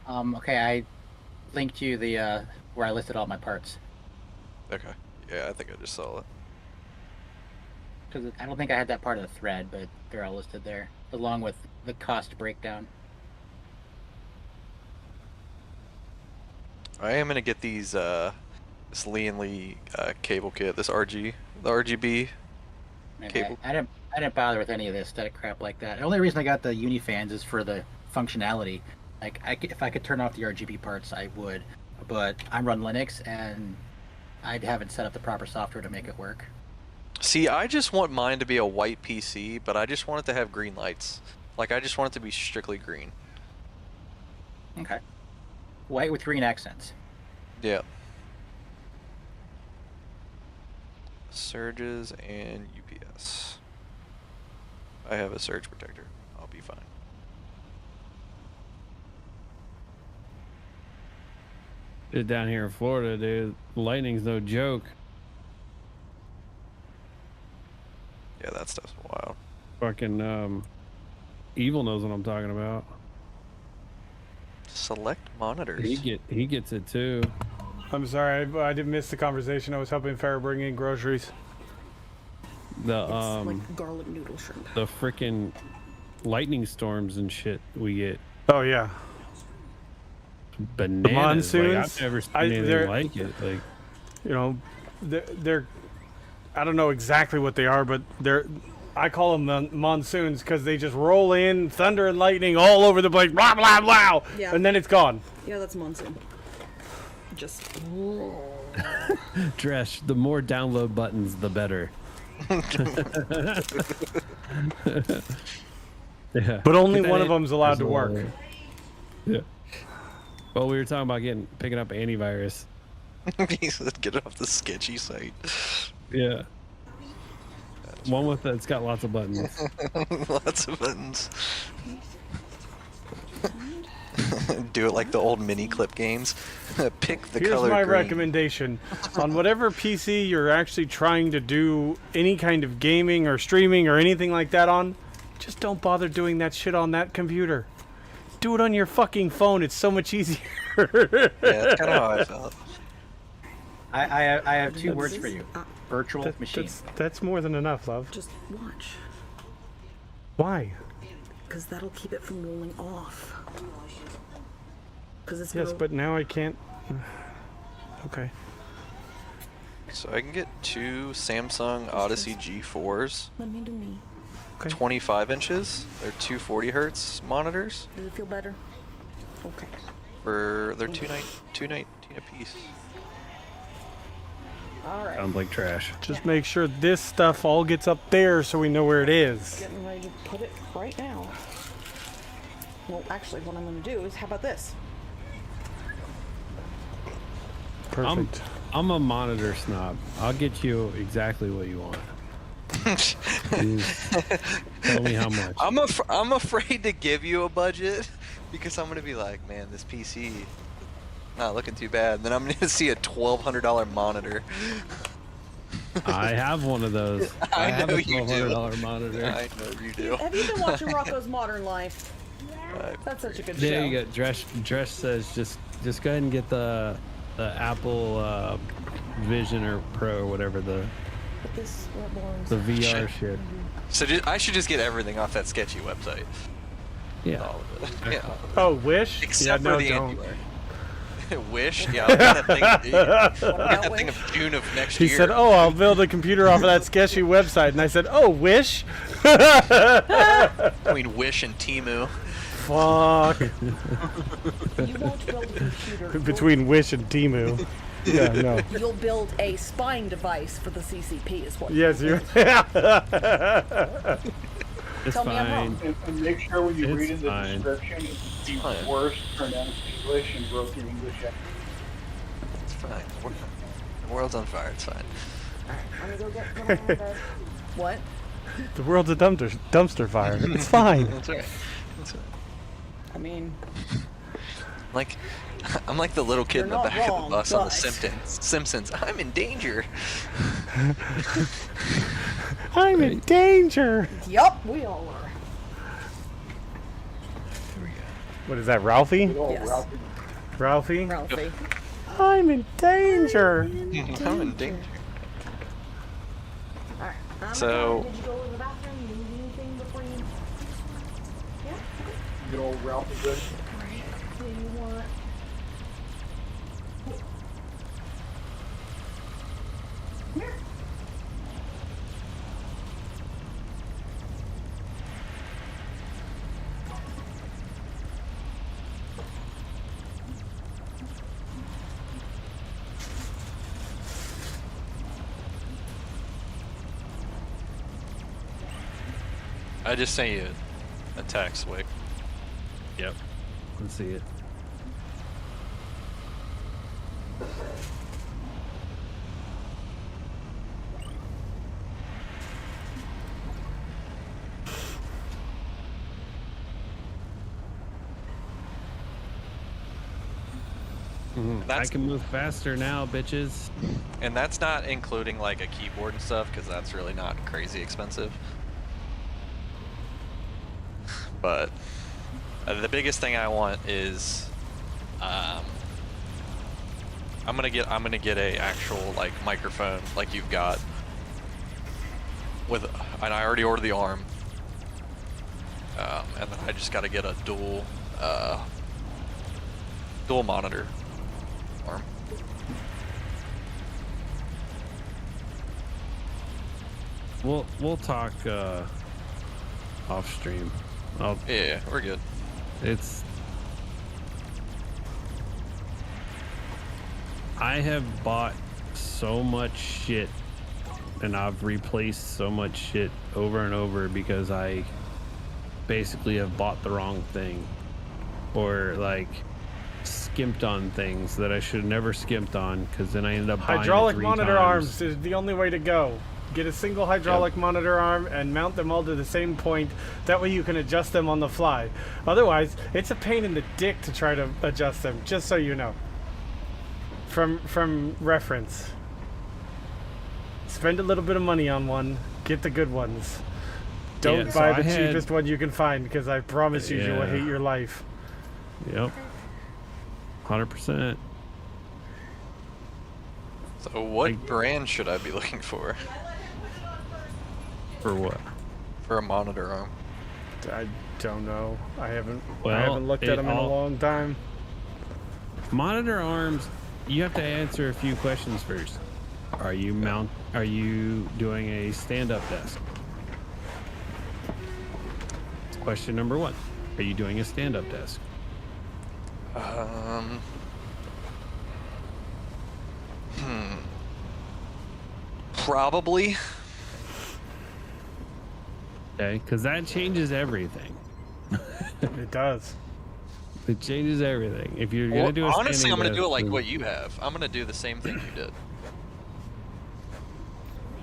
Speaker 4: Okay, I linked you the where I listed all my parts
Speaker 5: Okay. Yeah, I think I just saw it.
Speaker 4: because I don't think I had that part of the thread, but they're all listed there along with the cost breakdown.
Speaker 5: I am gonna get these this Lian Li cable kit, the RGB
Speaker 4: And
Speaker 5: cable.
Speaker 4: I didn't bother with any of this static crap like that. The only reason I got the Unifans is for the functionality. Like, if I could turn off the RGB parts, I would. But I run Linux, and I haven't set up the proper software to make it work.
Speaker 5: See, I just want mine to be a white PC, but I just want it to have green lights. Like, I just want it to be strictly green.
Speaker 4: Okay. White with green accents.
Speaker 5: Yeah. Surges and UPS. I have a surge protector. I'll be fine.
Speaker 1: Dude, down here in Florida, dude, lightning's no joke.
Speaker 5: Yeah, that stuff's wild.
Speaker 1: Fucking Evil knows what I'm talking about.
Speaker 5: Select monitors.
Speaker 1: He gets it too.
Speaker 2: I'm sorry, I did miss the conversation. I was helping Farrah bring in groceries.
Speaker 1: The
Speaker 7: It's like garlic noodle shrimp.
Speaker 1: the freaking lightning storms and shit we get.
Speaker 2: Oh yeah.
Speaker 1: Bananas.
Speaker 2: monsoons,
Speaker 1: Like, I've never seen
Speaker 2: they're-
Speaker 1: anything like it. Like,
Speaker 2: You know, they're I don't know exactly what they are, but they're I call them monsoons because they just roll in, thunder and lightning all over the place, blah blah blah,
Speaker 7: Yeah.
Speaker 2: and then it's gone.
Speaker 7: Yeah, that's monsoon. Just
Speaker 1: Dresh, the more download buttons, the better. Yeah.
Speaker 2: But only
Speaker 1: Get that
Speaker 2: one of
Speaker 1: in-
Speaker 2: them's allowed to
Speaker 1: There's a
Speaker 2: work.
Speaker 1: little- Yeah. Well, we were talking about picking up antivirus.
Speaker 5: He said, get off the sketchy site.
Speaker 1: Yeah. One with it's got lots of buttons.
Speaker 5: Lots of buttons. Do it like the old mini clip games. Pick the
Speaker 2: Here's
Speaker 5: color
Speaker 2: my
Speaker 5: green.
Speaker 2: recommendation. On whatever PC you're actually trying to do any kind of gaming or streaming or anything like that on, just don't bother doing that shit on that computer. Do it on your fucking phone. It's so much easier.
Speaker 5: Yeah, that's kind of how I felt.
Speaker 4: I have two words for you. Virtual machine.
Speaker 2: That's more than enough, love.
Speaker 7: just watch,
Speaker 2: Why?
Speaker 7: because that'll keep it from rolling off. Because it's
Speaker 2: Yes,
Speaker 7: gonna-
Speaker 2: but now I can't. Okay.
Speaker 5: So I can get two Samsung Odyssey G4s,
Speaker 7: Let me do me.
Speaker 2: Okay.
Speaker 5: 25 inches. They're 240 hertz monitors.
Speaker 7: Does it feel better? Okay.
Speaker 5: They're $219 a piece.
Speaker 7: All right.
Speaker 1: Sounds like trash.
Speaker 2: Just make sure this stuff all gets up there so we know where it is.
Speaker 7: Getting ready to put it right now. Well, actually, what I'm going to do is, how about this?
Speaker 2: Perfect.
Speaker 1: I'm a monitor snob. I'll get you exactly what you want. Just tell me how much.
Speaker 5: I'm afraid to give you a budget because I'm gonna be like, man, this PC not looking too bad. And then I'm gonna see a $1,200 monitor.
Speaker 1: I have one of those. I have
Speaker 5: know
Speaker 1: a
Speaker 5: you do.
Speaker 1: $1,200 monitor.
Speaker 5: I know you do.
Speaker 7: Have you been watching Rocco's Modern Life?
Speaker 3: Yeah.
Speaker 7: That's such a good show.
Speaker 1: There you go. Dress says just go ahead and get the Apple Vision or Pro or whatever the
Speaker 7: But this Reborn's
Speaker 1: VR shit.
Speaker 5: So I should just get everything off that sketchy website.
Speaker 1: Yeah.
Speaker 5: All of it. Yeah.
Speaker 2: Oh, Wish?
Speaker 5: Except
Speaker 2: yeah, no,
Speaker 5: for the
Speaker 2: don't.
Speaker 5: Anti-Wish. Wish? Yeah, I'll get that thing, I'll get that thing of June of next
Speaker 2: He
Speaker 5: year.
Speaker 2: said, "Oh, I'll build a computer off of that sketchy website," and I said, "Oh, Wish."
Speaker 5: Between Wish and Temu.
Speaker 2: Fuck.
Speaker 7: You won't build a computer.
Speaker 2: Between Wish and Temu. Yeah, no.
Speaker 7: You'll build a spying device for the CCP, is what.
Speaker 2: Yes, you.
Speaker 1: It's
Speaker 7: Tell me I'm wrong.
Speaker 1: fine.
Speaker 6: And make sure when you
Speaker 1: It's
Speaker 6: read in the
Speaker 1: fine.
Speaker 6: description, it's
Speaker 5: fine.
Speaker 6: the worst pronounced English and broke your English accent.
Speaker 5: It's fine. The world's on fire. It's fine.
Speaker 7: I'm gonna go get put on bed. What?
Speaker 2: The world's a dumpster fire. It's fine.
Speaker 5: That's right. That's right.
Speaker 7: I mean,
Speaker 5: Like, I'm like the little kid
Speaker 7: You're
Speaker 5: in the
Speaker 7: not
Speaker 5: back
Speaker 7: wrong,
Speaker 5: of the bus on the
Speaker 7: but-
Speaker 5: Simpsons. I'm in danger.
Speaker 2: I'm in danger.
Speaker 7: yup, we all are.
Speaker 2: What is that, Ralphie?
Speaker 6: Good old
Speaker 7: Yes.
Speaker 6: Ralphie.
Speaker 2: Ralphie?
Speaker 7: Ralphie.
Speaker 2: I'm in danger.
Speaker 5: I'm in danger.
Speaker 7: Alright.
Speaker 5: So,
Speaker 3: Did you go to the bathroom? You need anything before you? Yeah.
Speaker 6: Good old Ralphie. Good.
Speaker 3: Do you want? Here.
Speaker 5: I just sent you a text, Wick.
Speaker 1: Yep. Let's see it. I
Speaker 5: That's-
Speaker 1: can move faster now, bitches.
Speaker 5: And that's not including like a keyboard and stuff, because that's really not crazy expensive. But the biggest thing I want is, I'm gonna get a actual like microphone like you've got. With, and I already ordered the arm. And then I just got to get a dual monitor arm.
Speaker 1: We'll talk off stream.
Speaker 5: Yeah, we're good.
Speaker 1: It's I have bought so much shit and I've replaced so much shit over and over because I basically have bought the wrong thing or like skimped on things that I should have never skimped on because then I ended up buying it
Speaker 2: Hydraulic
Speaker 1: 3
Speaker 2: monitor
Speaker 1: times.
Speaker 2: arms is the only way to go. Get a single hydraulic monitor arm and mount them all to the same point. That way you can adjust them on the fly. Otherwise, it's a pain in the dick to try to adjust them, just so you know. From reference. Spend a little bit of money on one. Get the good ones. Don't
Speaker 1: Yeah, so
Speaker 2: buy
Speaker 1: I
Speaker 2: the
Speaker 1: had-
Speaker 2: cheapest one you can find because I promise you, you will
Speaker 1: Yeah.
Speaker 2: hate your life.
Speaker 1: Yep. 100%.
Speaker 5: So what brand should I be looking for
Speaker 1: For what?
Speaker 5: for a monitor arm?
Speaker 2: I don't know. I haven't
Speaker 1: Well,
Speaker 2: looked at
Speaker 1: it
Speaker 2: them in a
Speaker 1: all-
Speaker 2: long time.
Speaker 1: Monitor arms, you have to answer a few questions first. Are you doing a stand-up desk? Question number 1. Are you doing a stand-up desk?
Speaker 5: Probably.
Speaker 1: Okay, because that changes everything.
Speaker 2: It does.
Speaker 1: It changes everything. If you're
Speaker 5: Well,
Speaker 1: gonna do a
Speaker 5: honestly,
Speaker 1: standing
Speaker 5: I'm gonna do it
Speaker 1: desk,
Speaker 5: like
Speaker 1: then-
Speaker 5: what you have. I'm gonna do the same thing you did.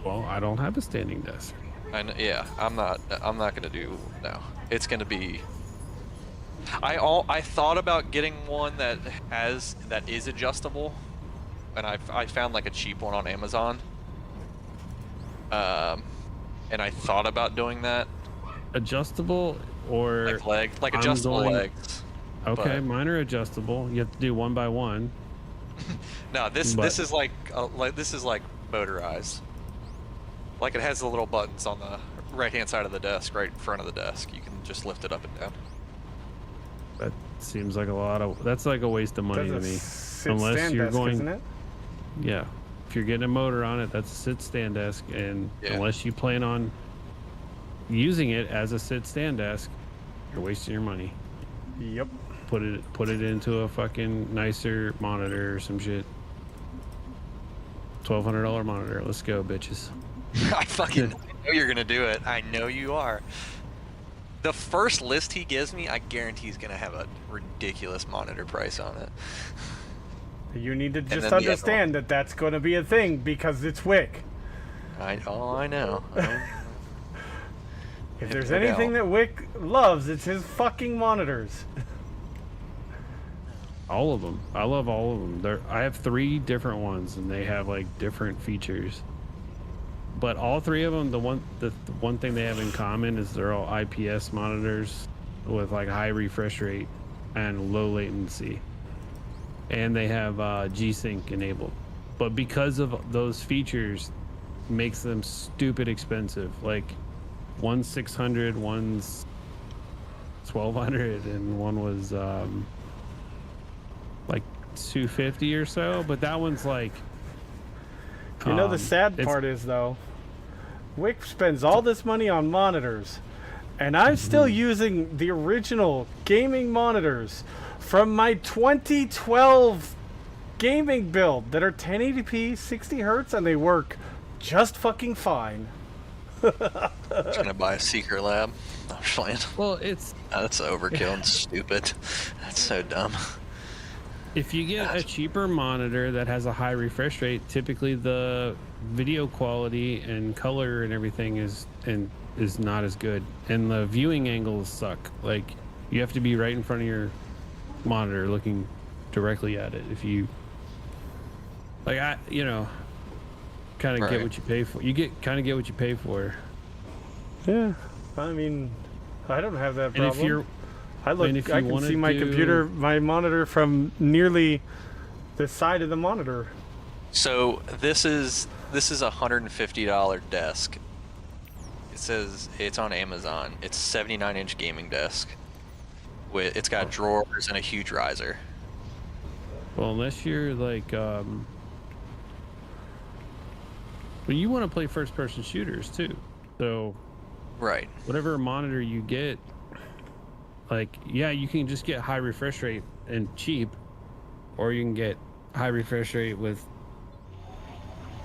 Speaker 1: Well, I don't have a standing desk.
Speaker 5: Yeah, I'm not gonna do no. It's gonna be. I thought about getting one that is adjustable, and I found like a cheap one on Amazon. And I thought about doing that,
Speaker 1: Adjustable or
Speaker 5: like
Speaker 1: I'm
Speaker 5: adjustable
Speaker 1: going-
Speaker 5: legs.
Speaker 1: okay,
Speaker 5: but-
Speaker 1: mine are adjustable. You have to do one by one.
Speaker 5: No, this
Speaker 1: But-
Speaker 5: is like motorized. Like it has the little buttons on the right hand side of the desk, right in front of the desk. You can just lift it up and down.
Speaker 1: That seems like that's like a waste of money to
Speaker 2: That's a
Speaker 1: me.
Speaker 2: sit
Speaker 1: Unless
Speaker 2: stand
Speaker 1: you're
Speaker 2: desk,
Speaker 1: going-
Speaker 2: isn't it?
Speaker 1: Yeah, if you're getting a motor on it, that's a sit stand desk, and
Speaker 5: Yeah.
Speaker 1: unless you plan on using it as a sit stand desk, you're wasting your money.
Speaker 2: Yep.
Speaker 1: Put it into a fucking nicer monitor or some shit. $1,200 monitor. Let's go, bitches.
Speaker 5: I fucking know you're gonna do it. I know you are. The first list he gives me, I guarantee he's gonna have a ridiculous monitor price on it.
Speaker 2: You need to
Speaker 5: then
Speaker 2: just
Speaker 5: the other
Speaker 2: understand that that's going to be a thing because it's Wick.
Speaker 5: I know.
Speaker 2: If
Speaker 5: Hit
Speaker 2: there's
Speaker 5: no
Speaker 2: anything
Speaker 5: doubt.
Speaker 2: that Wick loves, it's his fucking monitors.
Speaker 1: All of them. I love all of them. I have 3 different ones, and they have like different features. But all 3 of them, the one thing they have in common is they're all IPS monitors with like high refresh rate and low latency, and they have G-Sync enabled. But because of those features, makes them stupid expensive. Like one's 600, one's 1,200, and one was like 250 or so. But that one's like,
Speaker 2: You know, the sad
Speaker 1: it's-
Speaker 2: part is, though, Wick spends all this money on monitors, and I'm still using the original gaming monitors from my 2012 gaming build that are 1080p, 60 hertz, and they work just fucking fine.
Speaker 5: I'm gonna buy a Secret Lab. I'm just playing.
Speaker 1: well, it's
Speaker 5: That's overkill and stupid. That's so dumb.
Speaker 1: if you get a cheaper monitor that has a high refresh rate, typically the video quality and color and everything is not as good, and the viewing angles suck. Like you have to be right in front of your monitor looking directly at it. If you like, kind of
Speaker 5: Right.
Speaker 1: get what you pay for. You get what you pay for.
Speaker 2: Yeah, I mean, I don't have that
Speaker 1: And
Speaker 2: problem.
Speaker 1: if you're
Speaker 2: I look,
Speaker 1: and if
Speaker 2: I
Speaker 1: you
Speaker 2: can
Speaker 1: wanna
Speaker 2: see my computer, my monitor from nearly the side of the monitor.
Speaker 5: So this is a $150 desk. It says it's on Amazon. It's a 79-inch gaming desk. It's got drawers and a huge riser.
Speaker 1: Well, unless you're like, well, you want to play first-person shooters too. So
Speaker 5: Right.
Speaker 1: whatever monitor you get, like, yeah, you can just get high refresh rate and cheap, or you can get high refresh rate with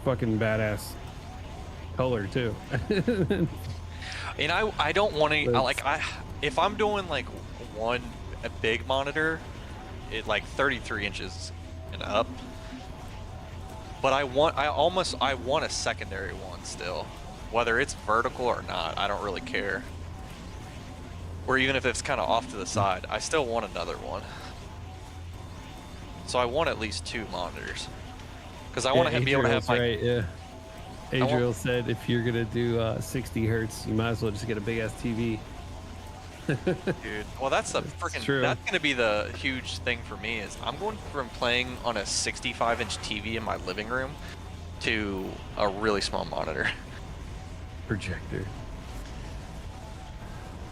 Speaker 1: fucking badass color too.
Speaker 5: And I don't want to if I'm doing like a big monitor, it like 33 inches and up. But I want a secondary one still, whether it's vertical or not. I don't really care. Or even if it's kind of off to the side, I still want another one. So I want at least 2 monitors, because I want to be able to have my.
Speaker 1: right, yeah.
Speaker 5: want-
Speaker 1: Adriel said if you're gonna do 60 hertz, you might as well just get a big ass TV.
Speaker 5: Dude, well, that's the freaking.
Speaker 1: true.
Speaker 5: That's gonna be the huge thing for me. Is I'm going from playing on a 65-inch TV in my living room to a really small monitor.
Speaker 1: Projector.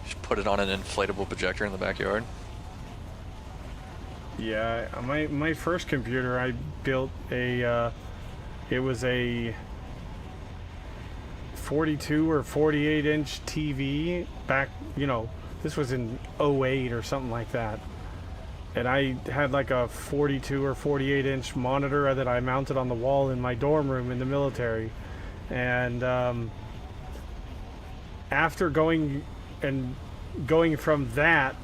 Speaker 5: Just put it on an inflatable projector in the backyard.
Speaker 2: Yeah, my first computer, I built it was a 42 or 48 inch TV back, this was in 08 or something like that. And I had like a 42 or 48 inch monitor that I mounted on the wall in my dorm room in the military. And after going from that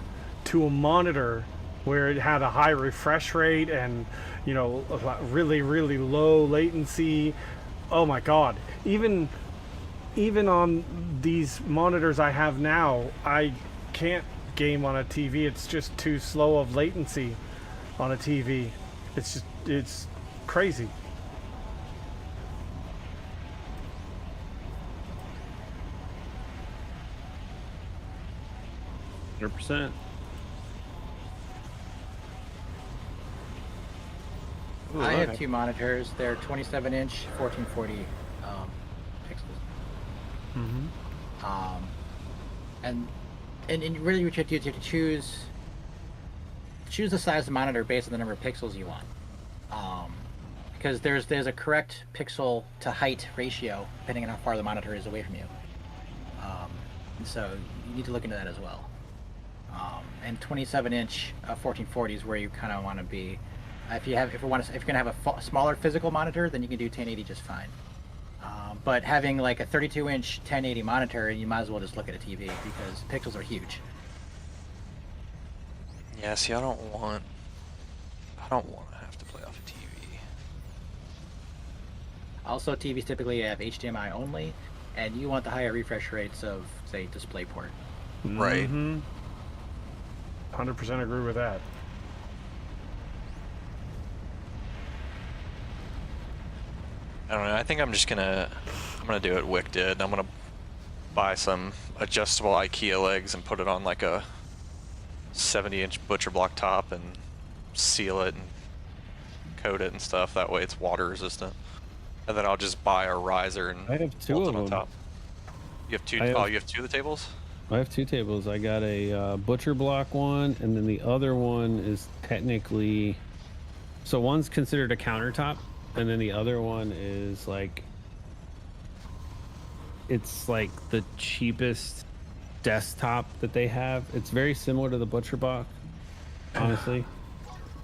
Speaker 2: to a monitor where it had a high refresh rate and a really low latency, oh my god, even on these monitors I have now, I can't game on a TV. It's just too slow of latency on a TV. It's crazy.
Speaker 1: %.
Speaker 4: I have two monitors. They're 27-inch, 1440 pixels. And really, what you have to do is you have to choose the size of the monitor based on the number of pixels you want. Because there's a correct pixel to height ratio depending on how far the monitor is away from you. And so you need to look into that as well. And 27-inch 1440 is where you kind of want to be. If you're gonna have a smaller physical monitor, then you can do 1080 just fine. But having like a 32-inch 1080 monitor, you might as well just look at a TV because pixels are huge.
Speaker 5: Yeah, see, I don't want to have to play off a TV.
Speaker 4: Also, TVs typically have HDMI only, and you want the higher refresh rates of, say, DisplayPort.
Speaker 5: Right.
Speaker 2: 100% agree with that.
Speaker 5: I don't know. I think I'm gonna do what Wick did. I'm gonna buy some adjustable IKEA legs and put it on like a 70-inch butcher block top and seal it and coat it and stuff. That way it's water resistant. And then I'll just buy a riser and
Speaker 1: I have two
Speaker 5: bolt
Speaker 1: of
Speaker 5: it on
Speaker 1: them.
Speaker 5: top. You have two?
Speaker 1: I have-
Speaker 5: Oh, you have two of the tables?
Speaker 1: I have two tables. I got a butcher block one, and then the other one is technically, so one's considered a countertop, and then the other one is like, it's like the cheapest desktop that they have. It's very similar to the butcher block, honestly.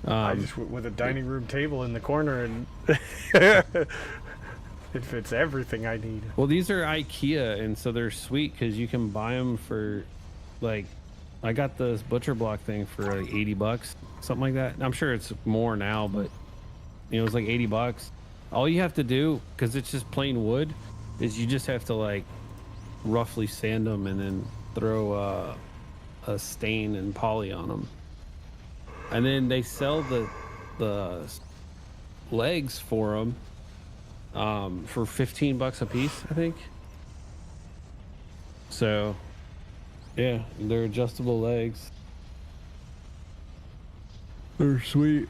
Speaker 2: I just with a dining room table in the corner, and it fits everything I need.
Speaker 1: Well, these are IKEA, and so they're sweet because you can buy them for, like, I got this butcher block thing for like $80, something like that. I'm sure it's more now, but it was like $80. All you have to do, because it's just plain wood, is you just have to like roughly sand them and then throw a stain and poly on them. And then they sell the legs for them. For $15 a piece, I think. So, yeah, they're adjustable legs. They're sweet.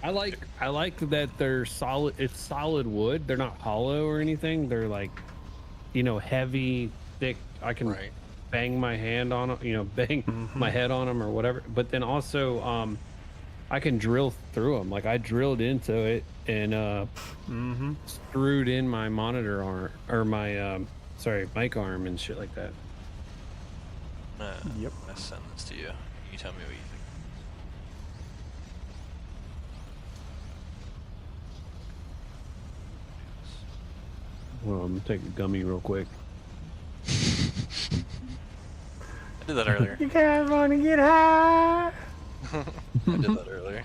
Speaker 1: I like that they're solid. It's solid wood. They're not hollow or anything. They're like, heavy, thick. I can
Speaker 5: Right.
Speaker 1: bang my hand on them, bang my head on them or whatever. But then also, I can drill through them. Like I drilled into it and screwed in my monitor arm or my mic arm and shit like that.
Speaker 2: Yep.
Speaker 5: I'm gonna send this to you. You tell me what you think.
Speaker 1: Well, I'm gonna take a gummy real quick.
Speaker 5: I did that earlier.
Speaker 2: You guys want to get high?
Speaker 5: I did that earlier.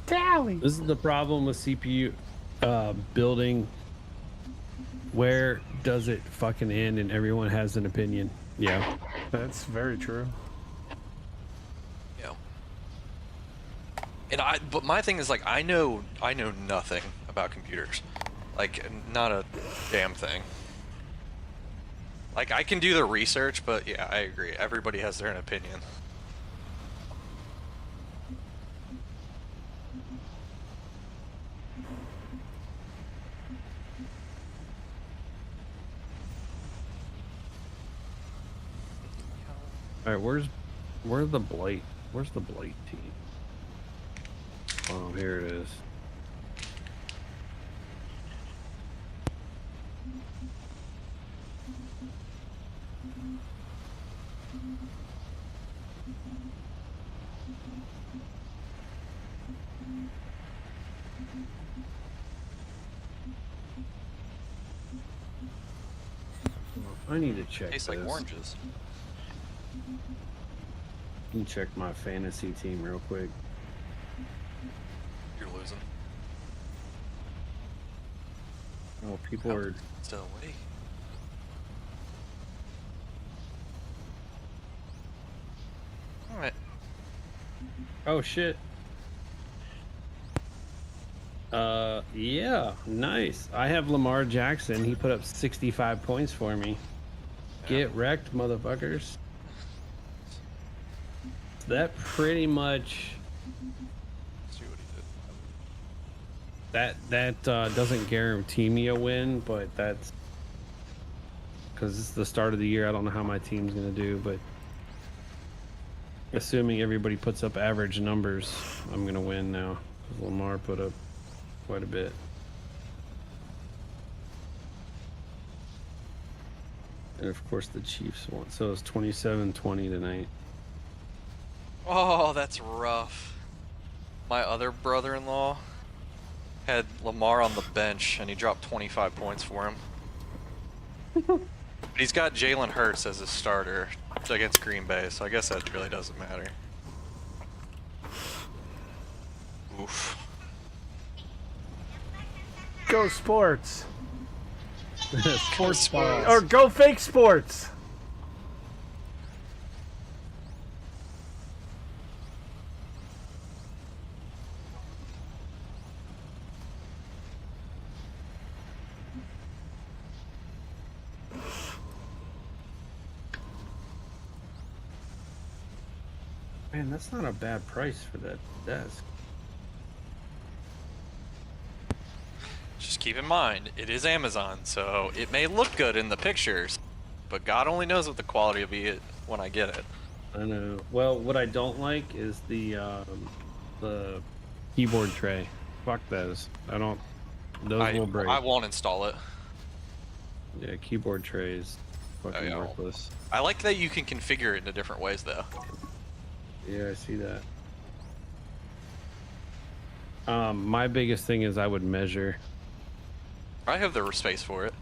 Speaker 2: Tally.
Speaker 1: This is the problem with CPU building. Where does it fucking end? And everyone has an opinion. Yeah.
Speaker 2: That's very true.
Speaker 5: Yeah. And but my thing is like I know nothing about computers, like not a damn thing. Like I can do the research, but yeah, I agree. Everybody has their own opinion.
Speaker 1: All right. Where's the blight? Where's the blight team? Oh, here it is. I need to check
Speaker 5: Tastes
Speaker 1: this.
Speaker 5: like oranges.
Speaker 1: Let me check my fantasy team real quick.
Speaker 5: You're losing.
Speaker 1: Oh, people are.
Speaker 5: Still awake. All right.
Speaker 1: Oh shit. Yeah, nice. I have Lamar Jackson. He put up 65 points for me. Get wrecked, motherfuckers. That pretty much.
Speaker 5: Let's see what he did.
Speaker 1: That doesn't guarantee me a win, but that's because it's the start of the year. I don't know how my team's gonna do, but assuming everybody puts up average numbers, I'm gonna win now. 'Cause Lamar put up quite a bit. And of course the Chiefs won. So it's 27-20 tonight.
Speaker 5: Oh, that's rough. My other brother-in-law had Lamar on the bench, and he dropped 25 points for him. But he's got Jalen Hurts as his starter against Green Bay, so I guess that really doesn't matter. Oof.
Speaker 2: Go sports.
Speaker 1: Sports balls.
Speaker 2: Or go fake sports.
Speaker 1: Man, that's not a bad price for that desk.
Speaker 5: Just keep in mind, it is Amazon, so it may look good in the pictures, but God only knows what the quality will be when I get it.
Speaker 1: I know. Well, what I don't like is the keyboard tray. Fuck those. I don't. Those will break.
Speaker 5: I won't install it.
Speaker 1: Yeah, keyboard trays. Fucking
Speaker 5: yeah.
Speaker 1: worthless.
Speaker 5: I like that you can configure it in different ways, though.
Speaker 1: Yeah, I see that. My biggest thing is I would measure.
Speaker 5: I have the space for it.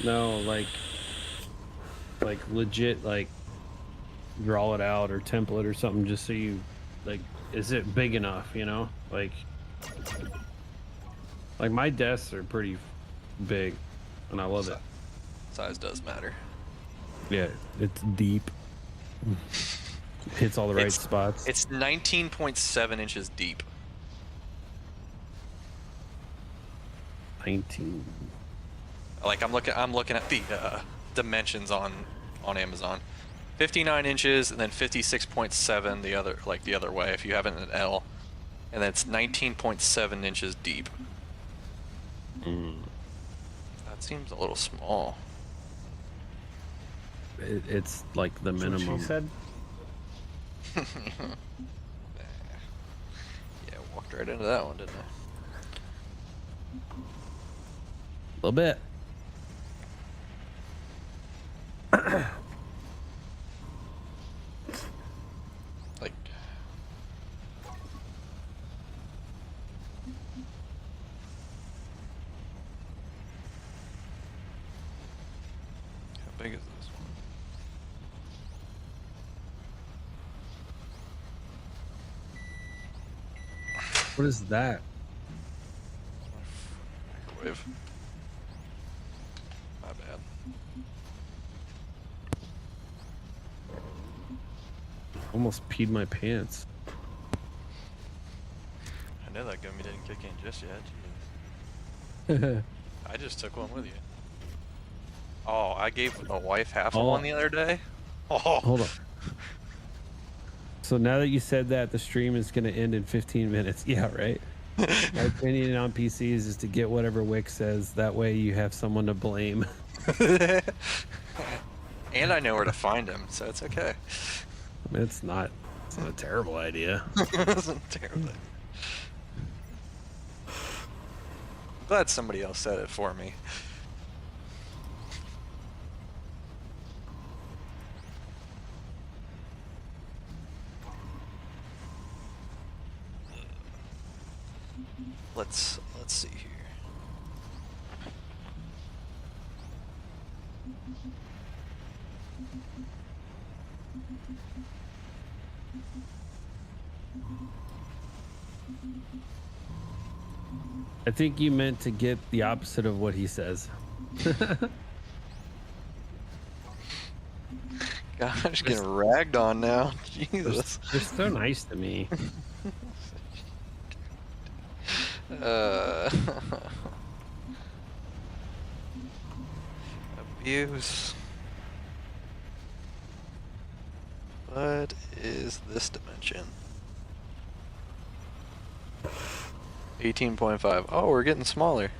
Speaker 1: No, like legit, like draw it out or template or something, just so you, like, is it big enough? You know, like my desks are pretty big, and I love it.
Speaker 5: Size does matter.
Speaker 1: Yeah, it's deep. Hits all the right spots.
Speaker 5: It's 19.7 inches deep.
Speaker 1: 19.
Speaker 5: Like I'm looking at the dimensions on Amazon. 59 inches and then 56.7 the other way if you have it in an L, and then it's 19.7 inches deep. That seems a little small.
Speaker 1: It's like the
Speaker 2: That's what
Speaker 1: minimum.
Speaker 2: she said.
Speaker 5: Yeah, walked right into that one, didn't I?
Speaker 1: A little bit.
Speaker 5: Like, how big is this one?
Speaker 1: What is that?
Speaker 5: Microwave. My bad.
Speaker 1: Almost peed my pants.
Speaker 5: I know that gummy didn't kick in just yet. I just took one with you. Oh, I gave my wife half of one the other day. Oh,
Speaker 1: Hold on. So now that you said that, the stream is going to end in 15 minutes. Yeah, right? My opinion on PCs is to get whatever Wick says. That way you have someone to blame.
Speaker 5: and I know where to find him, so it's okay.
Speaker 1: It's not a terrible idea.
Speaker 5: It wasn't terrible. Glad somebody else said it for me. Let's see here.
Speaker 1: I think you meant to get the opposite of what he says.
Speaker 5: Gosh, getting ragged on now. Jesus.
Speaker 1: You're so nice to me.
Speaker 5: Abuse. What is this dimension? 18.5. Oh, we're getting smaller.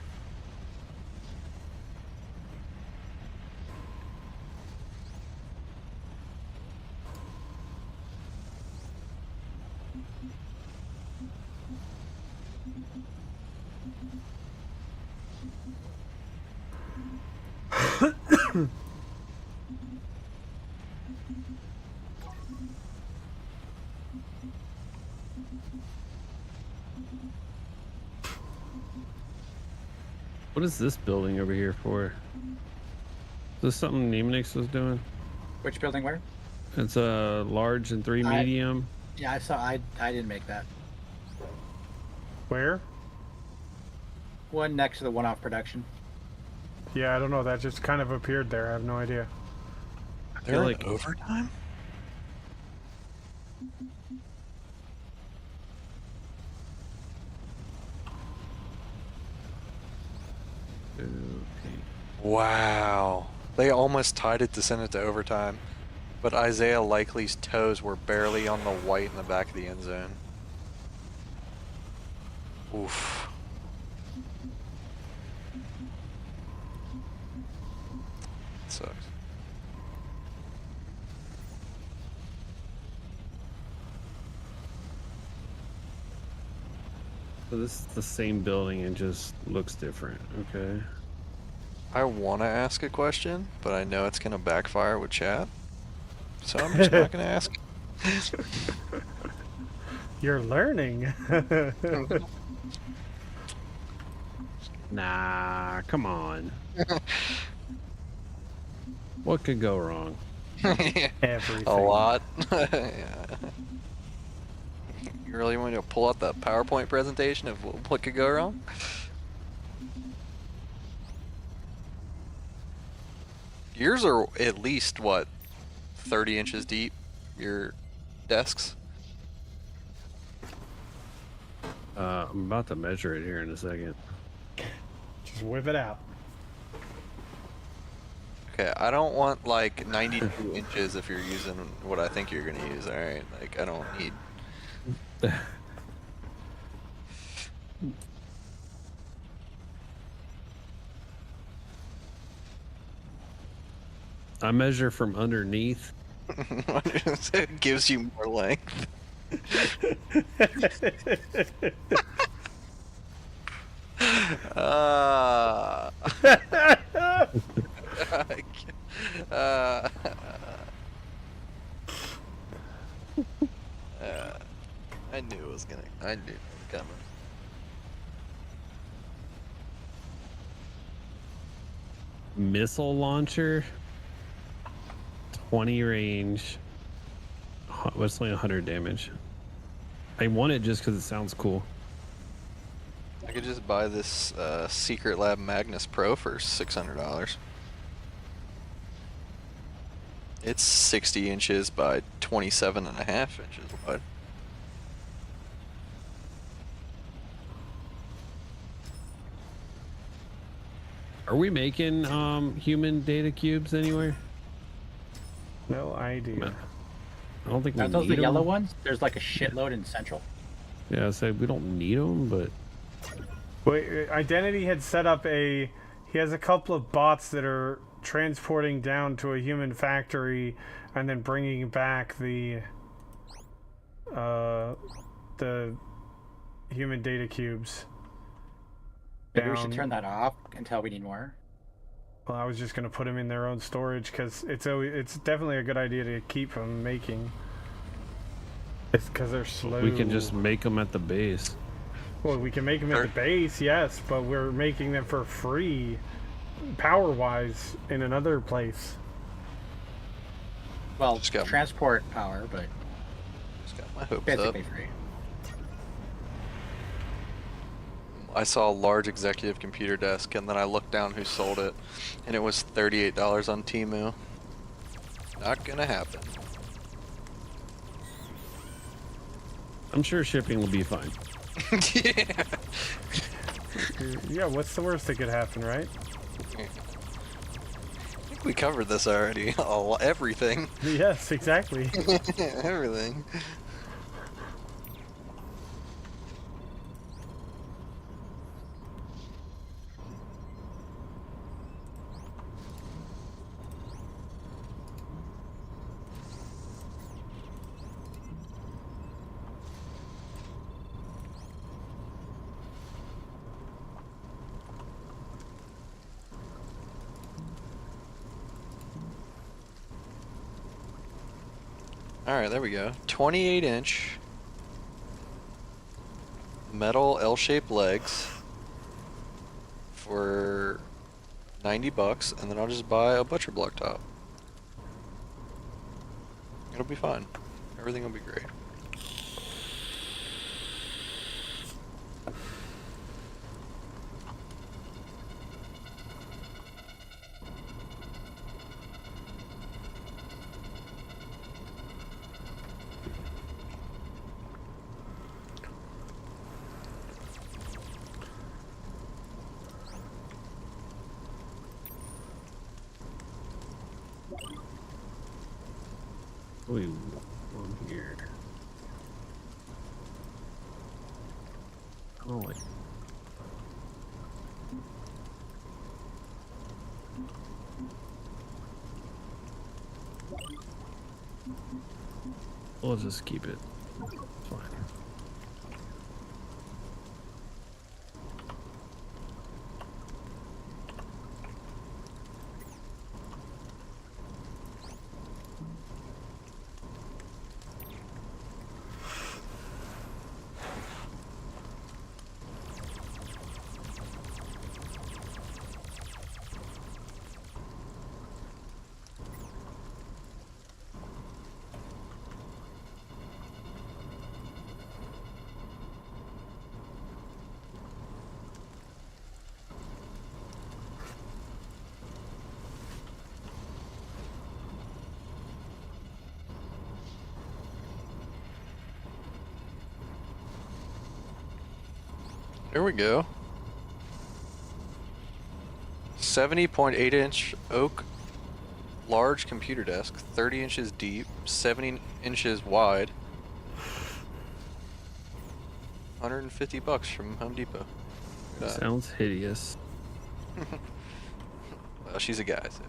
Speaker 1: What is this building over here for? Is this something Nemonix was doing?
Speaker 4: Which building where?
Speaker 1: It's a large and 3 medium.
Speaker 4: Yeah, I saw. I didn't make that.
Speaker 2: Where?
Speaker 4: One next to the one-off production.
Speaker 2: Yeah, I don't know. That just kind of appeared there. I have no idea.
Speaker 5: They're
Speaker 1: like-
Speaker 5: like overtime?
Speaker 1: Okay.
Speaker 5: Wow. They almost tied it to send it to overtime, but Isaiah Likely's toes were barely on the white in the back of the end zone. Oof. Sucks.
Speaker 1: So this is the same building and just looks different. Okay.
Speaker 5: I want to ask a question, but I know it's going to backfire with chat, so I'm just not going to ask.
Speaker 2: You're learning.
Speaker 1: Nah, come on. What could go wrong?
Speaker 2: Everything.
Speaker 5: A lot. Yeah. You really want to pull out that PowerPoint presentation of what could go wrong? Yours are at least, what, 30 inches deep, your desks?
Speaker 1: I'm about to measure it here in a second.
Speaker 2: Just whip it out.
Speaker 5: Okay, I don't want like 92 inches if you're using what I think you're going to use, alright? Like, I don't need...
Speaker 1: I measure from underneath.
Speaker 5: It gives you more length. I knew it was gonna. I knew it was coming.
Speaker 1: Missile launcher. 20 range. What's only 100 damage? I want it just because it sounds cool.
Speaker 5: I could just buy this Secret Lab Magnus Pro for $600. It's 60 inches by 27.5 inches wide.
Speaker 1: Are we making human data cubes anywhere?
Speaker 2: No idea.
Speaker 1: I don't think we
Speaker 4: Aren't those
Speaker 1: need
Speaker 4: the yellow
Speaker 1: them.
Speaker 4: ones? There's like a shitload in Central.
Speaker 1: Yeah, I said we don't need them, but
Speaker 2: Wait, Identity had set up a. He has a couple of bots that are transporting down to a human factory and then bringing back the human data cubes.
Speaker 4: Maybe we should
Speaker 2: Down-
Speaker 4: turn that off until we need more.
Speaker 2: Well, I was just gonna put them in their own storage because it's definitely a good idea to keep them making. It's because they're slow.
Speaker 1: we can just make them at the base.
Speaker 2: Well, we can make them at the base, yes, but we're making them for free, power-wise, in another place.
Speaker 4: Well,
Speaker 5: Just got-
Speaker 4: transport power, but
Speaker 5: Just got my hopes up.
Speaker 4: basically free.
Speaker 5: I saw a large executive computer desk, and then I looked down who sold it, and it was $38 on Temu. Not gonna happen.
Speaker 1: I'm sure shipping will be fine.
Speaker 5: Yeah.
Speaker 2: Yeah, what's the worst that could happen, right?
Speaker 5: I think we covered this already. Oh, everything.
Speaker 2: Yes, exactly.
Speaker 5: Everything. Alright, there we go. 28-inch metal L-shaped legs for $90, and then I'll just buy a butcher block top. It'll be fine. Everything will be great.
Speaker 1: Wait, one here. Oh, wait. We'll just keep it. It's fine.
Speaker 5: There we go. 70.8-inch oak large computer desk, 30 inches deep, 70 inches wide. $150 from Home Depot. Look at that.
Speaker 1: Sounds hideous.
Speaker 5: Well, she's a guy, so.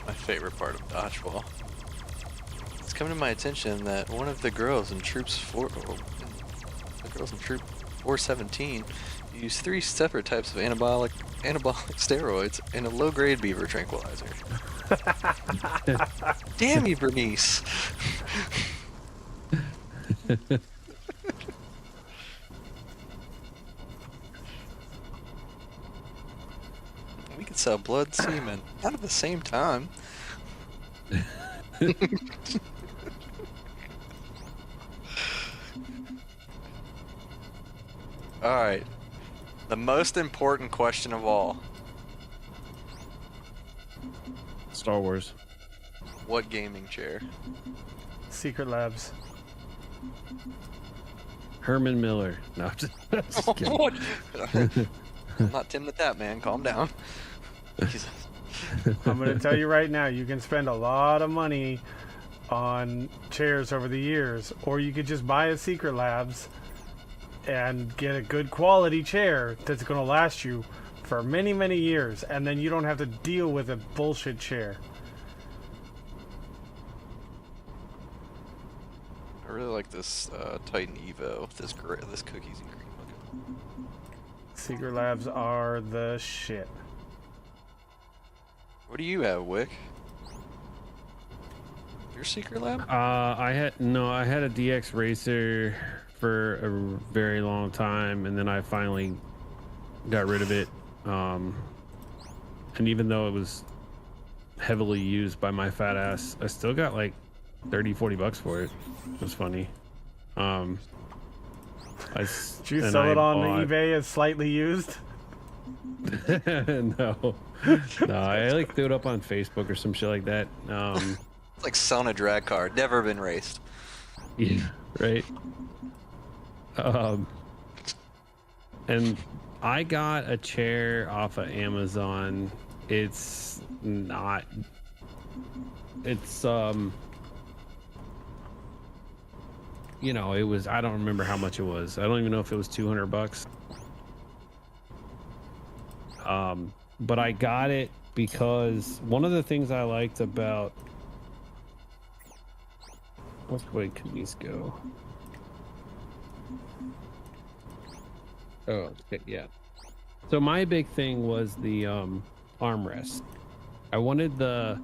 Speaker 5: My favorite part of dodgeball. It's come to my attention that one of the girls in Troop 417 used 3 separate types of anabolic steroids and a low-grade beaver tranquilizer. Damn you, Bernice! We could sell blood semen, not at the same time. All right. The most important question of all.
Speaker 1: Star Wars.
Speaker 5: What gaming chair?
Speaker 2: Secret Labs.
Speaker 1: Herman Miller. No, I'm just kidding.
Speaker 5: What? I'm not Tim the Tap Man. Calm down. Jesus.
Speaker 2: I'm going to tell you right now, you can spend a lot of money on chairs over the years, or you could just buy a Secret Labs and get a good quality chair that's going to last you for many, many years, and then you don't have to deal with a bullshit chair.
Speaker 5: I really like this Titan Evo. This cookies and cream looking.
Speaker 2: Secret Labs are the shit.
Speaker 5: What do you have, Wick? Your Secret Lab?
Speaker 1: I had a DX Racer for a very long time, and then I finally got rid of it. And even though it was heavily used by my fat ass, I still got like 30-40 bucks for it. It was funny.
Speaker 2: Did you sell it on eBay as slightly used?
Speaker 1: No, I like threw it up on Facebook or some shit like that.
Speaker 5: It's like selling a drag car. Never been raced.
Speaker 1: Yeah, right. And I got a chair off of Amazon. It's you know, it was, I don't remember how much it was. I don't even know if it was 200 bucks. But I got it because one of the things I liked about, which way can these go? Oh, okay, yeah. So my big thing was the armrest. I wanted the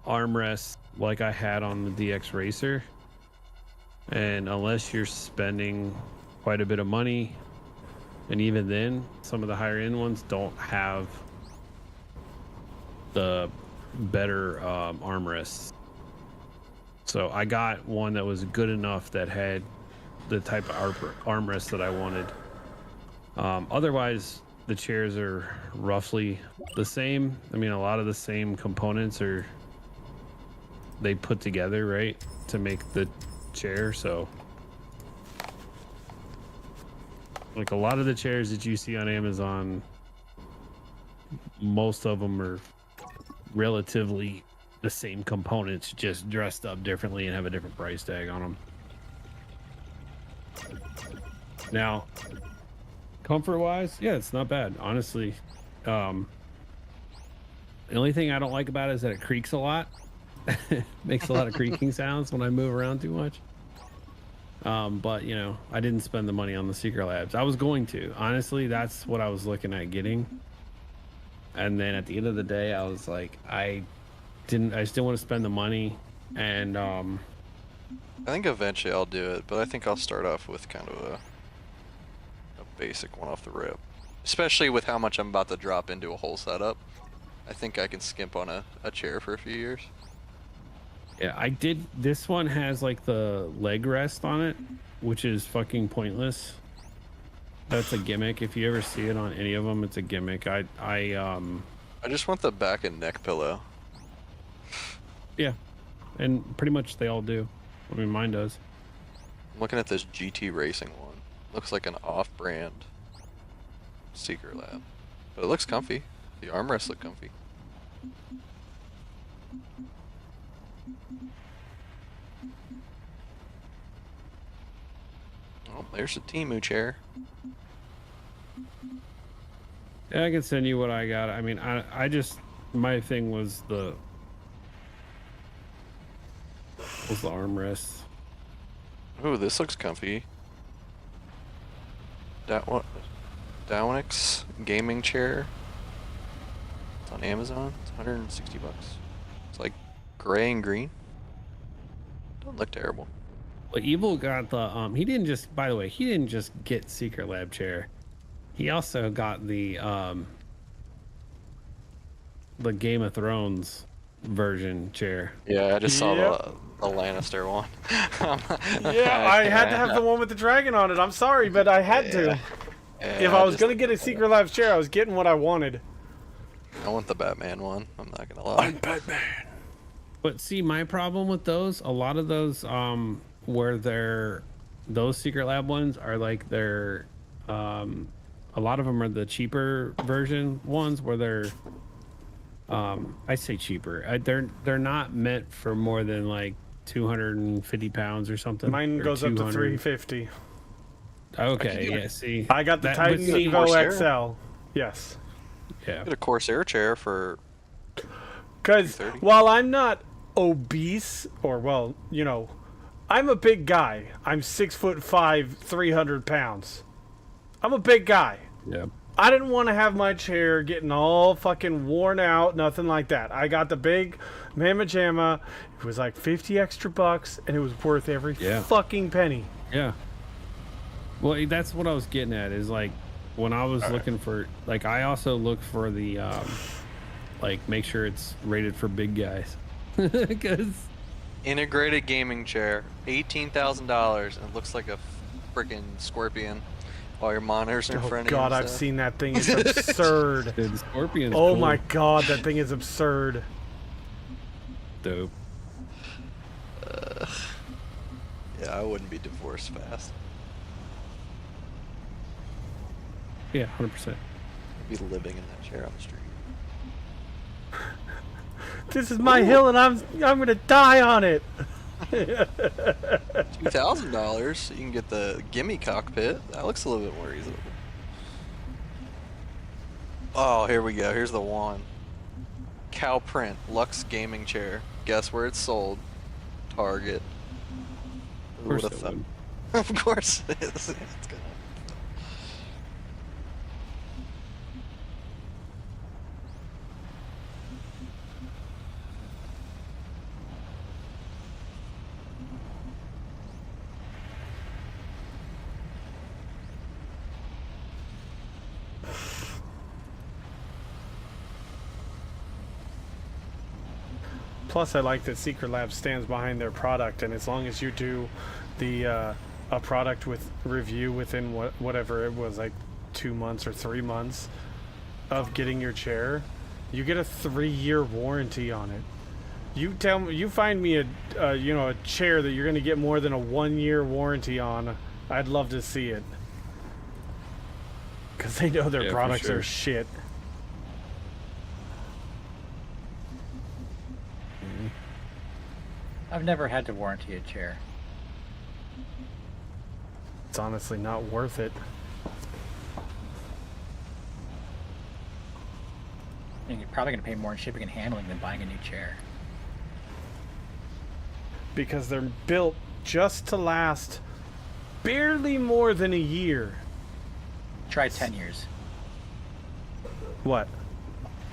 Speaker 1: armrest like I had on the DX Racer. And unless you're spending quite a bit of money, and even then, some of the higher end ones don't have the better armrests. So I got one that was good enough that had the type of armrest that I wanted. Otherwise, the chairs are roughly the same. I mean, a lot of the same components are they put together, right, to make the chair. So like a lot of the chairs that you see on Amazon, most of them are relatively the same components, just dressed up differently and have a different price tag on them. Now, comfort wise, yeah, it's not bad, honestly. The only thing I don't like about it is that it creaks a lot. Makes a lot of creaking sounds when I move around too much. But you know, I didn't spend the money on the Secret Labs. I was going to, honestly, that's what I was looking at getting. And then at the end of the day, I was like, I still want to spend the money. And
Speaker 5: I think eventually I'll do it, but I think I'll start off with kind of a basic one off the rip. Especially with how much I'm about to drop into a whole setup. I think I can skimp on a chair for a few years.
Speaker 1: yeah, I did. This one has like the leg rest on it, which is fucking pointless. That's a gimmick. If you ever see it on any of them, it's a gimmick. I
Speaker 5: just want the back and neck pillow.
Speaker 1: Yeah, and pretty much they all do. I mean, mine does.
Speaker 5: I'm looking at this GT Racing one. Looks like an off-brand Secret Lab, but it looks comfy. The armrests look comfy. Oh, there's a Temu chair.
Speaker 1: Yeah, I can send you what I got. I mean, I just, my thing was the armrest.
Speaker 5: Ooh, this looks comfy. That what? Downix gaming chair. It's on Amazon. It's 160 bucks. It's like gray and green. Don't look terrible.
Speaker 1: Well, Evil got the he didn't just, by the way, he didn't just get Secret Lab chair. He also got the Game of Thrones version chair.
Speaker 5: Yeah, I just saw the Lannister one.
Speaker 2: Yeah, I had to have the one with the dragon on it. I'm sorry, but I had to. If I was gonna get a Secret Labs chair, I was getting what I wanted.
Speaker 5: I want the Batman one. I'm not gonna lie.
Speaker 2: Batman.
Speaker 1: But see, my problem with those, a lot of those, where they're, those Secret Lab ones are like they're, a lot of them are the cheaper version ones where they're, I say cheaper. They're not meant for more than like 250 pounds or something.
Speaker 2: Mine
Speaker 1: or
Speaker 2: goes up to
Speaker 1: 200.
Speaker 2: 350.
Speaker 1: Okay, yeah. See,
Speaker 2: I got the
Speaker 1: that-
Speaker 2: Titan
Speaker 1: but see,
Speaker 2: Evo
Speaker 5: Corsair?
Speaker 2: XL. Yes.
Speaker 1: yeah.
Speaker 5: Get a Corsair chair for
Speaker 2: Because
Speaker 5: 330.
Speaker 2: while I'm not obese, or well, you know, I'm a big guy. I'm 6'5", 300 pounds. I'm a big guy.
Speaker 1: Yeah.
Speaker 2: I didn't want to have my chair getting all fucking worn out, nothing like that. I got the big Mamma Jamma. It was like 50 extra bucks, and it was worth every
Speaker 1: Yeah.
Speaker 2: fucking penny.
Speaker 1: Yeah. Well, that's what I was getting at is like when I was looking for, like, I also look for the, like, make sure it's rated for big guys. Because,
Speaker 5: integrated gaming chair, $18,000, and it looks like a freaking scorpion. While your monitors are in
Speaker 2: Oh
Speaker 5: front of you.
Speaker 2: god,
Speaker 5: and
Speaker 2: I've
Speaker 5: stuff.
Speaker 2: seen that thing. It's absurd.
Speaker 1: dude, the Scorpion's
Speaker 2: Oh
Speaker 1: cool.
Speaker 2: my god, that thing is absurd.
Speaker 1: Dope.
Speaker 5: Yeah, I wouldn't be divorced fast.
Speaker 1: Yeah, 100%.
Speaker 5: I'd be living in that chair on the street.
Speaker 2: This is my hill, and I'm gonna die on it.
Speaker 5: $2,000, you can get the Gimme cockpit. That looks a little bit more reasonable. Oh, here we go. Here's the one. Cow print Lux gaming chair. Guess where it's sold? Target.
Speaker 1: Of course
Speaker 5: Who would've
Speaker 1: it
Speaker 5: thought-
Speaker 1: would.
Speaker 5: Of course it is. It's gonna.
Speaker 2: Plus, I like that Secret Lab stands behind their product, and as long as you do the a product with review within whatever it was, like 2 months or 3 months of getting your chair, you get a 3-year warranty on it. You tell me, you find me a you know, a chair that you're going to get more than a 1-year warranty on, I'd love to see it, because they know their
Speaker 1: Yeah, for
Speaker 2: products
Speaker 1: sure.
Speaker 2: are shit.
Speaker 4: I've never had to warranty a chair.
Speaker 2: It's honestly not worth it.
Speaker 4: And you're probably going to pay more in shipping and handling than buying a new chair.
Speaker 2: Because they're built just to last barely more than a year.
Speaker 4: Try 10 years.
Speaker 2: What?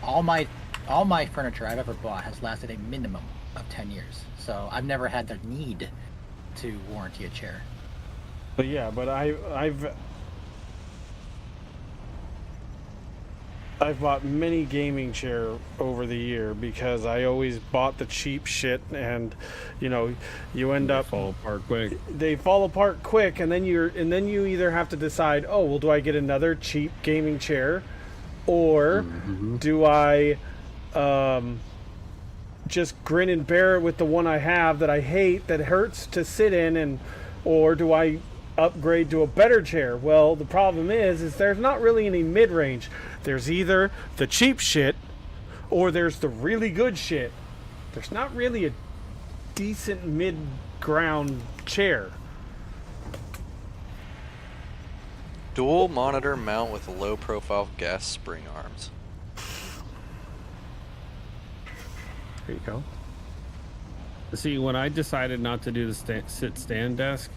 Speaker 4: All my furniture I've ever bought has lasted a minimum of 10 years. So I've never had the need to warranty a chair.
Speaker 2: But yeah, but I've bought many gaming chair over the year because I always bought the cheap shit, and you know, you end up
Speaker 1: Fall apart quick.
Speaker 2: they fall apart quick, and then you either have to decide, oh well, do I get another cheap gaming chair, or do I just grin and bear it with the one I have that I hate, that hurts to sit in, and or do I upgrade to a better chair? Well, the problem is there's not really any mid-range. There's either the cheap shit or there's the really good shit. There's not really a decent mid-ground chair.
Speaker 5: Dual monitor mount with low profile gas spring arms.
Speaker 2: There you go.
Speaker 1: See, when I decided not to do the sit-stand desk,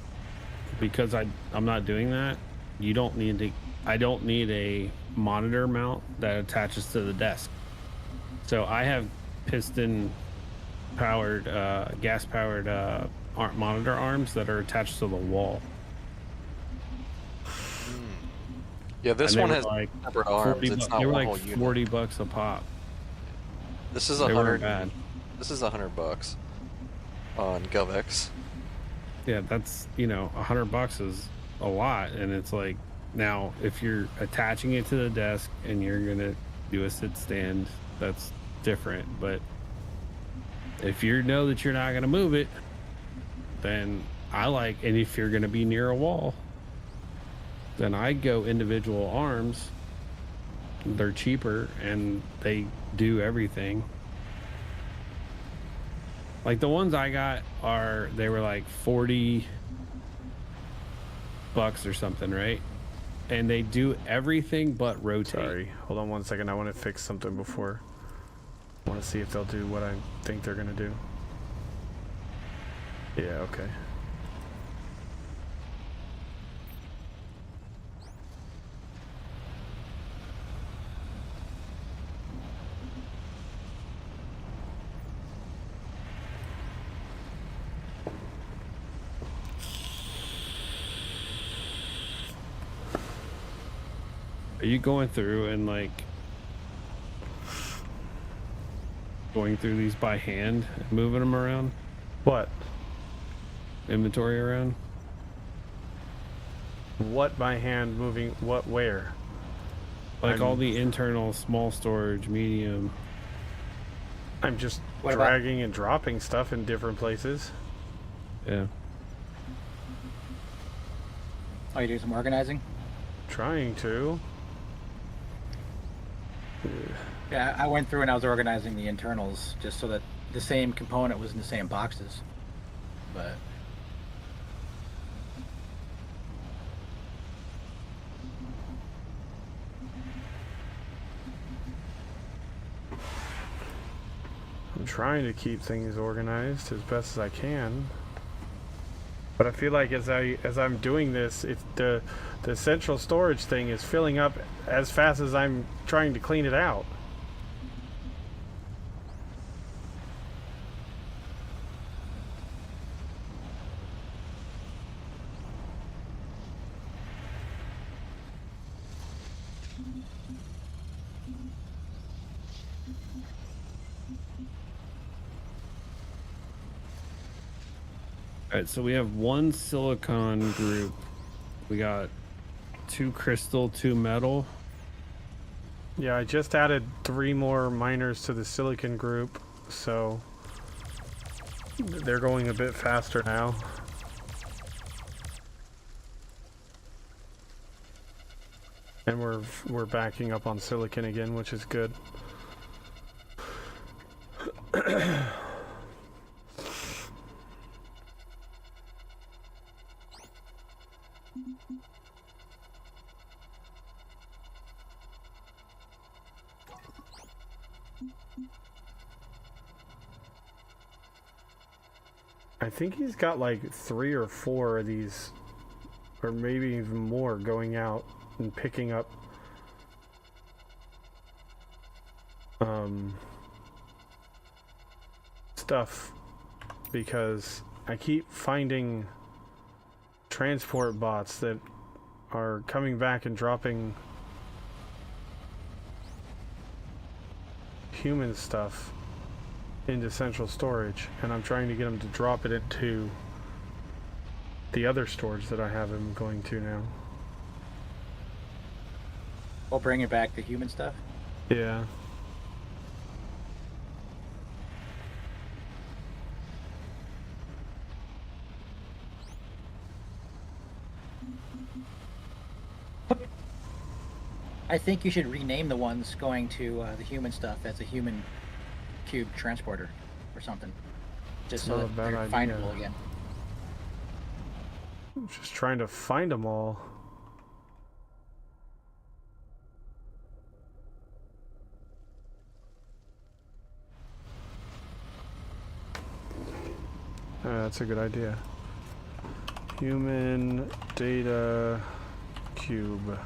Speaker 1: because I'm not doing that, you don't need to. I don't need a monitor mount that attaches to the desk. So I have piston-powered, gas-powered monitor arms that are attached to the wall.
Speaker 5: Yeah, this
Speaker 1: And they
Speaker 5: one
Speaker 1: were
Speaker 5: has
Speaker 1: like
Speaker 5: separate arms.
Speaker 1: 40
Speaker 5: It's
Speaker 1: bu-
Speaker 5: not
Speaker 1: they were
Speaker 5: one
Speaker 1: like
Speaker 5: whole unit.
Speaker 1: $40 a pop.
Speaker 5: This is
Speaker 1: They weren't
Speaker 5: 100.
Speaker 1: bad.
Speaker 5: This is $100 on GovX.
Speaker 1: Yeah, that's, $100 is a lot, and it's like Now, if you're attaching it to the desk and you're gonna do a sit stand, that's different. But if you know that you're not gonna move it, then I like, and if you're gonna be near a wall, then I go individual arms. They're cheaper and they do everything. Like the ones I got they were like $40 or something, right? And they do everything but rotate.
Speaker 2: Sorry, hold on 1 second. I want to fix something before. I want to see if they'll do what I think they're gonna do. Yeah, okay.
Speaker 1: Are you going through and like going through these by hand, moving them around,
Speaker 2: What?
Speaker 1: inventory around?
Speaker 2: What by hand moving? What where?
Speaker 1: Like all
Speaker 2: I'm-
Speaker 1: the internal small storage, medium.
Speaker 2: I'm just
Speaker 4: What about-
Speaker 2: dragging and dropping stuff in different places.
Speaker 1: Yeah.
Speaker 4: Oh, you do some organizing?
Speaker 2: Trying to.
Speaker 4: Yeah, I went through and I was organizing the internals just so that the same component was in the same boxes. But
Speaker 2: I'm trying to keep things organized as best as I can. But I feel like as I'm doing this, it's the central storage thing is filling up as fast as I'm trying to clean it out.
Speaker 1: All right, so we have one silicon group. We got 2 crystal, 2 metal.
Speaker 2: Yeah, I just added 3 more miners to the silicon group, so they're going a bit faster now. And we're backing up on silicon again, which is good. I think he's got like 3 or 4 of these, or maybe even more, going out and picking up stuff, because I keep finding transport bots that are coming back and dropping human stuff into central storage, and I'm trying to get them to drop it into the other storage that I have them going to now.
Speaker 4: we'll bring it back to human stuff.
Speaker 2: Yeah.
Speaker 4: I think you should rename the ones going to the human stuff as a human cube transporter or something. Just so
Speaker 2: Not a
Speaker 4: that
Speaker 2: bad
Speaker 4: they're
Speaker 2: idea.
Speaker 4: findable again.
Speaker 2: I'm just trying to find them all. That's a good idea. Human data cube.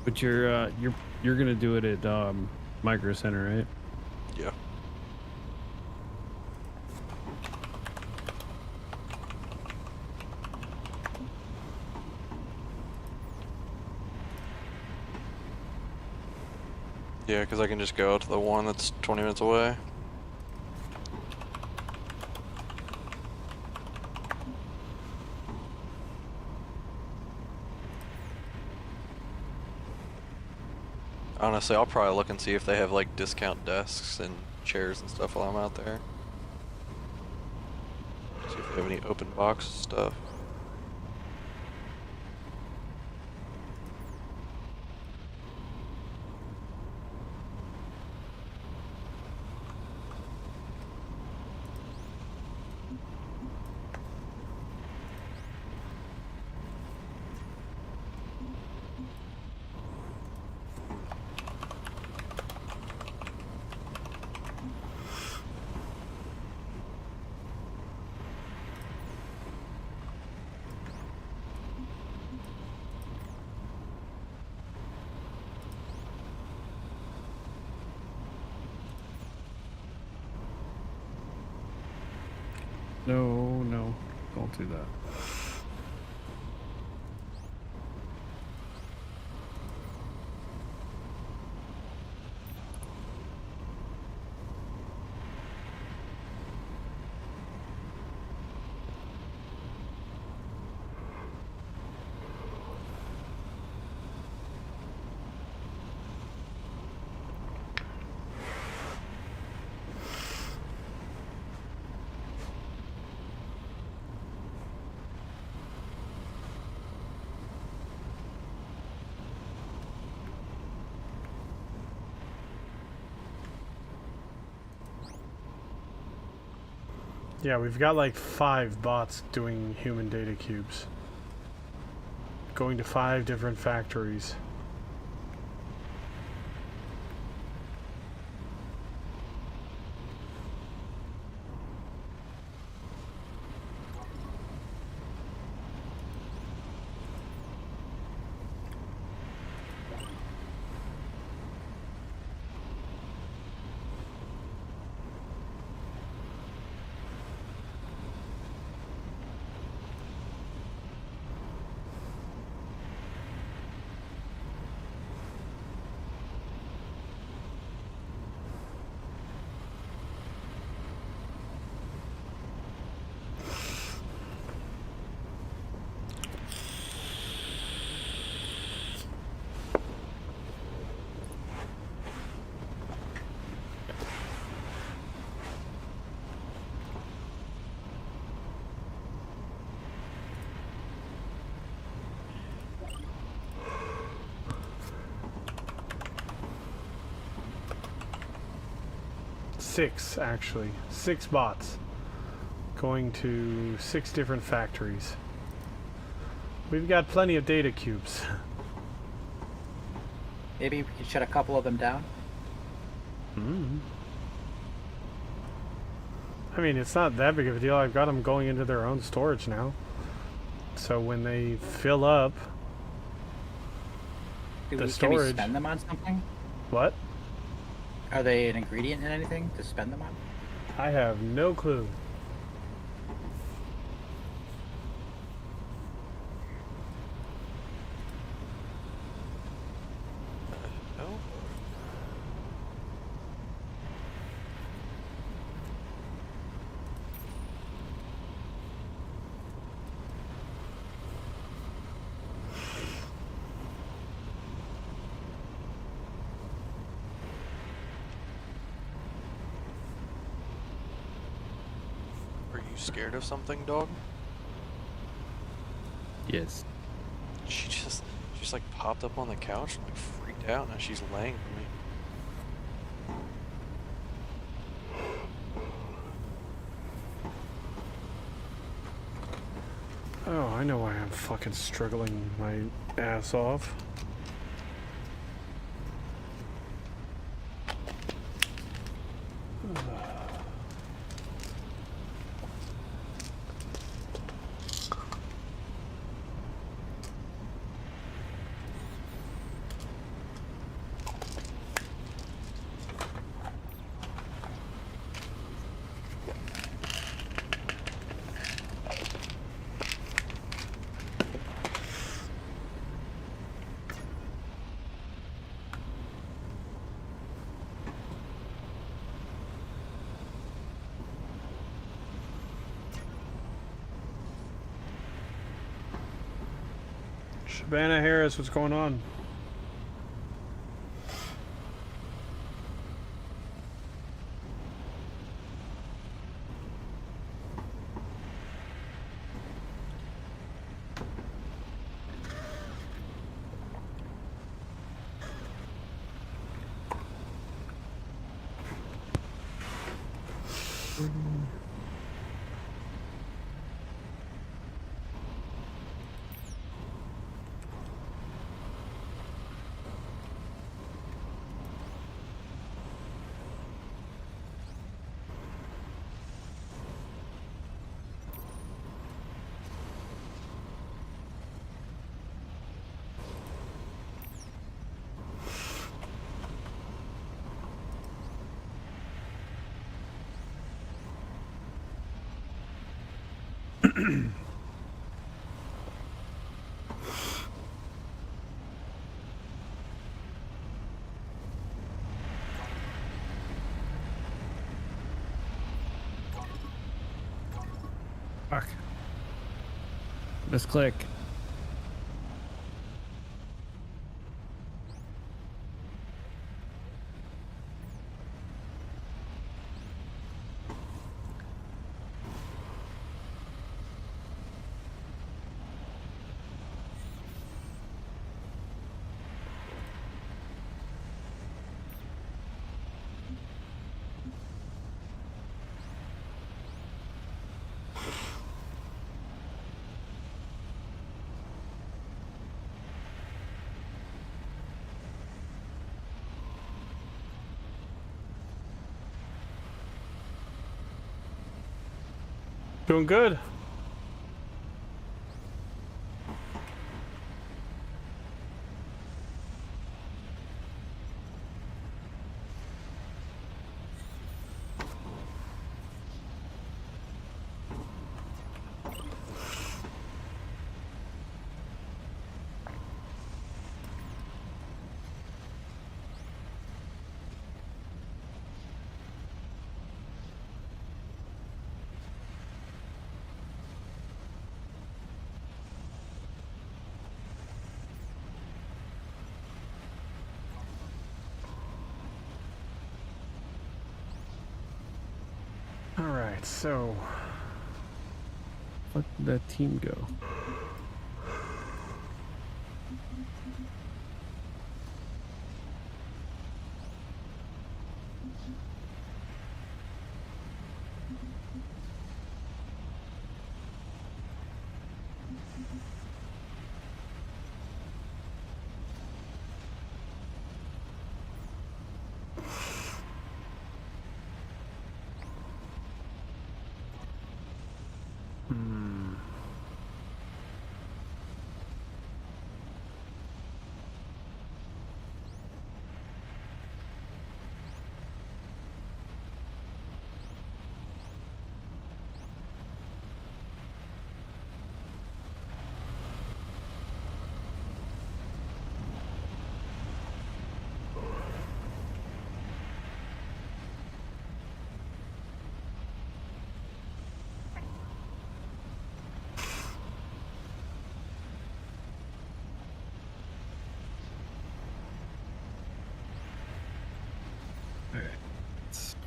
Speaker 1: But you're gonna do it at Micro Center, right?
Speaker 5: Yeah. Yeah, because I can just go to the one that's 20 minutes away. Honestly, I'll probably look and see if they have like discount desks and chairs and stuff while I'm out there. See if they have any open box stuff.
Speaker 1: No, no, don't do that.
Speaker 2: Yeah, we've got like 5 bots doing human data cubes. Going to 5 different factories. Six, actually. 6 bots. Going to 6 different factories. We've got plenty of data cubes.
Speaker 4: Maybe we could shut a couple of them down.
Speaker 2: I mean, it's not that big of a deal. I've got them going into their own storage now. So when they fill up
Speaker 4: Can
Speaker 2: the
Speaker 4: we
Speaker 2: storage...
Speaker 4: spend them on something?
Speaker 2: What?
Speaker 4: Are they an ingredient in anything to spend them on?
Speaker 2: I have no clue.
Speaker 5: No? Are you scared of something, dog?
Speaker 1: Yes.
Speaker 5: She just like popped up on the couch and like freaked out. Now she's laying for me.
Speaker 2: Oh, I know why I'm fucking struggling my ass off. Shabana Harris, what's going on?
Speaker 1: Fuck. Misclick.
Speaker 2: Doing good. All right, so
Speaker 1: Fuck did that team go?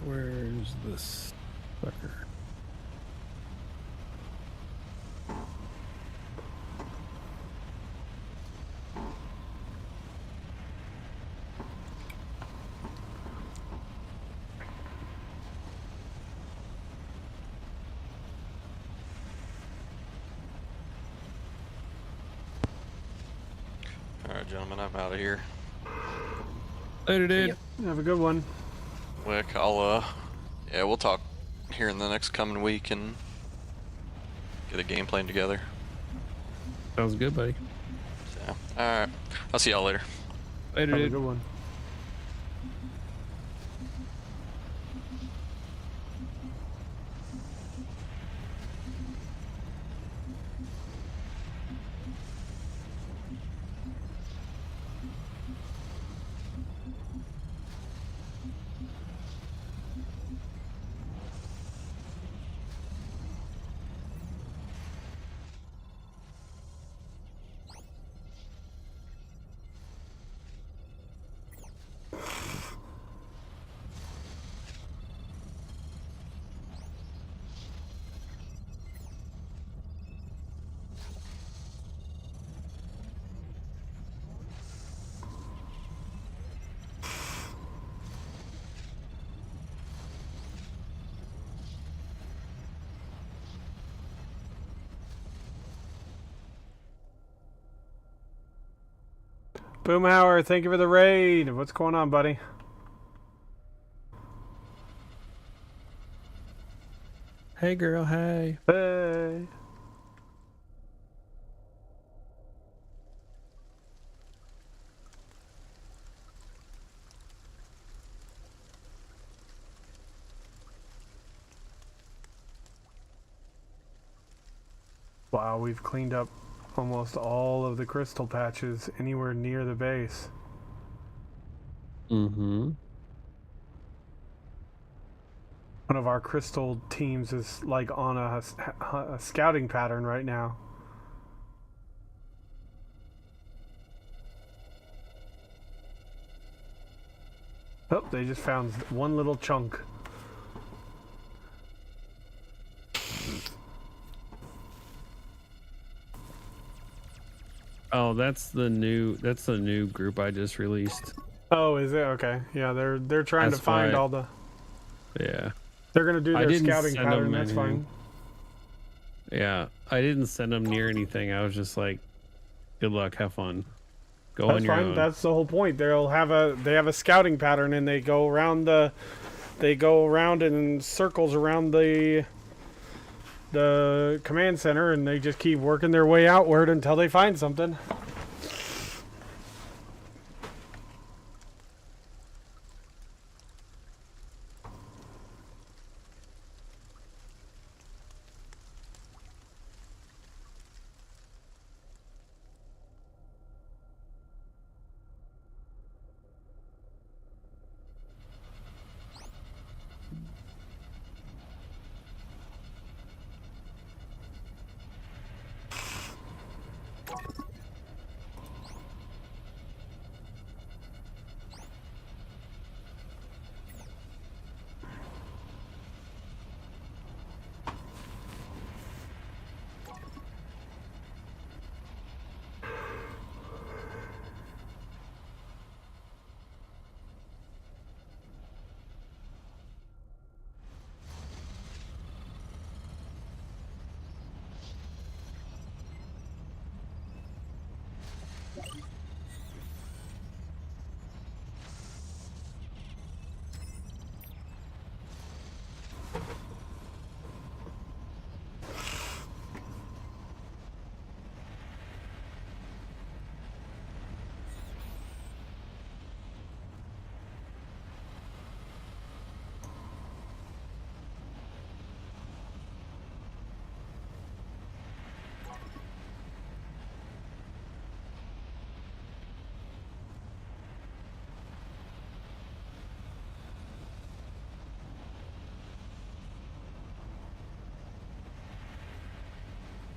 Speaker 1: Where's this sucker?
Speaker 5: All right, gentlemen, I'm out of here.
Speaker 1: Later, dude.
Speaker 4: ya.
Speaker 2: have a good one.
Speaker 5: Wick, yeah, we'll talk here in the next coming week and get a game plan together.
Speaker 1: Sounds good, buddy.
Speaker 5: So, all right, I'll see y'all later.
Speaker 1: Later,
Speaker 2: Have a
Speaker 1: dude.
Speaker 2: good one. Boomhauer, thank you for the raid. What's going on, buddy?
Speaker 1: Hey, girl. Hey.
Speaker 2: Hey. Wow, we've cleaned up almost all of the crystal patches anywhere near the base.
Speaker 1: Mm-hmm.
Speaker 2: One of our crystal teams is like on a scouting pattern right now. Oh, they just found one little chunk.
Speaker 1: Oh, that's the new group I just released.
Speaker 2: Oh, is it? Okay. Yeah, they're trying
Speaker 1: That's
Speaker 2: to find
Speaker 1: why-
Speaker 2: all the.
Speaker 1: Yeah.
Speaker 2: They're gonna do
Speaker 1: I
Speaker 2: their
Speaker 1: didn't
Speaker 2: scouting
Speaker 1: send
Speaker 2: pattern.
Speaker 1: them
Speaker 2: That's
Speaker 1: anything.
Speaker 2: fine.
Speaker 1: Yeah. I didn't send them near anything. I was just like, good luck, have fun. Go
Speaker 2: That's
Speaker 1: on your
Speaker 2: fine.
Speaker 1: own.
Speaker 2: That's the whole point. They have a scouting pattern, and they go around in circles around the command center, and they just keep working their way outward until they find something.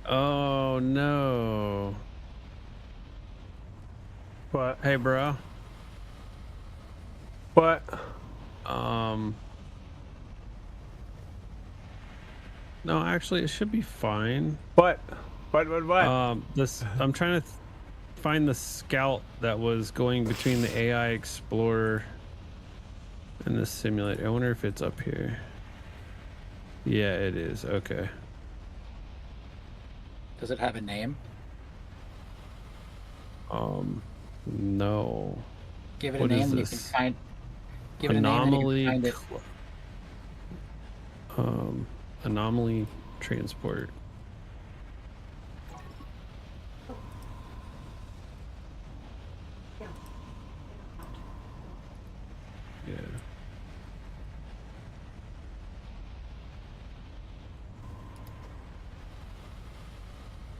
Speaker 1: Oh no.
Speaker 2: What?
Speaker 1: Hey, bro.
Speaker 2: What?
Speaker 1: No, actually, it should be fine.
Speaker 2: What? What?
Speaker 1: This I'm trying to find the scout that was going between the AI Explorer and the simulator. I wonder if it's up here. Yeah, it is. Okay.
Speaker 4: Does it have a name?
Speaker 1: No.
Speaker 4: Give it
Speaker 1: What
Speaker 4: a
Speaker 1: is
Speaker 4: name and you can
Speaker 1: this?
Speaker 4: find. Give it a name and you
Speaker 1: Anomaly.
Speaker 4: can find it.
Speaker 1: Anomaly transport. Yeah.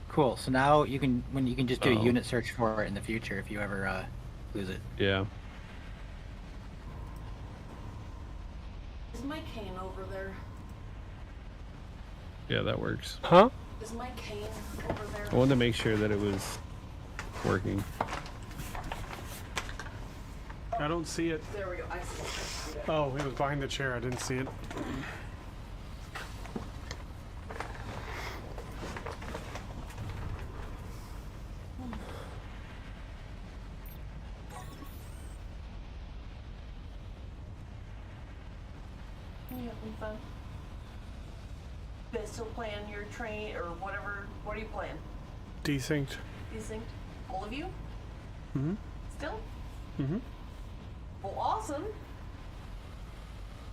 Speaker 4: Cool. So now you can just do a
Speaker 1: Oh.
Speaker 4: unit search for it in the future if you ever lose it.
Speaker 1: Yeah.
Speaker 8: Is my cane over there?
Speaker 1: Yeah, that works.
Speaker 2: Huh?
Speaker 8: Is my cane over there?
Speaker 1: I wanted to make sure that it was working.
Speaker 2: I don't see it.
Speaker 8: There we go. I see it.
Speaker 2: Oh, it was behind the chair. I didn't see it.
Speaker 8: You having fun? You guys still playing your train or whatever? What are you playing?
Speaker 2: Desynced.
Speaker 8: Desynced? All of you?
Speaker 2: Hmm?
Speaker 8: Still?
Speaker 2: Mm-hmm.
Speaker 8: Well, awesome.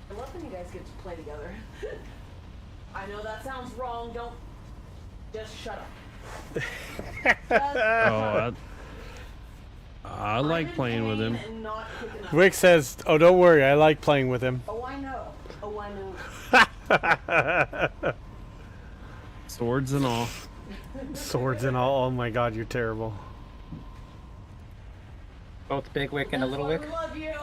Speaker 8: I love when you guys get to play together. I know that sounds wrong. Don't. Just shut up.
Speaker 1: Oh, I like playing with him.
Speaker 8: And not quick enough.
Speaker 2: Wick says, "Oh, don't worry. I like playing with him."
Speaker 8: Oh, I know. Oh, I know.
Speaker 1: Swords and all.
Speaker 2: Swords and all. Oh my God, you're terrible.
Speaker 4: Both Big Wick and a Little Wick.
Speaker 8: I love you.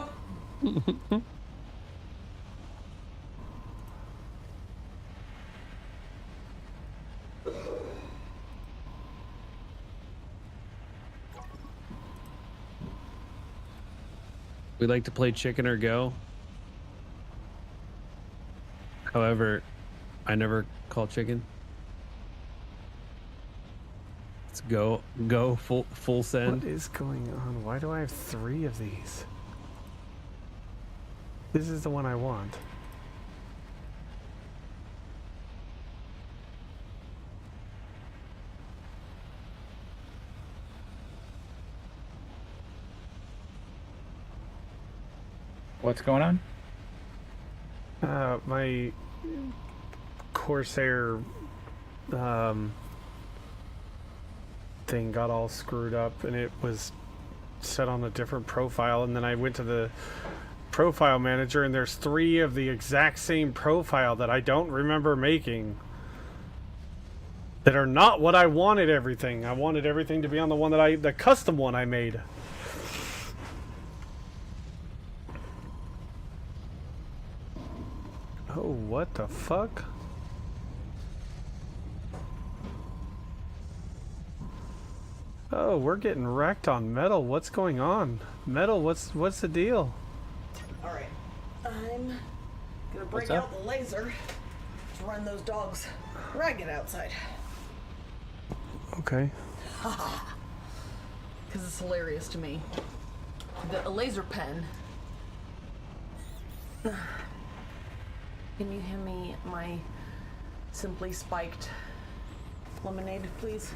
Speaker 1: We like to play chicken or go. However, I never call chicken. It's go full send.
Speaker 2: What is going on? Why do I have 3 of these? This is the one I want.
Speaker 4: What's going on?
Speaker 2: My Corsair thing got all screwed up, and it was set on a different profile, and then I went to the profile manager, and there's 3 of the exact same profile that I don't remember making that are not what I wanted. Everything I wanted everything to be on the one that the custom one I made. Oh, what the fuck? Oh, we're getting wrecked on Metal. What's going on? Metal, what's the deal?
Speaker 7: All right, I'm gonna break
Speaker 4: What's up?
Speaker 7: out the laser to run those dogs ragged outside.
Speaker 2: Okay.
Speaker 7: Because it's hilarious to me. A laser pen. Can you hand me my Simply Spiked lemonade, please?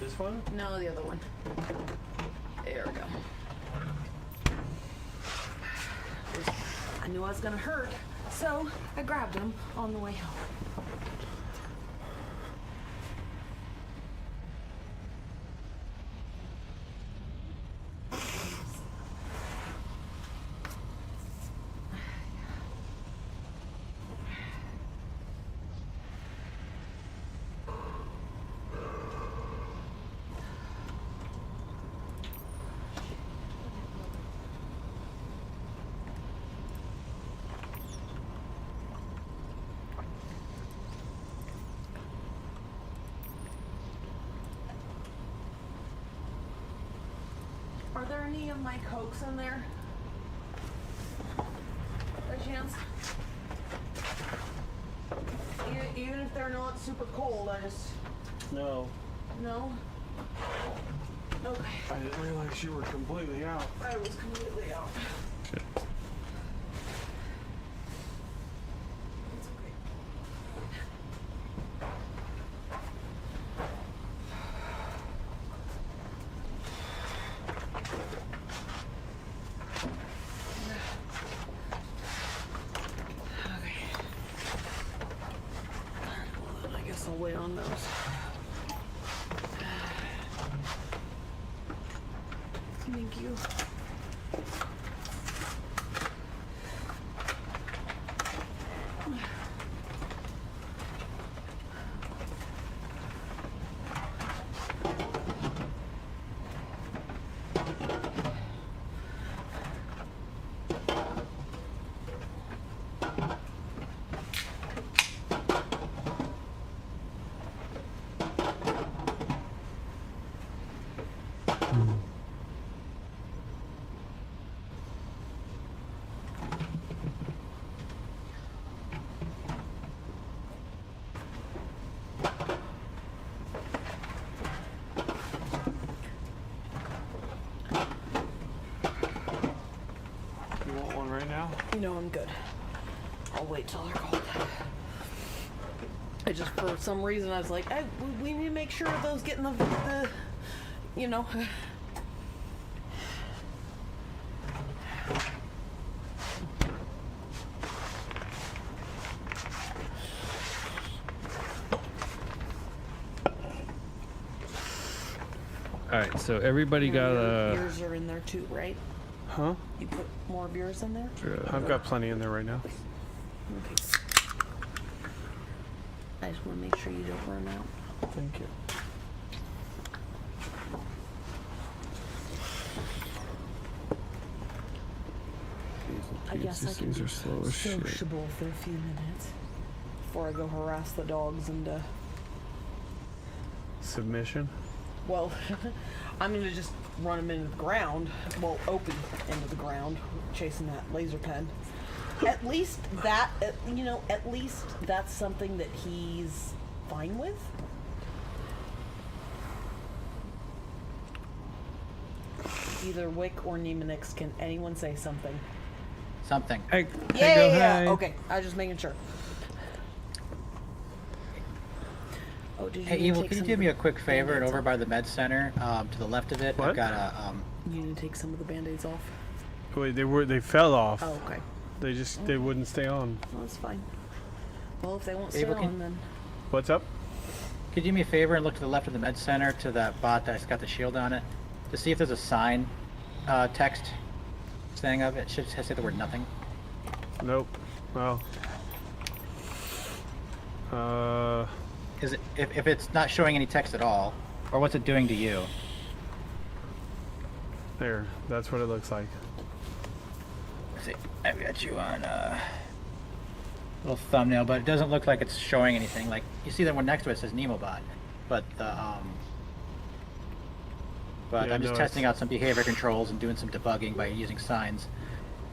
Speaker 2: This one?
Speaker 7: No, the other one. There we go. I knew I was gonna hurt, so I grabbed him on the way home. Are there any of my Cokes in there? By chance? Even if they're not super cold, I just...
Speaker 2: No.
Speaker 7: No? Okay.
Speaker 2: I didn't realize you were completely out.
Speaker 7: I was completely out.
Speaker 1: Shit.
Speaker 7: It's okay. Well, I guess I'll wait on those. Thank you.
Speaker 2: You want one right now?
Speaker 7: You know I'm good. I'll wait till they're cold. I just, for some reason, I was like, we need to make sure those get in the you know.
Speaker 1: All right, so everybody got a.
Speaker 7: Yours are in there too, right?
Speaker 2: Huh?
Speaker 7: You put more of yours in there?
Speaker 2: I've got plenty in there right now.
Speaker 7: Okay. I just want to make sure you don't run out.
Speaker 2: Thank you.
Speaker 7: I guess I
Speaker 1: These
Speaker 7: can
Speaker 1: things
Speaker 7: be
Speaker 1: are slow as shit.
Speaker 7: sociable for a few minutes before I go harass the dogs and
Speaker 2: Submission.
Speaker 7: well, I'm gonna just run them into the ground. Well, open into the ground, chasing that laser pen. At least that, you know, at least that's something that he's fine with. Either Wick or Nemanix, can anyone say something?
Speaker 4: Something.
Speaker 1: Hey,
Speaker 7: Yeah.
Speaker 1: hey.
Speaker 7: Okay, I was just making sure. Oh, did you
Speaker 4: Hey,
Speaker 7: need to
Speaker 4: Evil,
Speaker 7: take
Speaker 4: can you
Speaker 7: some
Speaker 4: do
Speaker 7: of
Speaker 4: me
Speaker 7: the
Speaker 4: a quick favor and
Speaker 7: Band-Aids
Speaker 4: over
Speaker 7: off?
Speaker 4: by the med center, to the left of it?
Speaker 2: What?
Speaker 4: I've got a
Speaker 7: You need to take some of the band-aids off.
Speaker 2: Wait, they fell off.
Speaker 7: Oh, okay.
Speaker 2: They wouldn't stay on.
Speaker 7: Well, that's fine. Well, if they won't stay
Speaker 4: Ava,
Speaker 7: on,
Speaker 4: can-
Speaker 7: then
Speaker 2: What's up?
Speaker 4: Could you do me a favor and look to the left of the med center to that bot that's got the shield on it to see if there's a sign, text saying of it? It should say the word nothing.
Speaker 2: Nope. Well.
Speaker 4: Is it if it's not showing any text at all, or what's it doing to you?
Speaker 2: There. That's what it looks like.
Speaker 4: Let's see, I've got you on little thumbnail, but it doesn't look like it's showing anything. Like you see that one next to it says NemoBot, but but
Speaker 2: Yeah,
Speaker 4: I'm just
Speaker 2: no,
Speaker 4: testing out some behavior controls and doing some debugging by using signs,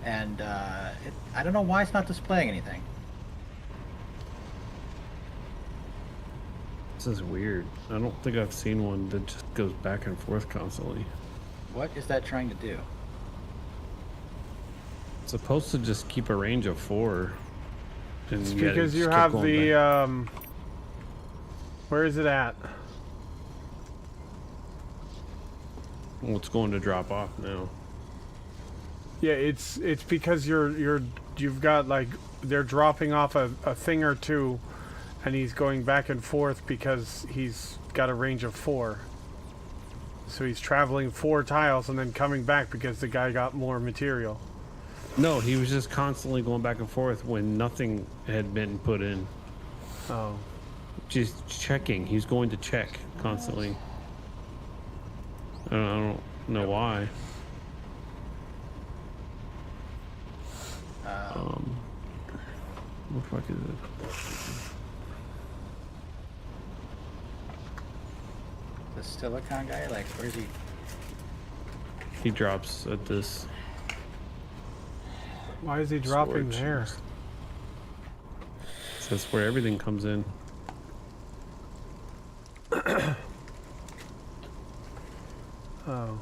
Speaker 4: and I don't know why it's not displaying anything.
Speaker 1: This is weird. I don't think I've seen one that just goes back and forth constantly.
Speaker 4: What is that trying to do?
Speaker 1: It's supposed to just keep a range of 4. And
Speaker 2: It's
Speaker 1: yet
Speaker 2: because
Speaker 1: it
Speaker 2: you
Speaker 1: just kept
Speaker 2: have
Speaker 1: going
Speaker 2: the
Speaker 1: back.
Speaker 2: where is it at?
Speaker 1: Well, it's going to drop off now.
Speaker 2: Yeah, it's because you've got like they're dropping off a thing or two, and he's going back and forth because he's got a range of 4. So he's traveling 4 tiles and then coming back because the guy got more material.
Speaker 1: No, he was just constantly going back and forth when nothing had been put in.
Speaker 2: Oh.
Speaker 1: Just checking. He's going to check constantly. I don't know why. What the fuck is it?
Speaker 4: The Silicon guy, like, where's he?
Speaker 1: He drops at this.
Speaker 2: Why is he dropping
Speaker 1: storage.
Speaker 2: there?
Speaker 1: That's where everything comes in.
Speaker 2: Oh.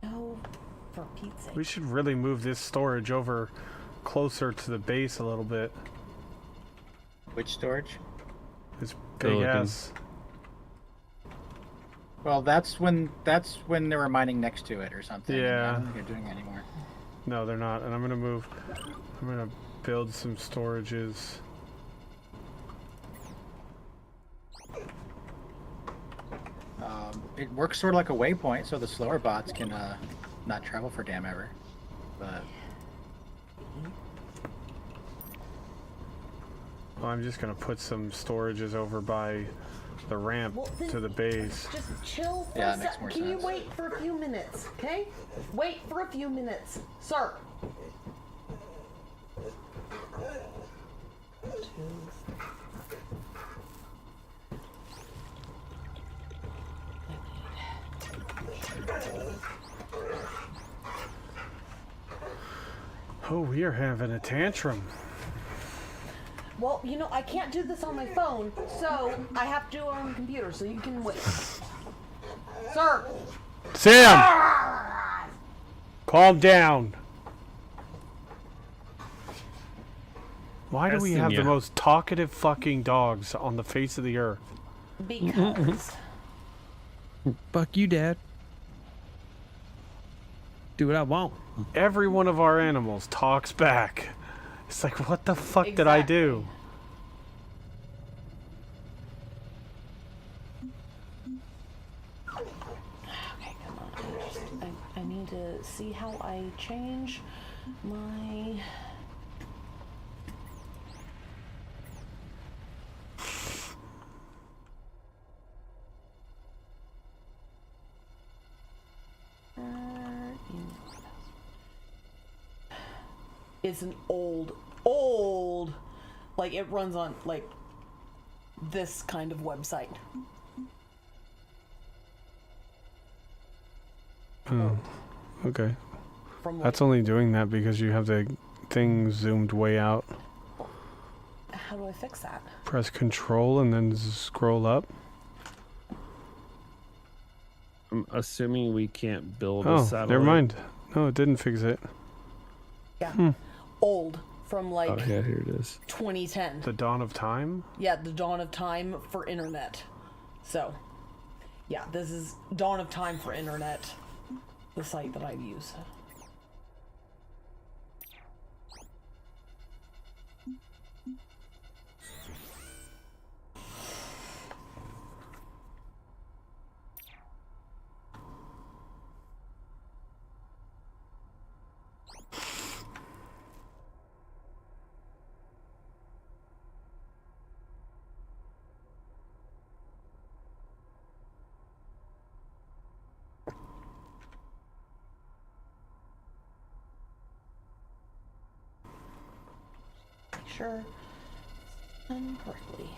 Speaker 7: no, for Pete's sake.
Speaker 2: We should really move this storage over closer to the base a little bit.
Speaker 4: Which storage?
Speaker 2: This big
Speaker 1: Silicon.
Speaker 2: ass.
Speaker 4: Well, that's when they were mining next to it or something. and I
Speaker 2: Yeah.
Speaker 4: don't think they're doing it anymore.
Speaker 2: No, they're not. And I'm gonna build some storages.
Speaker 4: It works sort of like a waypoint, so the slower bots can not travel for damn ever. But
Speaker 2: Well, I'm just gonna put some storages over by the ramp
Speaker 7: Well, then-
Speaker 2: to the base.
Speaker 7: Just chill for
Speaker 4: Yeah,
Speaker 7: a
Speaker 4: that makes
Speaker 7: sec.
Speaker 4: more
Speaker 7: Can you
Speaker 4: sense.
Speaker 7: wait for a few minutes, okay? Wait for a few minutes, sir.
Speaker 2: Oh, we are having a tantrum.
Speaker 7: Well, you know, I can't do this on my phone, so I have to do it on the computer, so you can wait. Sir!
Speaker 2: Sam! Calm down. Why do we
Speaker 1: Testing
Speaker 2: have
Speaker 1: ya.
Speaker 2: the most talkative fucking dogs on the face of the earth?
Speaker 7: Because
Speaker 1: Fuck you, Dad. Do what I want.
Speaker 2: Every one of our animals talks back. It's like, what the fuck did I do?
Speaker 7: okay, come on. I need to see how I change my. It's an old, like it runs on like this kind of website.
Speaker 2: Oh, okay.
Speaker 7: From like,
Speaker 2: That's only doing that because you have the thing zoomed way out.
Speaker 7: how do I fix that?
Speaker 2: Press control and then scroll up.
Speaker 1: I'm assuming we can't build a
Speaker 2: Oh,
Speaker 1: satellite.
Speaker 2: never mind. No, it didn't fix it.
Speaker 7: Yeah, old from like
Speaker 1: Oh, yeah, here it is.
Speaker 7: 2010.
Speaker 2: The dawn of time?
Speaker 7: Yeah, the dawn of time for internet. So, yeah, this is dawn of time for internet, the site that I use. Make sure it's done correctly.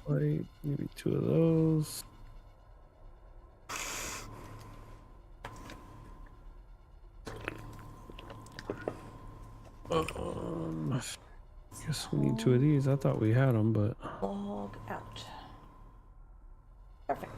Speaker 1: Wait, maybe 2 of those. Guess we need 2 of these. I thought we had them, but
Speaker 7: Log out. Perfect.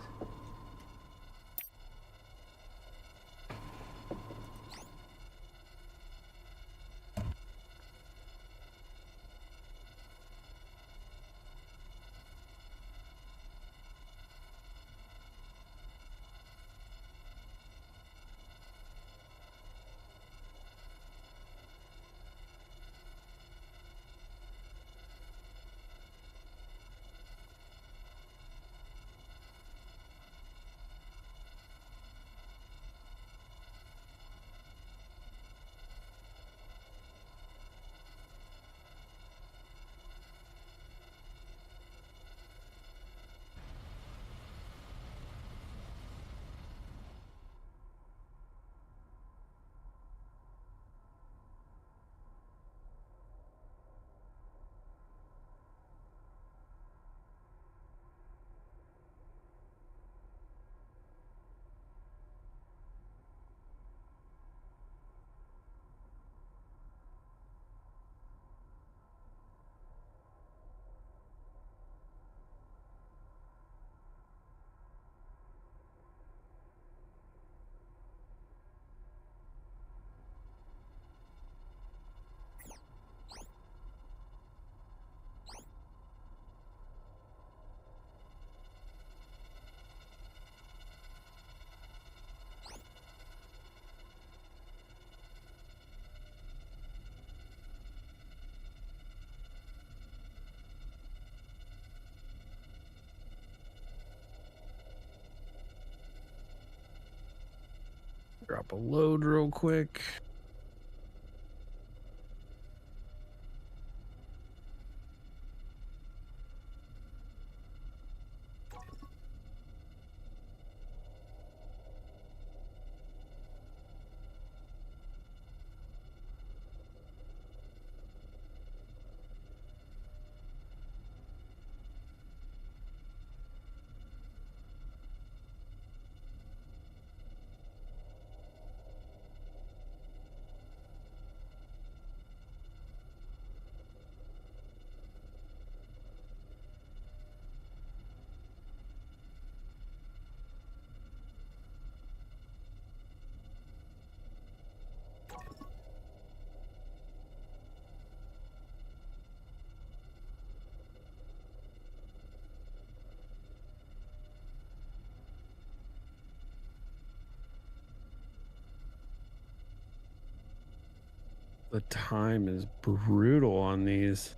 Speaker 1: Drop a load real quick. The time is brutal on these.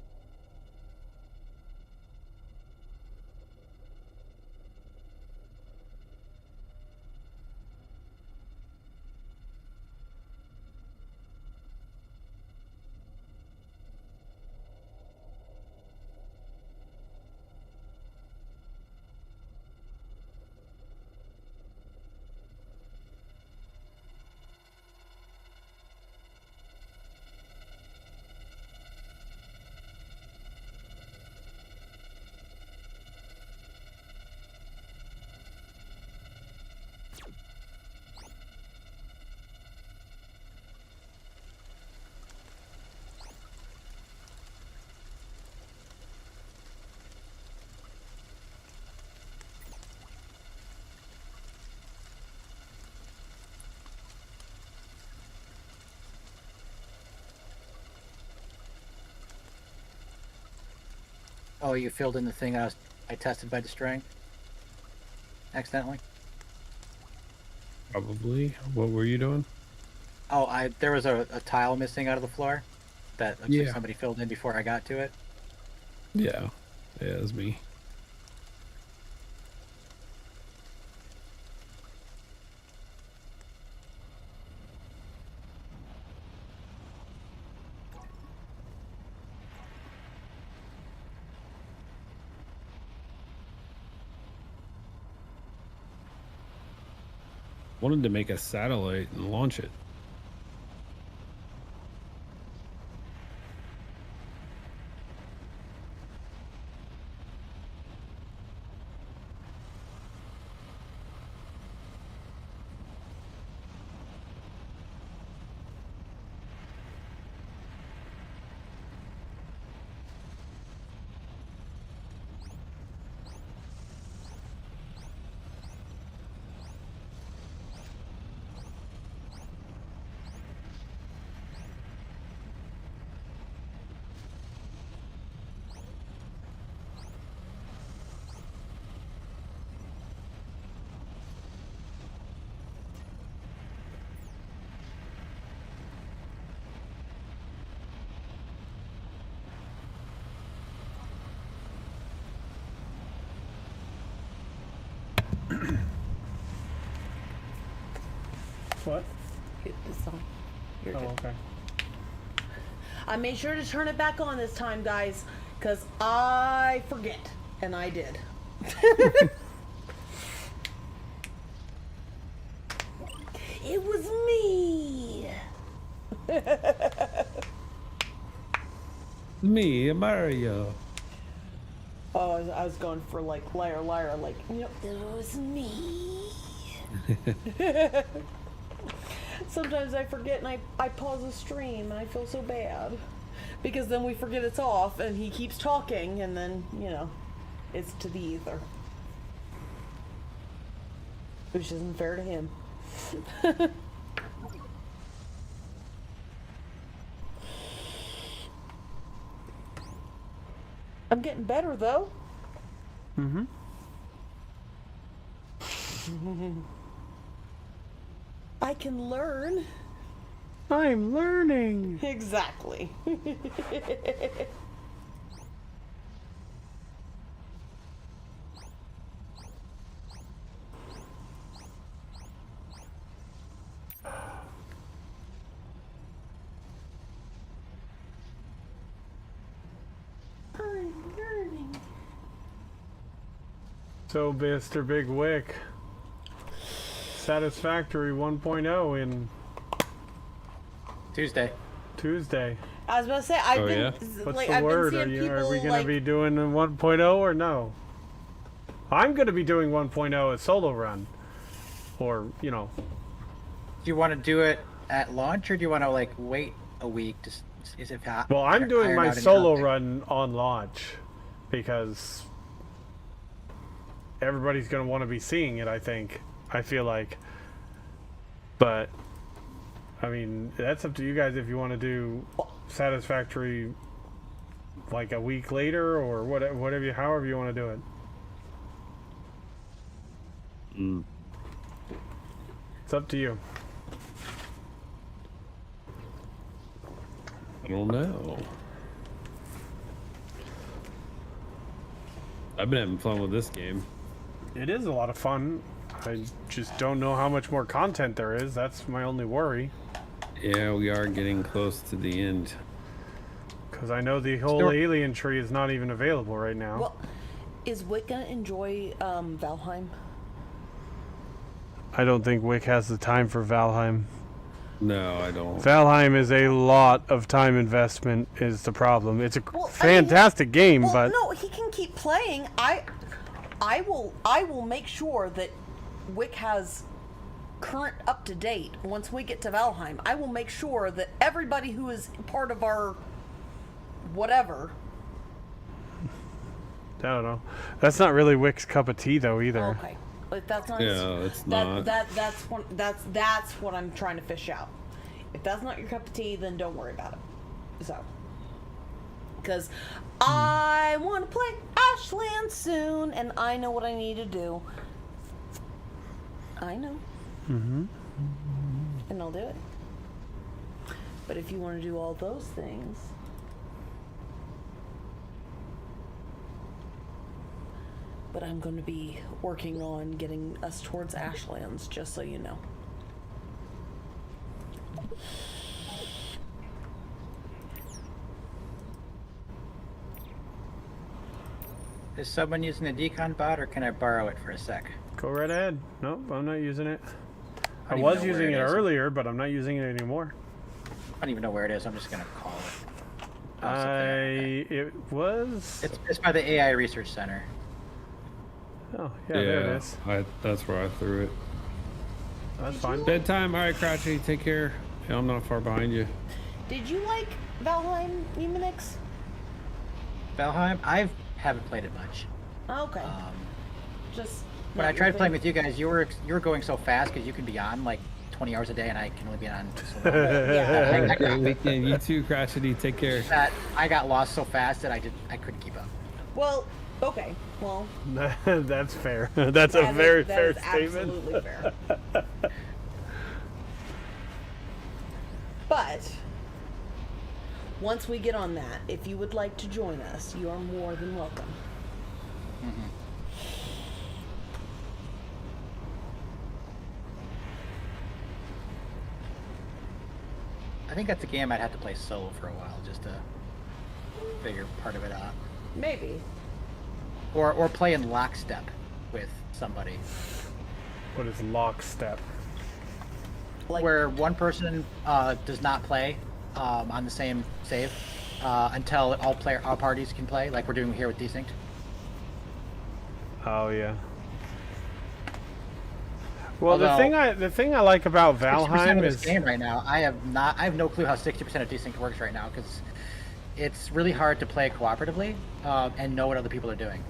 Speaker 4: Oh, you filled in the thing I tested by destroying? Accidentally?
Speaker 1: Probably. What were you doing?
Speaker 4: Oh, there was a tile missing out of the floor that looks like
Speaker 1: Yeah.
Speaker 4: somebody filled in before I got to it.
Speaker 1: Yeah. Yeah, it was me. Wanted to make a satellite and launch it.
Speaker 2: What?
Speaker 7: Hit this on. You're
Speaker 2: Oh,
Speaker 7: good.
Speaker 2: okay.
Speaker 7: I made sure to turn it back on this time, guys, because I forget. And I did. It was me.
Speaker 1: Me, Mario.
Speaker 7: Oh, I was going for like liar, liar, like, it was me. Sometimes I forget and I pause the stream and I feel so bad. Because then we forget it's off and he keeps talking and then, it's to the ether. Which isn't fair to him. I'm getting better though.
Speaker 2: Mm-hmm.
Speaker 7: I can learn.
Speaker 2: I'm learning.
Speaker 7: Exactly.
Speaker 2: So, Mr. Big Wick, Satisfactory 1.0 in
Speaker 4: Tuesday.
Speaker 2: Tuesday.
Speaker 7: I was about to say I've
Speaker 1: Oh,
Speaker 7: been
Speaker 1: yeah?
Speaker 2: What's
Speaker 7: like
Speaker 2: the
Speaker 7: I've
Speaker 2: word?
Speaker 7: been seeing people
Speaker 2: Are we going
Speaker 7: like
Speaker 2: to be doing a 1.0 or no? I'm going to be doing 1.0 a solo run, or you know.
Speaker 4: Do you want to do it at launch, or do you want to like wait a week to is it hot?
Speaker 2: Well, I'm doing
Speaker 4: iron
Speaker 2: my
Speaker 4: out any
Speaker 2: solo
Speaker 4: content?
Speaker 2: run on launch because everybody's going to want to be seeing it, I think. I feel like. But I mean, that's up to you guys if you want to do Satisfactory like a week later or whatever you, however you want to do it. It's up to you.
Speaker 1: I don't know. I've been having fun with this game.
Speaker 2: It is a lot of fun. I just don't know how much more content there is. That's my only worry.
Speaker 1: Yeah, we are getting close to the end.
Speaker 2: Because I know the whole
Speaker 4: Sure.
Speaker 2: alien tree is not even available right now.
Speaker 7: well, is Wick gonna enjoy Valheim?
Speaker 2: I don't think Wick has the time for Valheim.
Speaker 1: No, I don't.
Speaker 2: Valheim is a lot of time investment is the problem. It's a
Speaker 7: Well, I mean,
Speaker 2: fantastic game,
Speaker 7: Well,
Speaker 2: but
Speaker 7: no, he can keep playing. I will make sure that Wick has current up to date. Once we get to Valheim, I will make sure that everybody who is part of our whatever.
Speaker 2: I don't know. That's not really Wick's cup of tea though either.
Speaker 7: Okay, but that's not.
Speaker 1: Yeah, it's not.
Speaker 7: That's what I'm trying to fish out. If that's not your cup of tea, then don't worry about it. So, because I want to play Ashland soon, and I know what I need to do. I know. And I'll do it. But if you want to do all those things, but I'm going to be working on getting us towards Ashlands, just so you know.
Speaker 4: Is someone using the decon bot, or can I borrow it for a sec?
Speaker 2: Go right ahead. Nope, I'm not using it. I
Speaker 4: don't even
Speaker 2: was
Speaker 4: know where
Speaker 2: using it
Speaker 4: it is.
Speaker 2: earlier, but I'm not using it anymore.
Speaker 4: I don't even know where it is. I'm just gonna call it. Oh, it's up there.
Speaker 2: It was.
Speaker 4: It's by the AI Research Center.
Speaker 2: Oh yeah, there it is.
Speaker 1: That's where I threw it.
Speaker 2: That's fine.
Speaker 1: Bedtime. All right, Crouchy, take care. Yeah, I'm not far behind you.
Speaker 7: Did you like Valheim, Eminix?
Speaker 4: Valheim? I haven't played it much.
Speaker 7: Okay. Just.
Speaker 4: When I tried playing with you guys, you were going so fast because you can be on like 20 hours a day, and I can only be on. So
Speaker 7: Yeah.
Speaker 1: Great weekend. You too, Crouchity. Take care.
Speaker 4: that I got lost so fast that I couldn't keep up.
Speaker 7: Well, okay. Well,
Speaker 2: That's fair. That's a
Speaker 7: that
Speaker 2: very
Speaker 7: is- that
Speaker 2: fair
Speaker 7: is
Speaker 2: statement.
Speaker 7: Absolutely fair. But once we get on that, if you would like to join us, you are more than welcome.
Speaker 4: I think that's a game I'd have to play solo for a while just to figure part of it out,
Speaker 7: Maybe.
Speaker 4: or play in lockstep with somebody,
Speaker 2: What is lockstep?
Speaker 7: Like,
Speaker 4: where one person does not play on the same save until all parties can play, like we're doing here with Desynced.
Speaker 2: Oh yeah. Well,
Speaker 4: Although-
Speaker 2: the thing I like about
Speaker 4: 60%
Speaker 2: Valheim
Speaker 4: of this
Speaker 2: is
Speaker 4: game right now. I have no clue how 60% of Desync works right now because it's really hard to play cooperatively and know what other people are doing,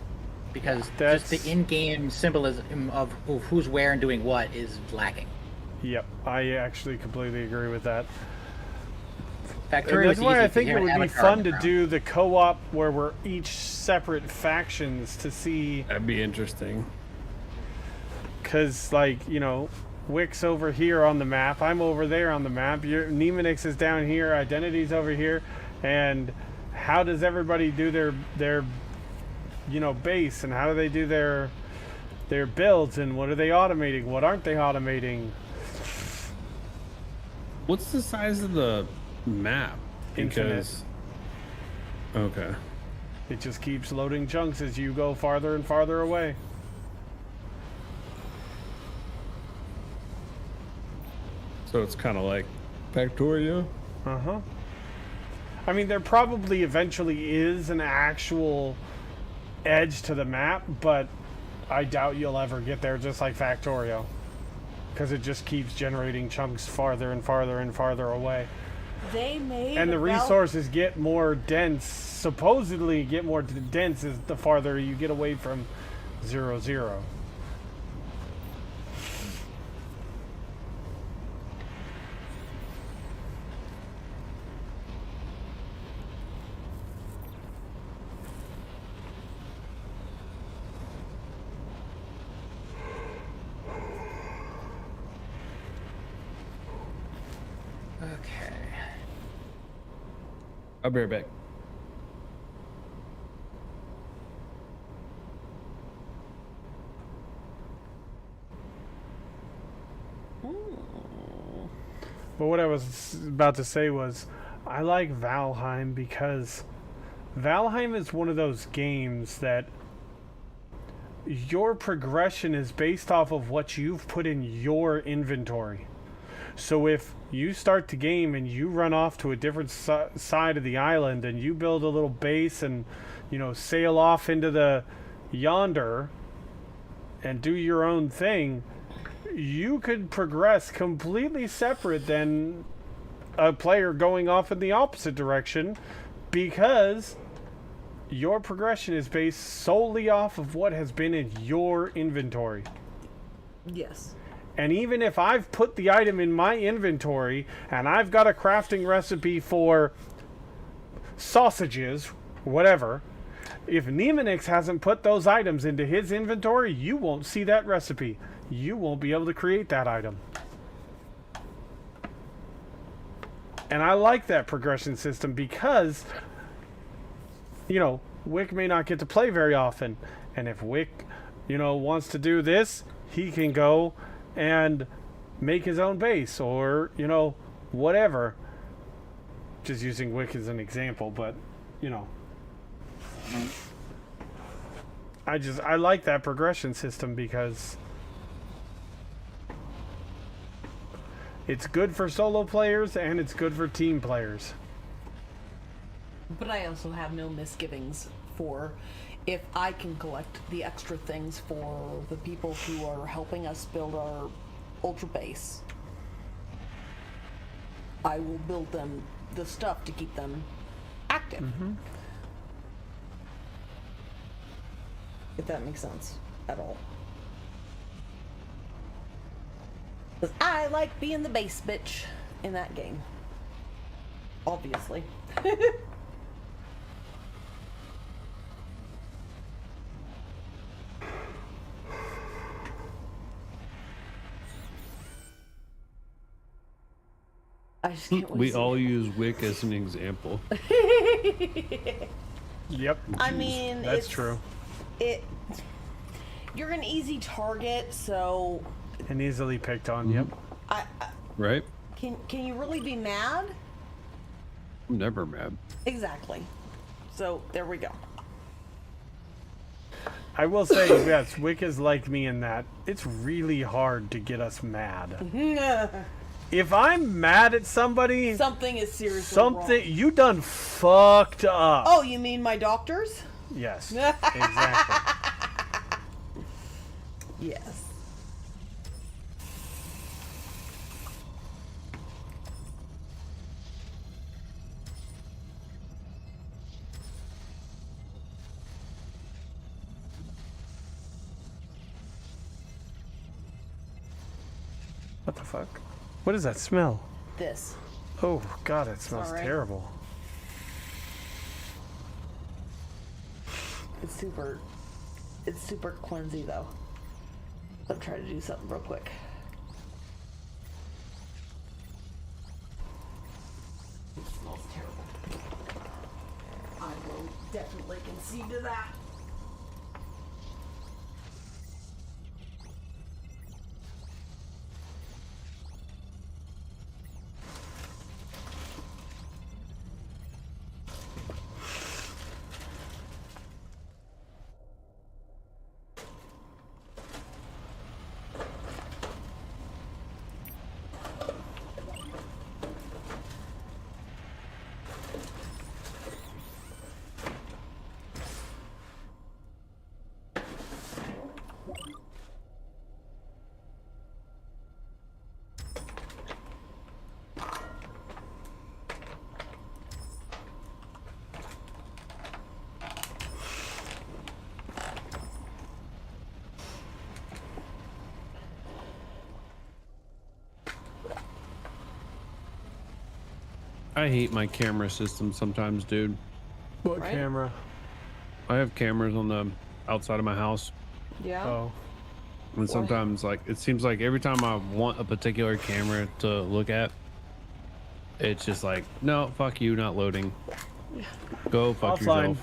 Speaker 4: because just
Speaker 2: That's-
Speaker 4: the in-game symbolism of who's where and doing what is lacking.
Speaker 2: Yep, I actually completely agree with that. And
Speaker 4: Factorio
Speaker 2: that's
Speaker 4: is
Speaker 2: why
Speaker 4: easy
Speaker 2: I
Speaker 4: 'cause
Speaker 2: think
Speaker 4: you
Speaker 2: it
Speaker 4: have
Speaker 2: would
Speaker 4: an
Speaker 2: be
Speaker 4: avatar
Speaker 2: fun
Speaker 4: in
Speaker 2: to
Speaker 4: the
Speaker 2: do the co-op where we're each separate factions to see,
Speaker 1: That'd be interesting.
Speaker 2: because like, you know, Wick's over here on the map, I'm over there on the map, Nemonix is down here, Identity's over here, and how does everybody do their you know, base, and how do they do their builds, and what are they automating, what aren't they automating?
Speaker 1: What's the size of the map? Because okay.
Speaker 2: It just keeps loading chunks as you go farther and farther away.
Speaker 1: So it's kind of like Factorio.
Speaker 2: Uh-huh. I mean, there probably eventually is an actual edge to the map, but I doubt you'll ever get there just like Factorio. Because it just keeps generating chunks farther and farther and farther away.
Speaker 7: They made
Speaker 2: And the
Speaker 7: about-
Speaker 2: resources get more dense, supposedly get more dense as the farther you get away from 0-0.
Speaker 4: Okay.
Speaker 1: I'll be right back.
Speaker 2: But what I was about to say was, I like Valheim because Valheim is one of those games that your progression is based off of what you've put in your inventory. So if you start the game and you run off to a different side of the island and you build a little base and, you know, sail off into the yonder and do your own thing, you could progress completely separate than a player going off in the opposite direction, because your progression is based solely off of what has been in your inventory.
Speaker 7: Yes.
Speaker 2: And even if I've put the item in my inventory and I've got a crafting recipe for sausages, whatever, if Nemonix hasn't put those items into his inventory, you won't see that recipe. You won't be able to create that item. And I like that progression system because, you know, Wick may not get to play very often. And if Wick, you know, wants to do this, he can go and make his own base or, you know, whatever. Just using Wick as an example, but, you know. I like that progression system because it's good for solo players and it's good for team players.
Speaker 7: But I also have no misgivings for if I can collect the extra things for the people who are helping us build our ultra base. I will build them the stuff to keep them active. If that makes sense at all. 'Cause I like being the base bitch in that game. Obviously. I just can't wait
Speaker 1: We
Speaker 7: to see-
Speaker 1: all use Wick as an example.
Speaker 2: Yep.
Speaker 7: I mean,
Speaker 2: That's
Speaker 7: it's,
Speaker 2: true.
Speaker 7: You're an easy target, so
Speaker 2: And easily picked on, yep.
Speaker 7: I
Speaker 1: Right?
Speaker 7: can you really be mad?
Speaker 1: I'm never mad.
Speaker 7: Exactly. So there we go.
Speaker 2: I will say, yes, Wick is like me in that it's really hard to get us mad. If I'm mad at somebody,
Speaker 7: Something is seriously
Speaker 2: something
Speaker 7: wrong.
Speaker 2: you done fucked up.
Speaker 7: Oh, you mean my doctors?
Speaker 2: Yes, exactly.
Speaker 7: Yes.
Speaker 2: What the fuck? What does that smell?
Speaker 7: This.
Speaker 2: Oh god, it smells
Speaker 7: Alright.
Speaker 2: terrible.
Speaker 7: It's super cleansy though. Let me try to do something real quick. It smells terrible. I will definitely concede to that.
Speaker 1: I hate my camera system sometimes, dude.
Speaker 2: What
Speaker 7: Right?
Speaker 2: camera?
Speaker 1: I have cameras on the outside of my house,
Speaker 7: Yeah.
Speaker 2: Oh.
Speaker 1: and sometimes like it seems like every time I want a particular camera to look at, it's just like, no, fuck you, not loading. Go fuck
Speaker 2: Offline.
Speaker 1: yourself.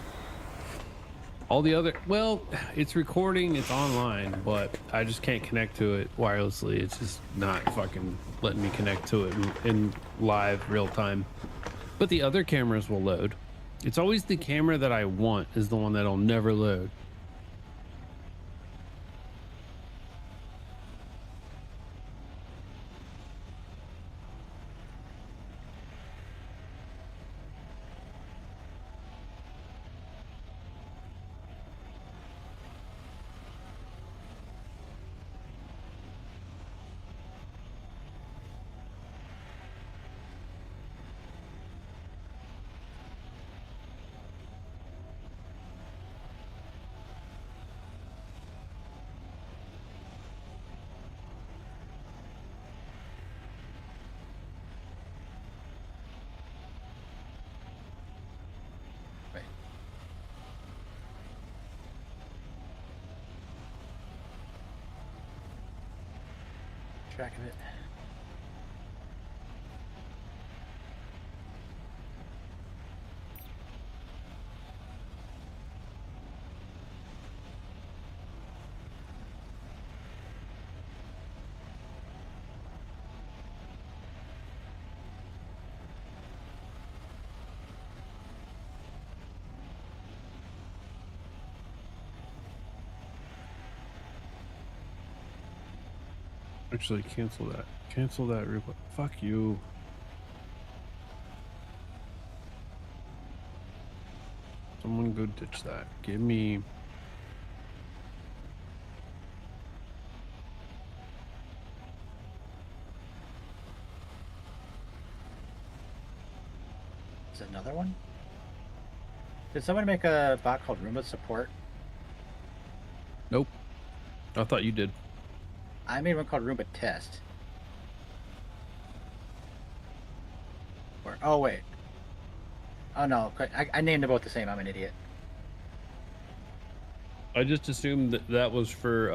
Speaker 1: All the other, well, it's recording, it's online, but I just can't connect to it wirelessly. It's just not fucking letting me connect to it in live real time. But the other cameras will load. It's always the camera that I want is the one that'll never load.
Speaker 4: Track of it.
Speaker 1: Actually, cancel that. Cancel that. Fuck you. Someone go ditch that. Give me.
Speaker 4: Is it another one? Did someone make a bot called Roomba Support?
Speaker 1: Nope. I thought you did.
Speaker 4: I made one called Roomba Test. Or, oh wait. Oh no, I named them both the same. I'm an idiot.
Speaker 1: I just assumed that that was for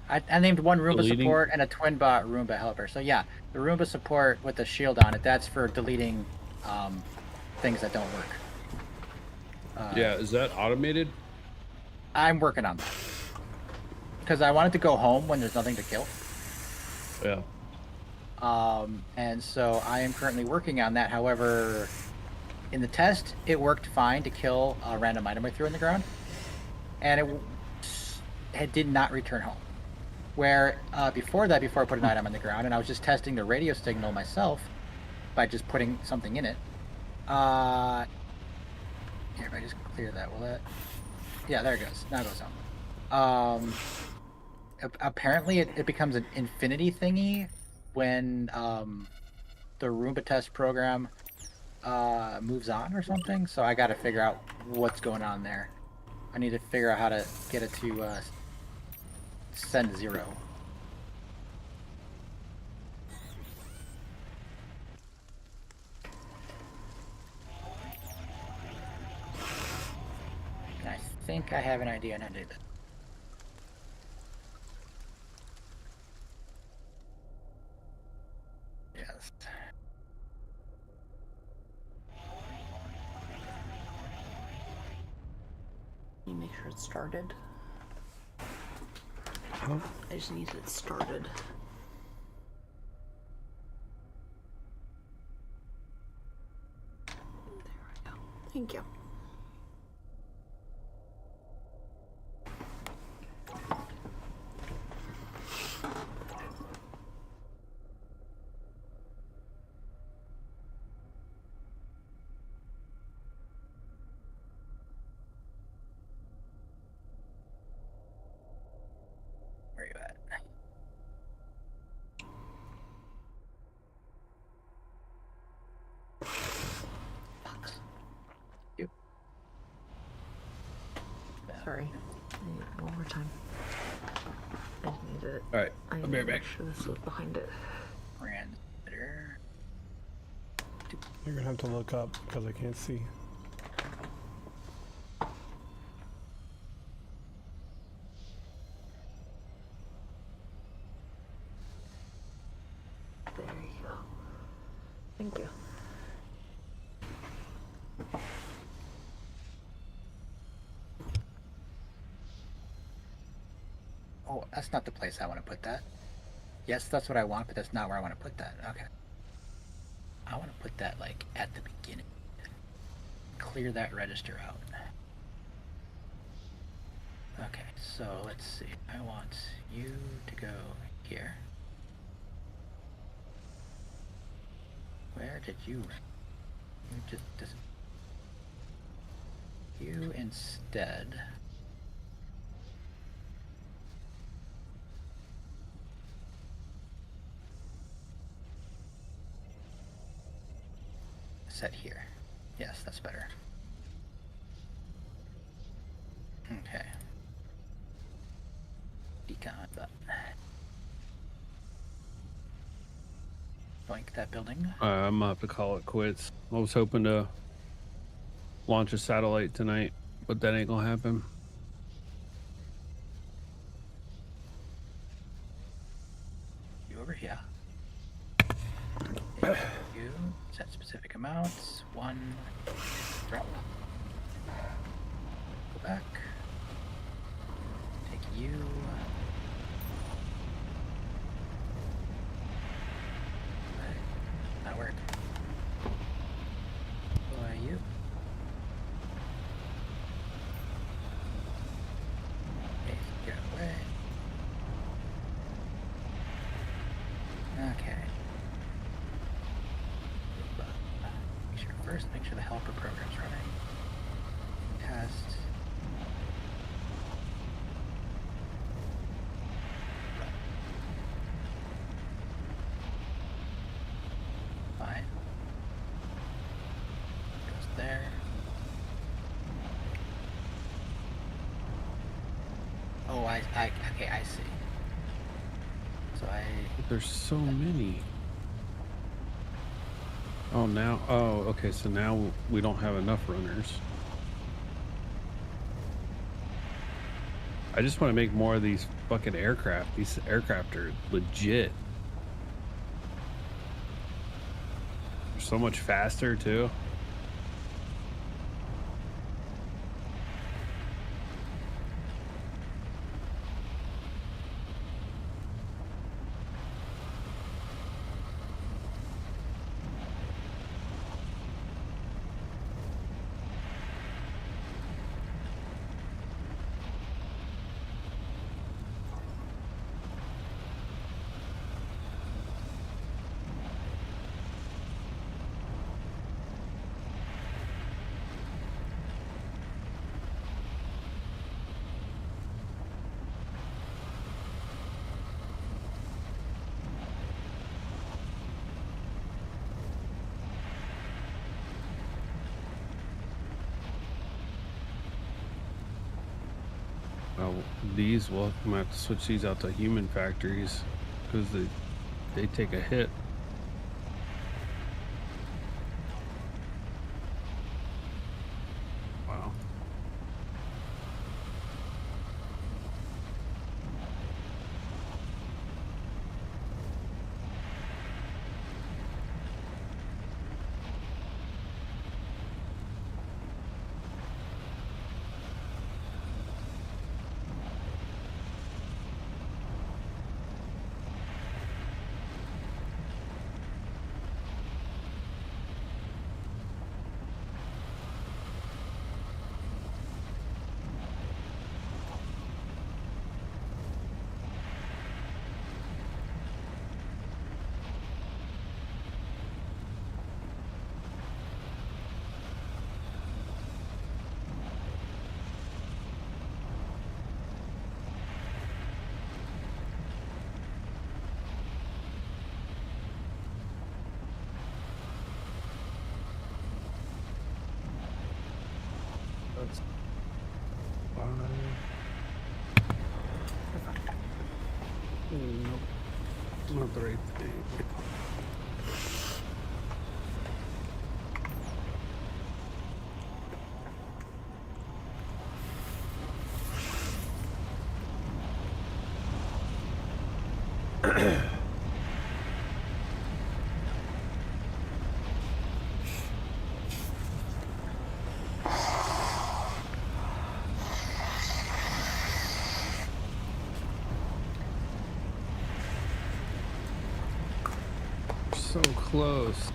Speaker 4: I named one Roomba
Speaker 1: Deleting?
Speaker 4: Support and a twin bot Roomba Helper. So yeah, the Roomba Support with the shield on it, that's for deleting things that don't work.
Speaker 1: yeah, is that automated?
Speaker 4: I'm working on that. Because I wanted to go home when there's nothing to kill.
Speaker 1: Yeah.
Speaker 4: And so I am currently working on that. However, in the test, it worked fine to kill a random item I threw in the ground. And it did not return home. Where before that, before I put an item on the ground, and I was just testing the radio signal myself by just putting something in it. Here, if I just clear that, will that? Yeah, there it goes. Now it goes home. Apparently it becomes an infinity thingy when the Roomba test program moves on or something. So I got to figure out what's going on there. I need to figure out how to get it to send 0. And I think I have an idea on how to do that. Yes.
Speaker 7: You make sure it's started.
Speaker 2: Huh?
Speaker 7: I just need it started. There we go. Thank you.
Speaker 4: Where you at? You.
Speaker 7: Sorry. I need it one more time. I just need it.
Speaker 1: All right,
Speaker 7: I
Speaker 1: I'll
Speaker 7: need
Speaker 1: be
Speaker 7: to
Speaker 1: right
Speaker 7: make
Speaker 1: back.
Speaker 7: sure this was behind it.
Speaker 4: Transmitter.
Speaker 2: You're gonna have to look up because I can't see.
Speaker 8: There you go. Thank you.
Speaker 4: Oh, that's not the place I want to put that. Yes, that's what I want, but that's not where I want to put that. Okay. I want to put that like at the beginning. Clear that register out. Okay, so let's see. I want you to go here. Where did you? You just you instead. Set here. Yes, that's better. Okay. Decon button. Blank that building.
Speaker 1: I'm gonna have to call it quits. I was hoping to launch a satellite tonight, but that ain't gonna happen.
Speaker 4: You over here. You set specific amounts. 1 drop. Go back. Take you. Not work. You. Okay, get away. Okay. Make sure the helper program's running. Test. Fine. Goes there. Oh, okay, I see. So
Speaker 1: But there's so many. Oh, now, okay, so now we don't have enough runners. I just want to make more of these fucking aircraft. These aircraft are legit. They're so much faster, too. Well, these, I'm gonna have to switch these out to human factories because they take a hit. Wow. That's 5. Nope. Not the right thing. So close.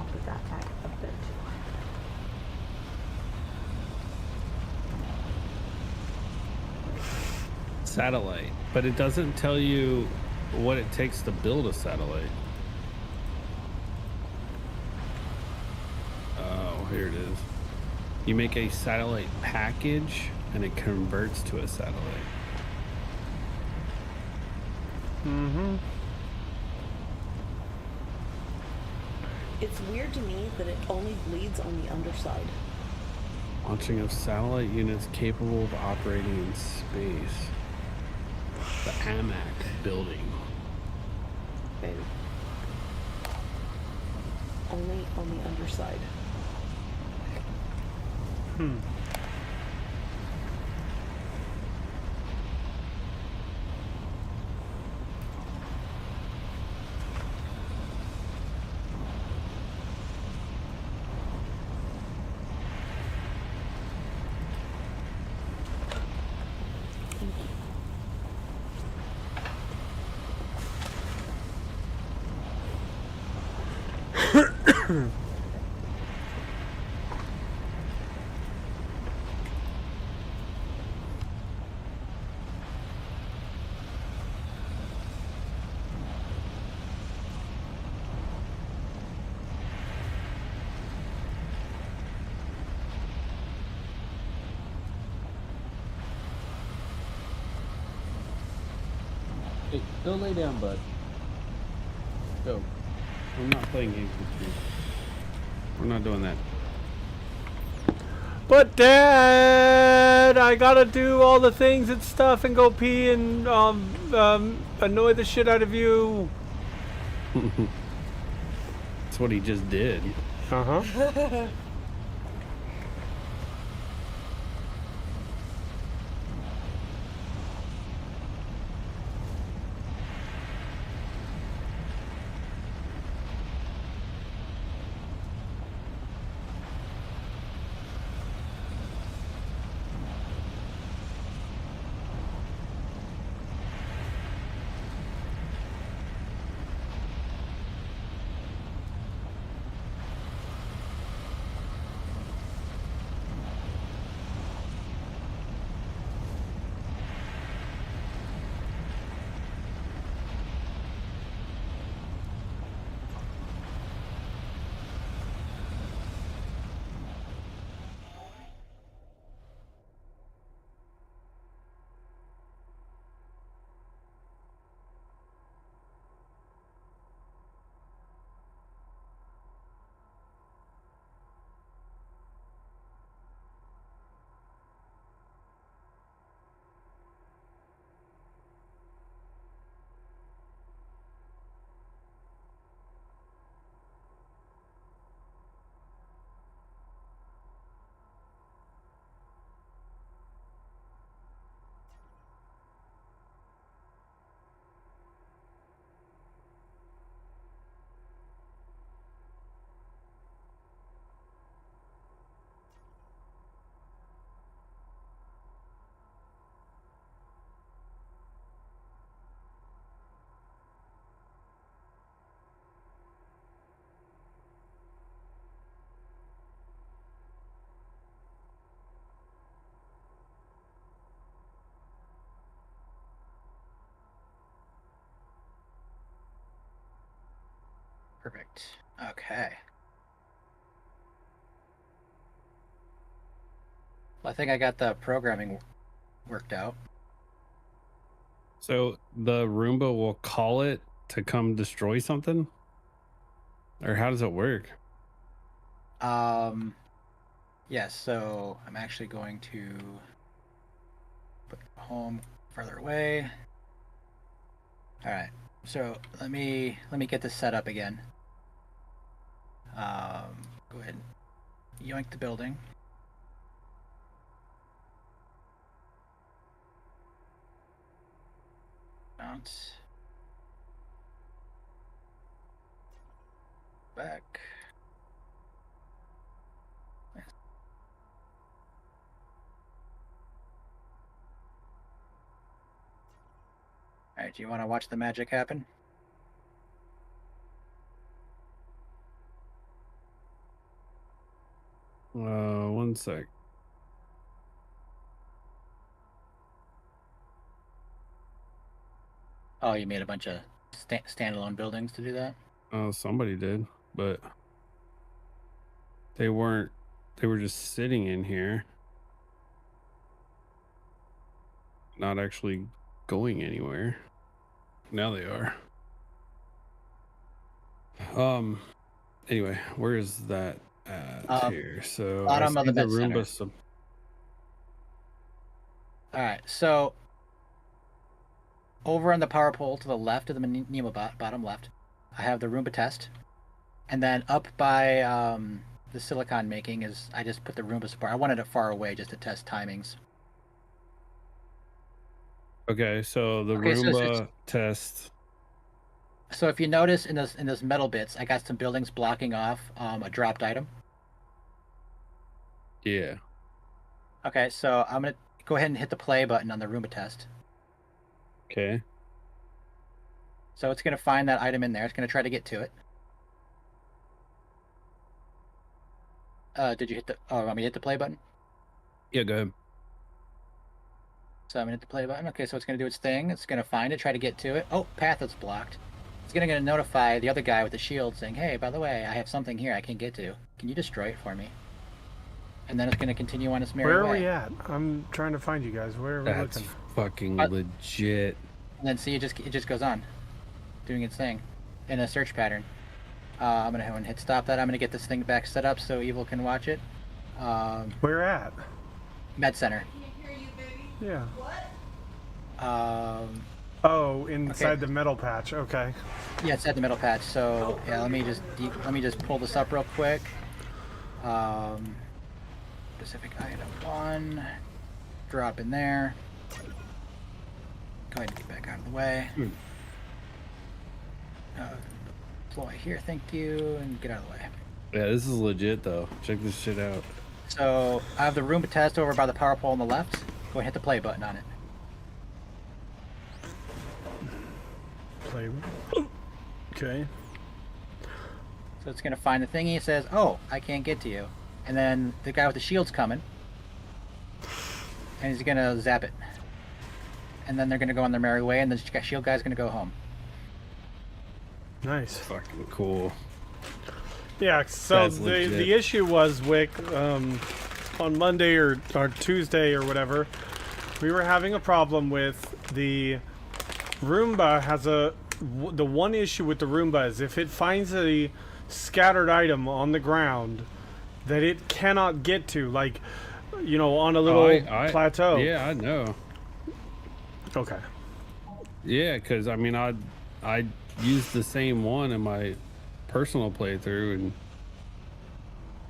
Speaker 8: I'll put that back up there too.
Speaker 1: Satellite, but it doesn't tell you what it takes to build a satellite. Oh, here it is. You make a satellite package and it converts to a satellite.
Speaker 2: Mm-hmm.
Speaker 7: It's weird to me that it only bleeds on the underside.
Speaker 1: Launching of satellite units capable of operating in space. The AMAC building.
Speaker 7: Baby. Only on the underside.
Speaker 2: Hmm.
Speaker 1: Hey, go lay down, bud. Go. I'm not playing games with you. We're not doing that.
Speaker 2: But Dad, I gotta do all the things and stuff and go pee and annoy the shit out of you.
Speaker 1: That's what he just did.
Speaker 2: Uh-huh.
Speaker 4: Perfect. Okay. Well, I think I got the programming worked out.
Speaker 1: So the Roomba will call it to come destroy something? Or how does it work?
Speaker 4: Yes, so I'm actually going to put home further away. All right. So let me get this set up again. Go ahead and yoink the building. Bounce. Back. All right, do you want to watch the magic happen?
Speaker 1: One sec.
Speaker 4: Oh, you made a bunch of standalone buildings to do that?
Speaker 1: Oh, somebody did, but they weren't. They were just sitting in here, not actually going anywhere. Now they are. Anyway, where is that at here? So
Speaker 4: bottom
Speaker 1: I
Speaker 4: of
Speaker 1: see
Speaker 4: the
Speaker 1: the
Speaker 4: med center.
Speaker 1: Roomba.
Speaker 4: All right, so over on the power pole to the left of the Nemo bottom left, I have the Roomba test, and then up by the silicon making is I just put the Roomba support. I wanted it far away just to test timings.
Speaker 1: Okay, so the
Speaker 4: Okay,
Speaker 1: Roomba test.
Speaker 4: So if you notice in those metal bits, I got some buildings blocking off a dropped item.
Speaker 1: Yeah.
Speaker 4: Okay, so I'm gonna go ahead and hit the play button on the Roomba test.
Speaker 1: Okay.
Speaker 4: So it's gonna find that item in there. It's gonna try to get to it. Did you hit the? Oh, want me to hit the play button?
Speaker 1: Yeah, go ahead.
Speaker 4: So I'm gonna hit the play button. Okay, so it's gonna do its thing. It's gonna find it, try to get to it. Oh, path is blocked. It's gonna notify the other guy with the shield saying, "Hey, by the way, I have something here I can't get to. Can you destroy it for me?" And then it's gonna continue on its merry way.
Speaker 2: Where are we at? I'm trying to find you guys. Where are we
Speaker 1: That's
Speaker 2: looking?
Speaker 1: fucking legit.
Speaker 4: And then see, it just goes on, doing its thing, in a search pattern. I'm gonna go and hit stop that. I'm gonna get this thing back set up so Evil can watch it.
Speaker 2: Where at?
Speaker 4: Med center.
Speaker 2: Yeah.
Speaker 4: Oh,
Speaker 2: inside the metal patch. Okay.
Speaker 4: Yeah, it's at the middle patch. So yeah, let me just pull this up real quick. Specific item 1. Drop in there. Go ahead and get back out of the way. Deploy here, thank you, and get out of the way.
Speaker 1: Yeah, this is legit though. Check this shit out.
Speaker 4: So I have the Roomba test over by the power pole on the left. Go ahead and hit the play button on it.
Speaker 2: Play. Okay.
Speaker 4: So it's gonna find the thingy. It says, "Oh, I can't get to you," and then the guy with the shield's coming, and he's gonna zap it. And then they're gonna go on their merry way, and the shield guy's gonna go home.
Speaker 2: Nice.
Speaker 1: Fucking cool.
Speaker 2: Yeah, so
Speaker 1: That's legit.
Speaker 2: the issue was, Wick, on Monday or Tuesday or whatever, we were having a problem with the Roomba has the one issue with the Roomba is if it finds a scattered item on the ground that it cannot get to, like, you know, on a little plateau.
Speaker 1: Yeah, I know.
Speaker 2: Okay.
Speaker 1: Yeah, because I mean, I used the same one in my personal playthrough, and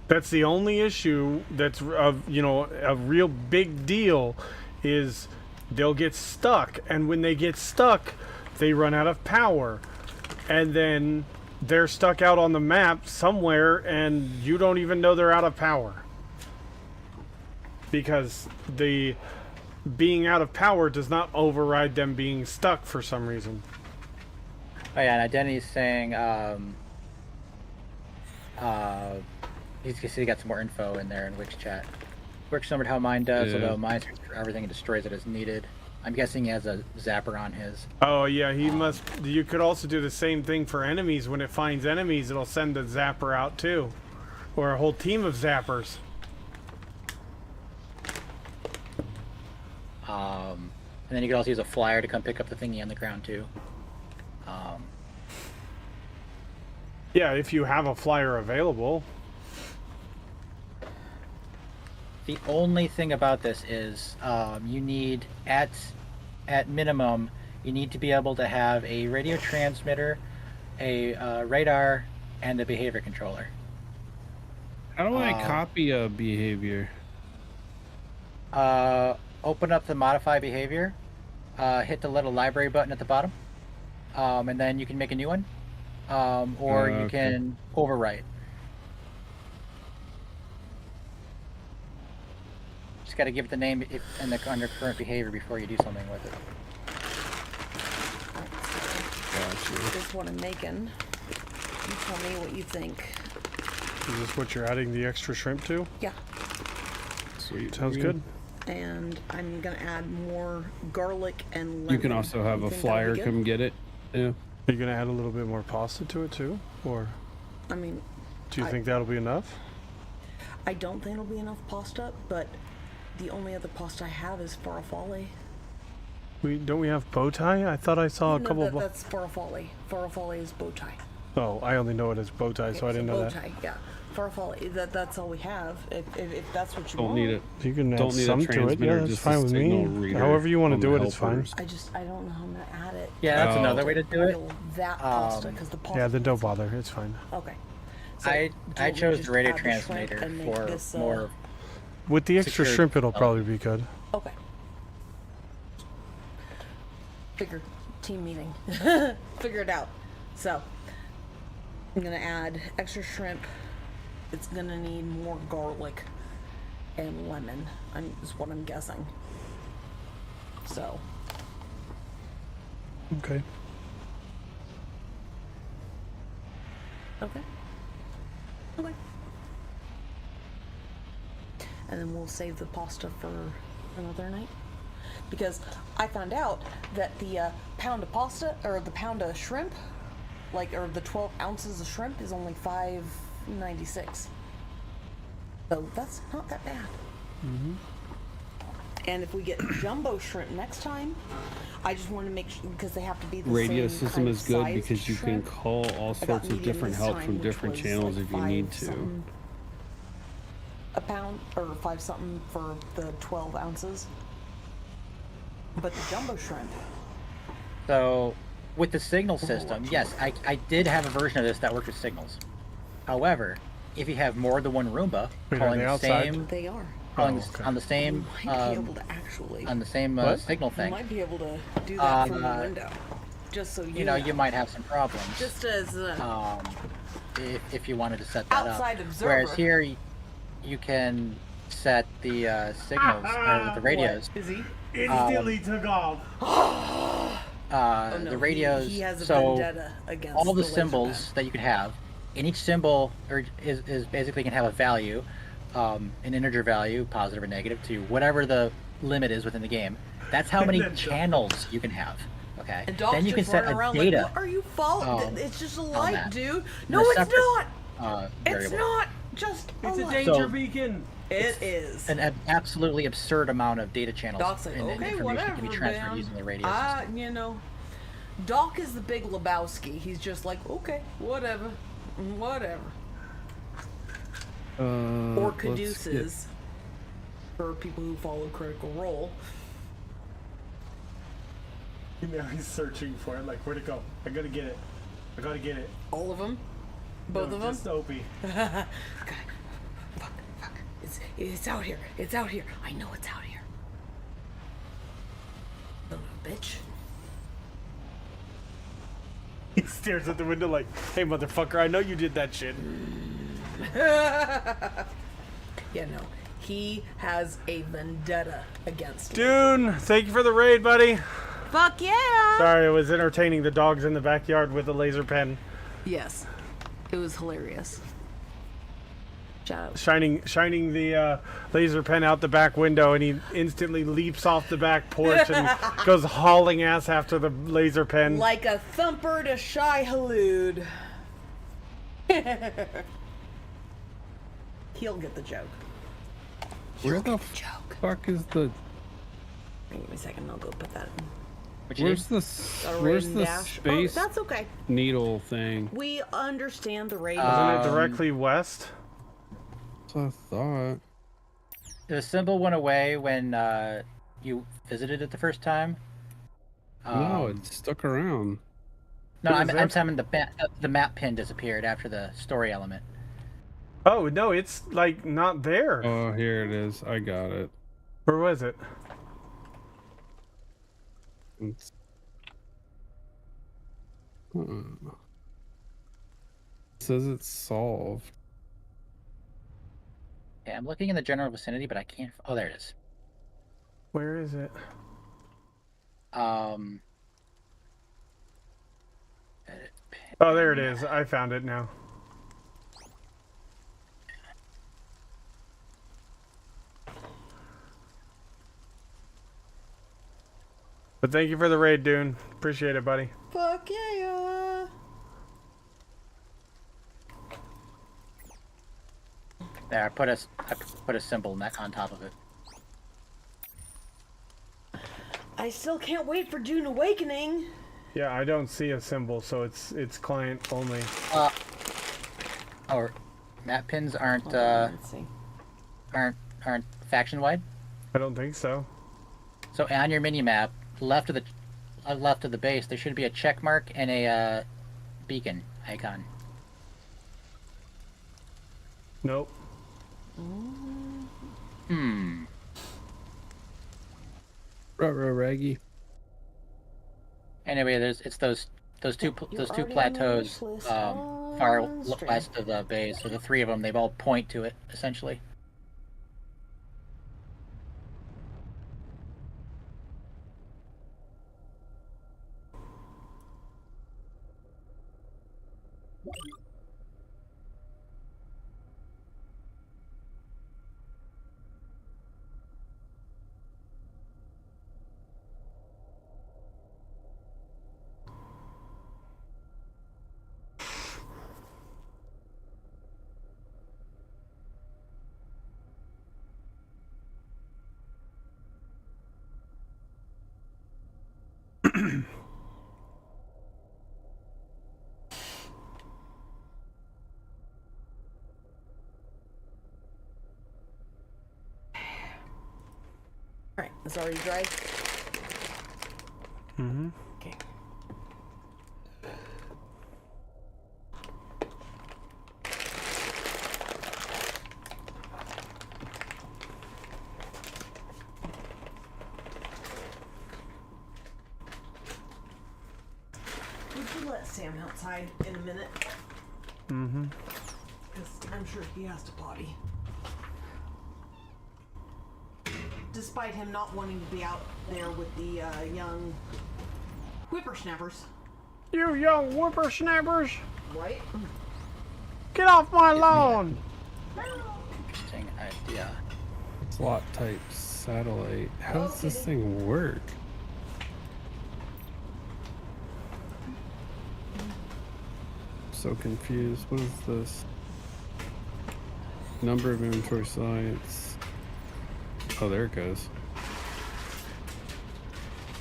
Speaker 2: that's the only issue that's a real big deal is they'll get stuck, and when they get stuck they run out of power, and then they're stuck out on the map somewhere and you don't even know they're out of power because the being out of power does not override them being stuck for some reason.
Speaker 4: Oh yeah, and Identity's saying he got some more info in there in Wix chat. Works similar to how mine does,
Speaker 1: Yeah.
Speaker 4: although mine everything destroys it as needed. I'm guessing he has a zapper on his.
Speaker 2: Oh yeah, he must. You could also do the same thing for enemies. When it finds enemies, it'll send the zapper out too, or a whole team of zappers.
Speaker 4: And then you could also use a flyer to come pick up the thingy on the ground too.
Speaker 2: Yeah, if you have a flyer available.
Speaker 4: The only thing about this is you need at minimum you need to be able to have a radio transmitter, a radar, and a behavior controller.
Speaker 1: How do I copy a behavior?
Speaker 4: Open up the modify behavior, hit the little library button at the bottom, and then you can make a new one, or you
Speaker 1: Okay.
Speaker 4: can overwrite. Just got to give it the name and the under current behavior before you do something with it.
Speaker 7: This is what I'm making. You tell me what you think.
Speaker 2: Is this what you're adding the extra shrimp to?
Speaker 7: Yeah.
Speaker 1: Sweet.
Speaker 2: Sounds good.
Speaker 7: And I'm gonna add more garlic and lemon.
Speaker 1: You can also have
Speaker 7: You
Speaker 1: a
Speaker 7: think that'll
Speaker 1: flyer
Speaker 7: be good?
Speaker 1: come get it. Yeah.
Speaker 2: Are you gonna add a little bit more pasta to it too, or
Speaker 7: I mean,
Speaker 2: do you
Speaker 7: I-
Speaker 2: think that'll be enough?
Speaker 7: I don't think it'll be enough pasta, but the only other pasta I have is farfalle.
Speaker 2: Don't we have bow tie? I thought I saw a
Speaker 7: No,
Speaker 2: couple.
Speaker 7: that's farfalle. Farfalle is bow tie.
Speaker 2: Oh, I only know it as bow tie, so I didn't know
Speaker 7: bow
Speaker 2: that.
Speaker 7: tie, yeah. Farfalle. That's all we have. If that's what you
Speaker 1: Don't
Speaker 7: want.
Speaker 1: need it.
Speaker 2: You can add
Speaker 1: Don't need
Speaker 2: some
Speaker 1: a
Speaker 2: to it. Yeah,
Speaker 1: transmitter,
Speaker 2: that's
Speaker 1: just
Speaker 2: fine
Speaker 1: a
Speaker 2: with
Speaker 1: signal
Speaker 2: me.
Speaker 1: reader
Speaker 2: However you want to
Speaker 1: on
Speaker 2: do
Speaker 1: the
Speaker 2: it, it's fine.
Speaker 1: helpers.
Speaker 7: I don't know how I'm gonna add it.
Speaker 4: Yeah, that's
Speaker 1: Oh.
Speaker 4: another way to do it.
Speaker 7: Real that pasta because the pasta.
Speaker 2: Yeah, then don't bother. It's fine.
Speaker 7: Okay. So,
Speaker 4: I
Speaker 7: do you want me to
Speaker 4: chose
Speaker 7: just
Speaker 4: the radio
Speaker 7: add the shrimp
Speaker 4: transmitter
Speaker 7: and make
Speaker 4: for
Speaker 7: this,
Speaker 4: more.
Speaker 2: With the extra
Speaker 4: Security.
Speaker 2: shrimp, it'll probably be good.
Speaker 7: Okay. Figure team meeting. Figure it out. So I'm gonna add extra shrimp. It's gonna need more garlic and lemon. Is what I'm guessing. So
Speaker 2: Okay.
Speaker 7: okay. Okay. And then we'll save the pasta for another night. Because I found out that the pound of pasta, or the pound of shrimp, or the 12 ounces of shrimp is only $5.96. So that's not that bad. And if we get jumbo shrimp next time, I just want to make sure, because they have to be the
Speaker 1: Radio
Speaker 7: same
Speaker 1: system
Speaker 7: kind
Speaker 1: is
Speaker 7: of
Speaker 1: good
Speaker 7: sized
Speaker 1: because you can
Speaker 7: shrimp.
Speaker 1: call all
Speaker 7: I got
Speaker 1: sorts of
Speaker 7: medium
Speaker 1: different
Speaker 7: this
Speaker 1: help
Speaker 7: time,
Speaker 1: from
Speaker 7: which
Speaker 1: different
Speaker 7: was
Speaker 1: channels
Speaker 7: like
Speaker 1: if you need
Speaker 7: five
Speaker 1: to.
Speaker 7: something a pound, or 5 something for the 12 ounces. But the jumbo shrimp,
Speaker 4: So, with the signal system, yes, I did have a version of this that worked with signals. However, if you have more than one Roomba
Speaker 2: Wait, are
Speaker 4: calling
Speaker 2: they
Speaker 4: the
Speaker 2: outside?
Speaker 4: same,
Speaker 7: they are.
Speaker 4: calling
Speaker 2: Oh, okay.
Speaker 4: on the same,
Speaker 7: Might be able to actually.
Speaker 4: on the same
Speaker 2: What?
Speaker 4: signal
Speaker 7: You
Speaker 4: thing,
Speaker 7: might be able to do that from the
Speaker 4: Uh,
Speaker 7: window. Just so you,
Speaker 4: you know, you might have some problems.
Speaker 7: Just as
Speaker 4: If you wanted to set that
Speaker 7: outside
Speaker 4: up.
Speaker 7: observer.
Speaker 4: Whereas here, you can set the signals or the radios.
Speaker 7: What? Is he?
Speaker 2: Instantly took off.
Speaker 7: Oh, no,
Speaker 4: The radios.
Speaker 7: He has a
Speaker 4: so
Speaker 7: vendetta against
Speaker 4: all the
Speaker 7: laser
Speaker 4: symbols
Speaker 7: pen.
Speaker 4: that you could have, and each symbol is basically can have a value, an integer value, positive or negative, to whatever the limit is within the game. That's how many channels you can have. Okay.
Speaker 7: And Doc's
Speaker 4: Then you can
Speaker 7: just
Speaker 4: set
Speaker 7: running
Speaker 4: a
Speaker 7: around
Speaker 4: data.
Speaker 7: like, what are you following?
Speaker 4: um,
Speaker 7: It's just a
Speaker 4: on
Speaker 7: light,
Speaker 4: that.
Speaker 7: dude.
Speaker 4: and
Speaker 7: No,
Speaker 4: a
Speaker 7: it's
Speaker 4: separate,
Speaker 7: not. It's
Speaker 4: variable.
Speaker 7: not just a light.
Speaker 4: So-
Speaker 2: beacon.
Speaker 7: It is.
Speaker 4: An absolutely absurd amount of data channels
Speaker 7: Doc's like,
Speaker 4: and
Speaker 7: okay,
Speaker 4: information
Speaker 7: whatever,
Speaker 4: can be transferred
Speaker 7: man.
Speaker 4: using the radio system.
Speaker 7: You know, Doc is the big Lebowski. He's just like, okay, whatever. Or
Speaker 1: Let's
Speaker 7: Caduceus, for people who follow Critical Role.
Speaker 2: Now he's searching for it. Like, where'd it go? I gotta get it. I gotta get it.
Speaker 7: All of them? Both of them?
Speaker 2: Just Opie.
Speaker 7: God. Fuck. It's out here. It's out here. I know it's out here. Son of a bitch.
Speaker 2: He stares at the window like, hey, motherfucker, I know you did that shit.
Speaker 7: Yeah, no. He has a vendetta against me.
Speaker 2: Dune, thank you for the raid, buddy.
Speaker 7: Fuck yeah!
Speaker 2: Sorry, I was entertaining the dogs in the backyard with a laser pen.
Speaker 7: Yes. It was hilarious. Shout out.
Speaker 2: Shining the laser pen out the back window, and he instantly leaps off the back porch and goes hauling ass after the laser pen.
Speaker 7: Like a thumper to Shai Halud. He'll get the joke.
Speaker 1: Where the
Speaker 7: Joke.
Speaker 1: fuck is the?
Speaker 7: Give me a second, I'll go put that in.
Speaker 4: What you
Speaker 1: Where's
Speaker 4: need?
Speaker 1: the?
Speaker 7: A
Speaker 1: Where's
Speaker 7: rain
Speaker 1: the
Speaker 7: dash.
Speaker 1: space
Speaker 7: Oh, that's okay.
Speaker 1: needle thing?
Speaker 7: We understand the rate.
Speaker 2: Wasn't it directly west?
Speaker 1: That's what I thought.
Speaker 4: The symbol went away when you visited it the first time.
Speaker 1: No, it stuck around.
Speaker 4: No,
Speaker 2: It was
Speaker 4: I'm
Speaker 2: there.
Speaker 4: saying the map pin disappeared after the story element.
Speaker 2: Oh no, it's like not there.
Speaker 1: Oh, here it is. I got it.
Speaker 2: Where was it?
Speaker 1: It's... It says it's solved.
Speaker 4: Yeah, I'm looking in the general vicinity, but I can't. Oh, there it is.
Speaker 2: Where is it?
Speaker 4: Edit pin.
Speaker 2: Oh, there it is. I found it now. But thank you for the raid, Dune. Appreciate it, buddy.
Speaker 7: Fuck yeah.
Speaker 4: There, I put a symbol on top of it.
Speaker 7: I still can't wait for Dune Awakening.
Speaker 2: Yeah, I don't see a symbol, so it's client only.
Speaker 4: Oh, map pins aren't
Speaker 7: Hold on, let's see.
Speaker 4: aren't faction wide.
Speaker 2: I don't think so.
Speaker 4: So on your mini map, left of the base, there should be a check mark and a beacon icon.
Speaker 2: Nope.
Speaker 4: Hmm.
Speaker 1: Ruh-roh, Raggy.
Speaker 4: Anyway, it's those two
Speaker 7: You're already on the
Speaker 4: plateaus
Speaker 7: wish list.
Speaker 4: far
Speaker 7: On stream.
Speaker 4: west of the base. So the three of them, they've all point to it essentially.
Speaker 7: Alright, it's already dried.
Speaker 2: Mm-hmm.
Speaker 7: Okay. Would you let Sam outside in a minute?
Speaker 2: Mm-hmm.
Speaker 7: Because I'm sure he has to potty. Despite him not wanting to be out there with the young whippersnappers.
Speaker 2: You young whippersnappers!
Speaker 7: Right?
Speaker 2: Get off my lawn!
Speaker 4: Interesting idea.
Speaker 1: Slot type satellite. How does this thing work? So confused. What is this? Number of inventory sites. Oh, there it goes.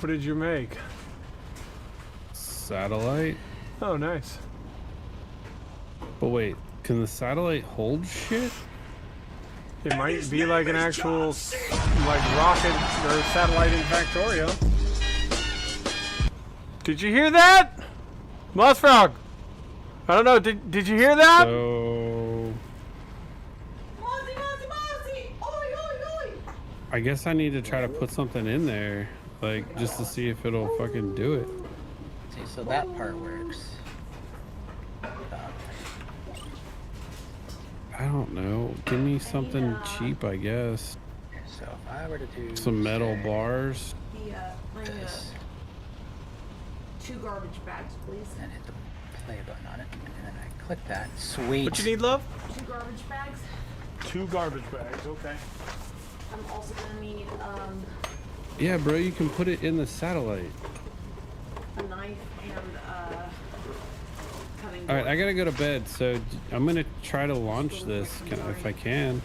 Speaker 2: What did you make?
Speaker 1: Satellite?
Speaker 2: Oh, nice.
Speaker 1: But wait, can the satellite hold shit?
Speaker 2: It might be like an actual, like, rocket or satellite in Factorio. Did you hear that? Mossfrog! I don't know, did you hear that?
Speaker 1: So
Speaker 7: Mozzie, Mozzie, Mozzie! Oi, oi, oi!
Speaker 1: I guess I need to try to put something in there, like just to see if it'll fucking do it.
Speaker 4: See, so that part works.
Speaker 1: I don't know. Give me something cheap, I guess.
Speaker 4: So if I were to do
Speaker 1: Some metal
Speaker 4: say,
Speaker 1: bars.
Speaker 4: this,
Speaker 7: 2 garbage bags, please.
Speaker 4: and hit the play button on it, and then I click that. Sweet.
Speaker 2: What you need, love?
Speaker 7: 2 garbage bags.
Speaker 2: 2 garbage bags, okay.
Speaker 7: I'm also gonna need
Speaker 1: Yeah, bro, you can put it in the satellite.
Speaker 7: a knife and cutting
Speaker 1: All right,
Speaker 7: board.
Speaker 1: I gotta go to bed, so I'm gonna try to launch this if I can.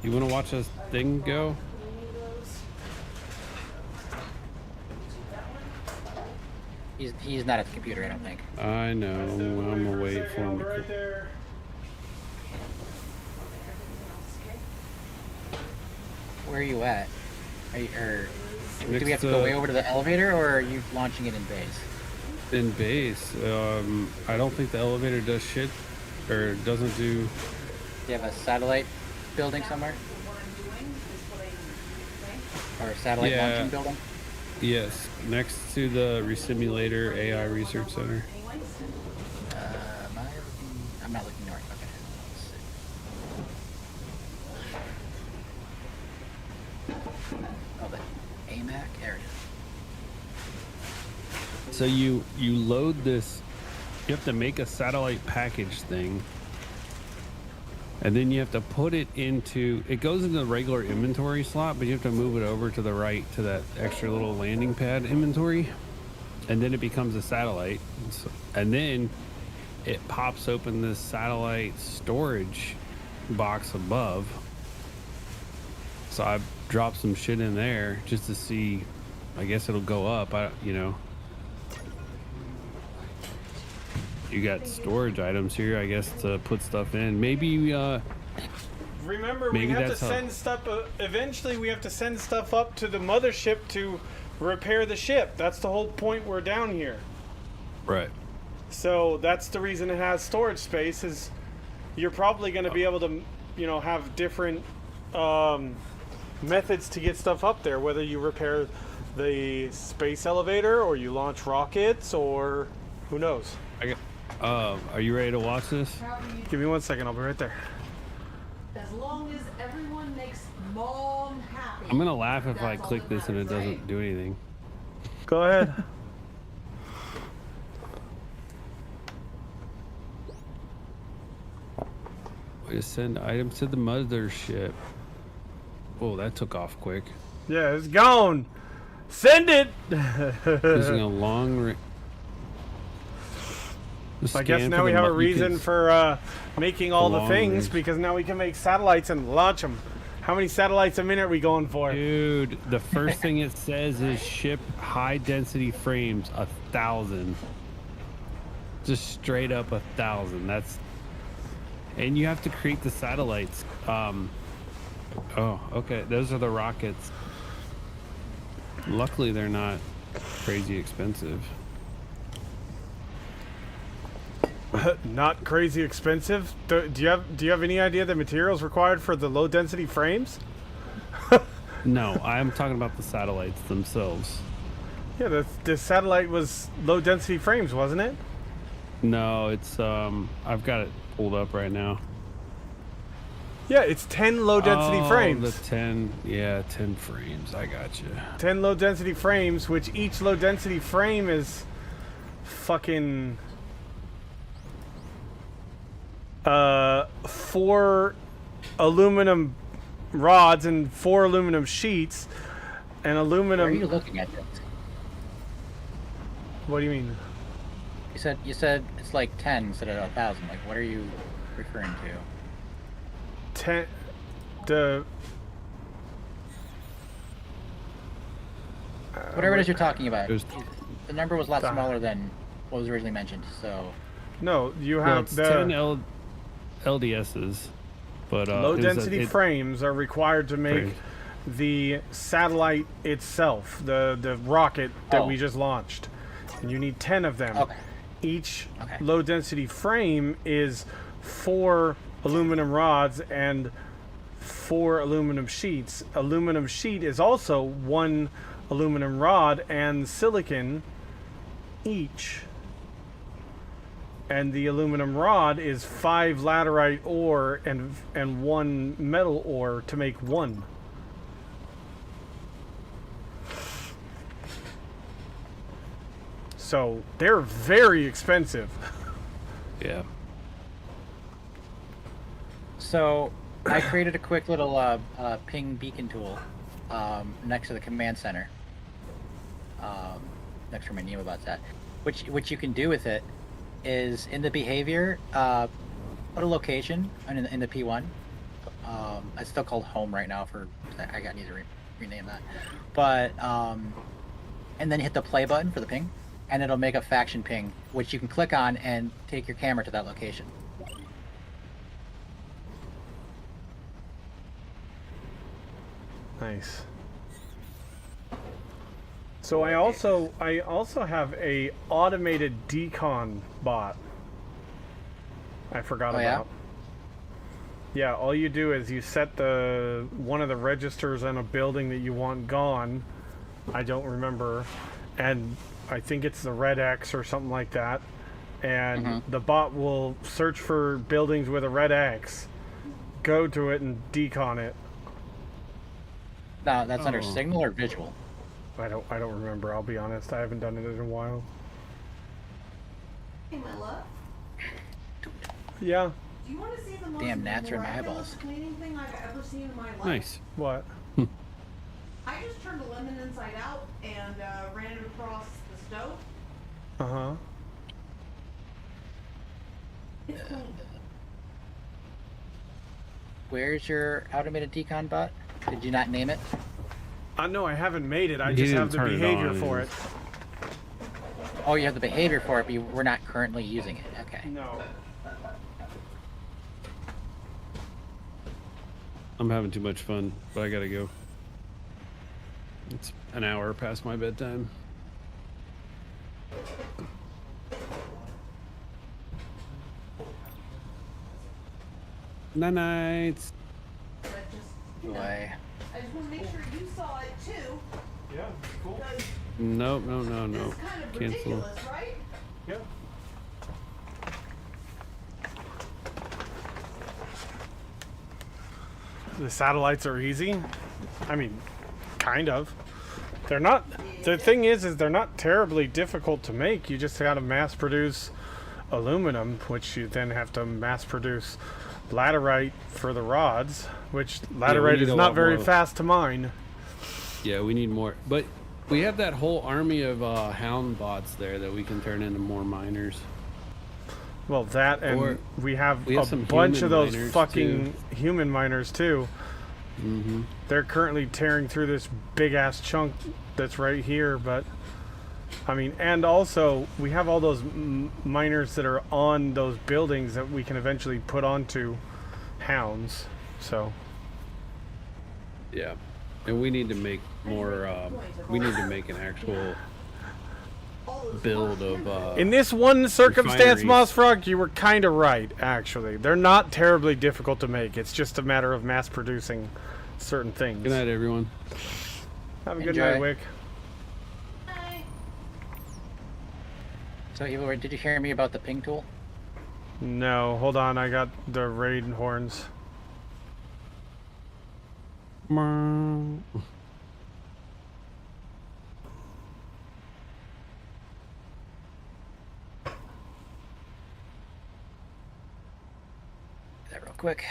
Speaker 1: You wanna watch this thing go?
Speaker 4: He's not at the computer, I don't think.
Speaker 1: I know. I'm gonna wait for him to.
Speaker 2: Right there.
Speaker 4: Where are you at? Do we have to go way over to the elevator, or are you launching it in base?
Speaker 1: In base, I don't think the elevator does shit, or doesn't do.
Speaker 4: Do you have a satellite building somewhere? Or a satellite
Speaker 1: Yeah.
Speaker 4: launching building?
Speaker 1: Yes, next to the Resimulator AI Research Center.
Speaker 4: Am I looking? I'm not looking north. Okay. Let's see. Oh, the AMAC. There it is.
Speaker 1: So you load this. You have to make a satellite package thing, and then you have to put it into. It goes into the regular inventory slot, but you have to move it over to the right to that extra little landing pad inventory, and then it becomes a satellite. And then it pops open this satellite storage box above. So I dropped some shit in there just to see. I guess it'll go up. You got storage items here, I guess, to put stuff in. Maybe
Speaker 2: Remember,
Speaker 1: Maybe
Speaker 2: we have to
Speaker 1: that's how-
Speaker 2: send stuff. Eventually, we have to send stuff up to the mothership to repair the ship. That's the whole point. We're down here,
Speaker 1: right.
Speaker 2: so that's the reason it has storage space. Is you're probably going to be able to, have different methods to get stuff up there. Whether you repair the space elevator, or you launch rockets, or who knows.
Speaker 1: Are you ready to watch this?
Speaker 2: Give me 1 second. I'll be right there.
Speaker 8: As long as everyone makes Mom happy.
Speaker 1: I'm gonna laugh if I
Speaker 8: that's all
Speaker 1: click
Speaker 8: that
Speaker 1: this and it
Speaker 8: matters,
Speaker 1: doesn't do anything.
Speaker 2: Go ahead.
Speaker 1: We just send items to the mothership. Oh, that took off quick.
Speaker 2: Yeah, it's gone. Send it.
Speaker 1: Using a long.
Speaker 2: I guess now we have a reason for making all the
Speaker 1: long
Speaker 2: things,
Speaker 1: range.
Speaker 2: because now we can make satellites and launch them. How many satellites a minute are we going for?
Speaker 1: Dude, the first thing it says is ship high density frames 1,000. Just straight up 1,000. That's. And you have to create the satellites. Oh, okay. Those are the rockets. Luckily, they're not crazy expensive.
Speaker 2: Not crazy expensive. Do you have any idea the materials required for the low density frames?
Speaker 1: No, I'm talking about the satellites themselves.
Speaker 2: Yeah, the satellite was low density frames, wasn't it?
Speaker 1: No, it's I've got it pulled up right now.
Speaker 2: Yeah, it's 10 low density frames.
Speaker 1: The 10 frames. I got you.
Speaker 2: 10 low density frames, which each low density frame is fucking 4 aluminum rods and 4 aluminum sheets and
Speaker 4: Where
Speaker 2: aluminum.
Speaker 4: are you looking at this?
Speaker 2: What do you mean?
Speaker 4: You said it's like 10 instead of 1,000. Like, what are you referring to?
Speaker 2: 10. The
Speaker 4: Whatever it is you're talking about.
Speaker 1: There's-
Speaker 4: The number was a lot
Speaker 2: The-
Speaker 4: smaller than what was originally mentioned. So
Speaker 2: no, you
Speaker 1: Well,
Speaker 2: have
Speaker 1: it's
Speaker 2: the
Speaker 1: 10 LDSs, but
Speaker 2: low
Speaker 1: it was
Speaker 2: density
Speaker 1: it-
Speaker 2: frames are required to make
Speaker 1: Frames.
Speaker 2: the satellite itself, the rocket that
Speaker 4: Oh.
Speaker 2: we just launched. And you need 10 of them.
Speaker 4: Okay.
Speaker 2: Each
Speaker 4: Okay.
Speaker 2: low density frame is 4 aluminum rods and 4 aluminum sheets. Aluminum sheet is also 1 aluminum rod and silicon each. And the aluminum rod is 5 laterite ore and 1 metal ore to make 1. So they're very expensive.
Speaker 1: Yeah.
Speaker 4: So I created a quick little ping beacon tool next to the command center. Next to my Nemobots at. Which you can do with it is in the behavior, put a location in the P1. It's still called home right now I need to rename that. But and then hit the play button for the ping, and it'll make a faction ping, which you can click on and take your camera to that location.
Speaker 2: Nice. So I also have a automated decon bot. I forgot
Speaker 4: Oh, yeah?
Speaker 2: about. Yeah, all you do is you set one of the registers on a building that you want gone. I don't remember, and I think it's the red X or something like that. And the bot will search for buildings with a red X, go to it and decon it.
Speaker 4: No, that's under
Speaker 1: Oh.
Speaker 4: signal or visual.
Speaker 2: I don't remember. I'll be honest. I haven't done it in a while.
Speaker 8: Hey, my love.
Speaker 2: Yeah.
Speaker 8: Do you want to see the most
Speaker 4: Damn gnats are in my
Speaker 8: miraculous
Speaker 4: eyeballs.
Speaker 8: cleaning thing I've ever seen in my life?
Speaker 1: Nice.
Speaker 2: What?
Speaker 8: I just turned a lemon inside out and ran it across the stove.
Speaker 2: Uh huh.
Speaker 8: It's clean.
Speaker 4: Where's your automated decon bot? Did you not name it?
Speaker 2: No, I haven't made it. I
Speaker 1: You
Speaker 2: just
Speaker 1: didn't
Speaker 2: have the
Speaker 1: turn it
Speaker 2: behavior
Speaker 1: on,
Speaker 2: for
Speaker 1: you
Speaker 2: it.
Speaker 4: Oh, you have the behavior for it, but we're not currently using it. Okay.
Speaker 2: No.
Speaker 1: I'm having too much fun, but I gotta go. It's an hour past my bedtime. Night nights.
Speaker 8: But just,
Speaker 4: Boy.
Speaker 8: I just want to make sure you saw it too.
Speaker 2: Yeah, cool.
Speaker 8: Because
Speaker 1: Nope, no.
Speaker 8: it's kind of
Speaker 1: Cancel.
Speaker 8: ridiculous, right?
Speaker 2: Yeah. The satellites are easy. I mean, kind of. They're not. The thing is they're not terribly difficult to make. You just got to mass produce aluminum, which you then have to mass produce laterite for the rods, which laterite
Speaker 1: need
Speaker 2: is
Speaker 1: a
Speaker 2: not
Speaker 1: lot
Speaker 2: very
Speaker 1: more.
Speaker 2: fast to mine.
Speaker 1: Yeah, we need more. But we have that whole army of hound bots there that we can turn into more miners.
Speaker 2: Well, that and
Speaker 1: Or
Speaker 2: we have
Speaker 1: we have
Speaker 2: a
Speaker 1: some
Speaker 2: bunch of
Speaker 1: human
Speaker 2: those
Speaker 1: miners,
Speaker 2: fucking human miners too.
Speaker 1: Mm-hmm.
Speaker 2: They're currently tearing through this big ass chunk that's right here, but I mean, and also we have all those miners that are on those buildings that we can eventually put onto hounds. So
Speaker 1: Yeah. And we need to make more, we need to make an actual build of,
Speaker 2: in this one circumstance,
Speaker 1: refineries.
Speaker 2: Mossfrog, you were kind of right. Actually, they're not terribly difficult to make. It's just a matter of mass producing certain things.
Speaker 1: Good night, everyone.
Speaker 2: Have a good
Speaker 4: Enjoy.
Speaker 2: night, Wick.
Speaker 8: Hi.
Speaker 4: So, Evil, did you hear me about the ping tool?
Speaker 2: No, hold on. I got the raid horns.
Speaker 4: That real quick.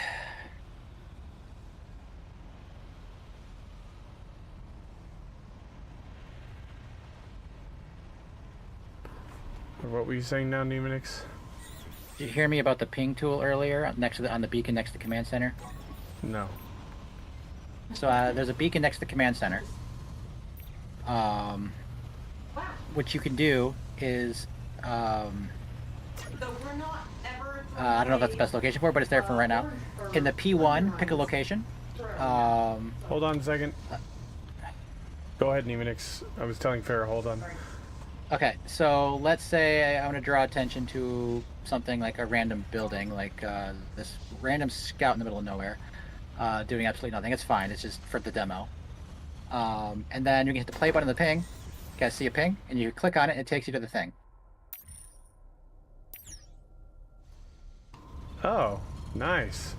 Speaker 2: What were you saying now, Nemanix?
Speaker 4: Did you hear me about the ping tool earlier next to on the beacon next to the command center?
Speaker 2: No.
Speaker 4: So there's a beacon next to the command center. What you can do is,
Speaker 8: So we're not ever.
Speaker 4: I don't know if that's the best location for it, but it's there for right now. In the P1, pick a location.
Speaker 2: Hold on a second. Go ahead, Nemanix. I was telling Farrah, hold on.
Speaker 4: Okay, so let's say I want to draw attention to something like a random building, like this random scout in the middle of nowhere, doing absolutely nothing. It's fine. It's just for the demo. And then you can hit the play button on the ping. You guys see a ping, and you click on it, and it takes you to the thing.
Speaker 2: Oh, nice.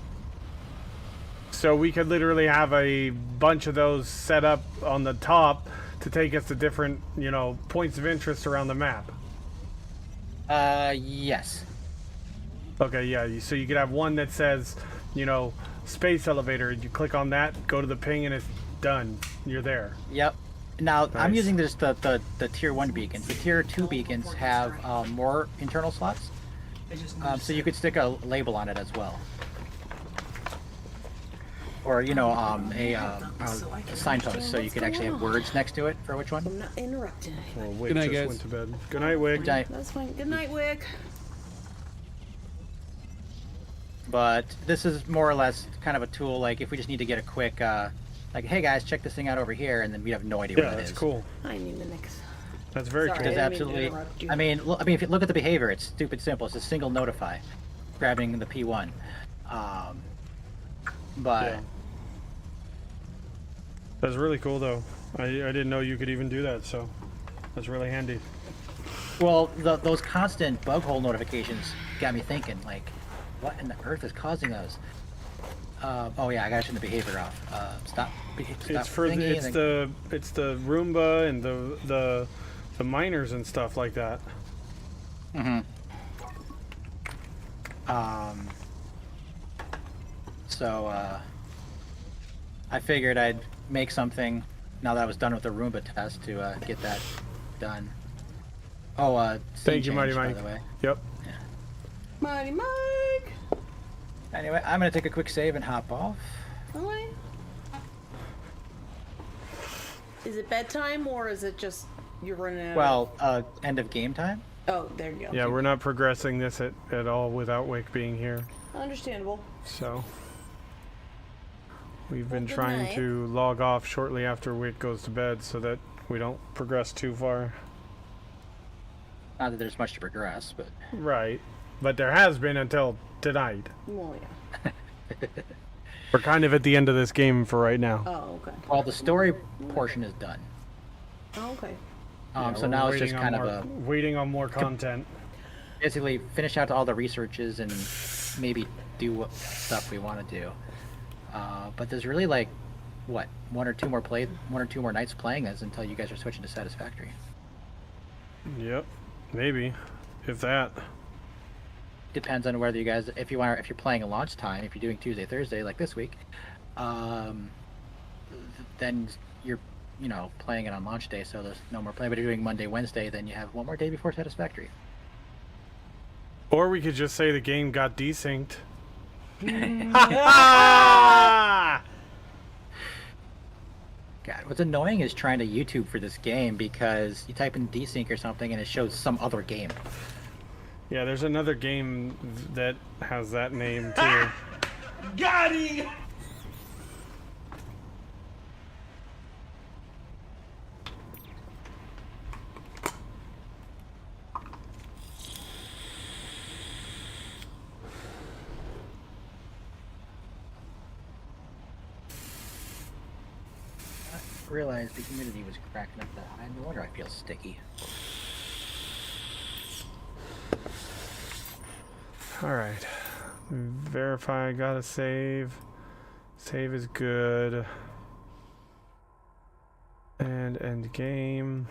Speaker 2: So we could literally have a bunch of those set up on the top to take us to different, you know, points of interest around the map.
Speaker 4: Yes.
Speaker 2: Okay, yeah. So you could have one that says, you know, space elevator. You click on that, go to the ping, and it's done. You're there.
Speaker 4: Yep. Now I'm
Speaker 2: Nice.
Speaker 4: using this the tier 1 beacons. The tier 2 beacons have more internal slots, so you could stick a label on it as well, or you know a signpost, so you could actually have words next to it for which one.
Speaker 7: I'm not interrupting.
Speaker 2: Well, Wick
Speaker 1: Good night,
Speaker 2: just
Speaker 1: guys.
Speaker 2: went to bed. Good night, Wick.
Speaker 4: Which I-
Speaker 7: That's fine. Good night, Wick.
Speaker 4: But this is more or less kind of a tool, like if we just need to get a quick Like, hey guys, check this thing out over here, and then we have no idea what
Speaker 2: Yeah,
Speaker 4: it
Speaker 2: that's
Speaker 4: is.
Speaker 2: cool.
Speaker 7: I need the next.
Speaker 2: That's very
Speaker 7: Sorry.
Speaker 2: cool.
Speaker 4: There's
Speaker 7: I didn't mean to
Speaker 4: absolutely.
Speaker 7: interrupt you.
Speaker 4: I mean, if you look at the behavior, it's stupid simple. It's a single notify, grabbing the P1. But
Speaker 2: Yeah. That's really cool, though. I didn't know you could even do that, so that's really handy.
Speaker 4: well, those constant bug hole notifications got me thinking, like, what in the earth is causing those? Oh yeah, I gotta turn the behavior off. Stop.
Speaker 2: It's for
Speaker 4: thingy,
Speaker 2: it's
Speaker 4: and then-
Speaker 2: the Roomba and the miners and stuff like that.
Speaker 4: So I figured I'd make something now that I was done with the Roomba test to get that done. Oh,
Speaker 2: Thank you,
Speaker 4: scene
Speaker 2: Mighty
Speaker 4: change,
Speaker 2: Mike.
Speaker 4: by the way.
Speaker 2: Yep.
Speaker 7: Mighty Mike.
Speaker 4: Anyway, I'm gonna take a quick save and hop off.
Speaker 7: Alright. Is it bedtime or is it just you're running out?
Speaker 4: Well, end of game time.
Speaker 7: Oh, there you go.
Speaker 2: Yeah, we're not progressing this at all without Wick being here.
Speaker 7: Understandable.
Speaker 2: So we've been
Speaker 7: good
Speaker 2: trying
Speaker 7: night.
Speaker 2: to log off shortly after Wick goes to bed so that we don't progress too far.
Speaker 4: Not that there's much to progress, but
Speaker 2: Right. But there has been until tonight.
Speaker 7: Well, yeah.
Speaker 2: We're kind of at the end of this game for right now.
Speaker 7: Oh, okay.
Speaker 4: well, the story portion is done.
Speaker 7: Oh, okay.
Speaker 2: Yeah,
Speaker 4: So
Speaker 2: we're
Speaker 4: now it's just
Speaker 2: waiting on
Speaker 4: kind of
Speaker 2: more-
Speaker 4: a
Speaker 2: waiting on more content.
Speaker 4: basically finish out all the researches and maybe do what stuff we want to do. But there's really like what one or two more nights playing this until you guys are switching to Satisfactory.
Speaker 2: Yep. Maybe. If that.
Speaker 4: Depends on whether you guys, if you're playing a launch time, if you're doing Tuesday, Thursday like this week, then you're playing it on launch day, so there's no more play. But if you're doing Monday, Wednesday, then you have one more day before Satisfactory.
Speaker 2: Or we could just say the game got desynced.
Speaker 4: God, what's annoying is trying to YouTube for this game because you type in desync or something and it shows some other game.
Speaker 2: Yeah, there's another game that has that name too.
Speaker 8: Got him!
Speaker 4: I realized the humidity was cracking up that high. No wonder I feel sticky.
Speaker 2: Alright. Verify, gotta save. Save is good. And end game.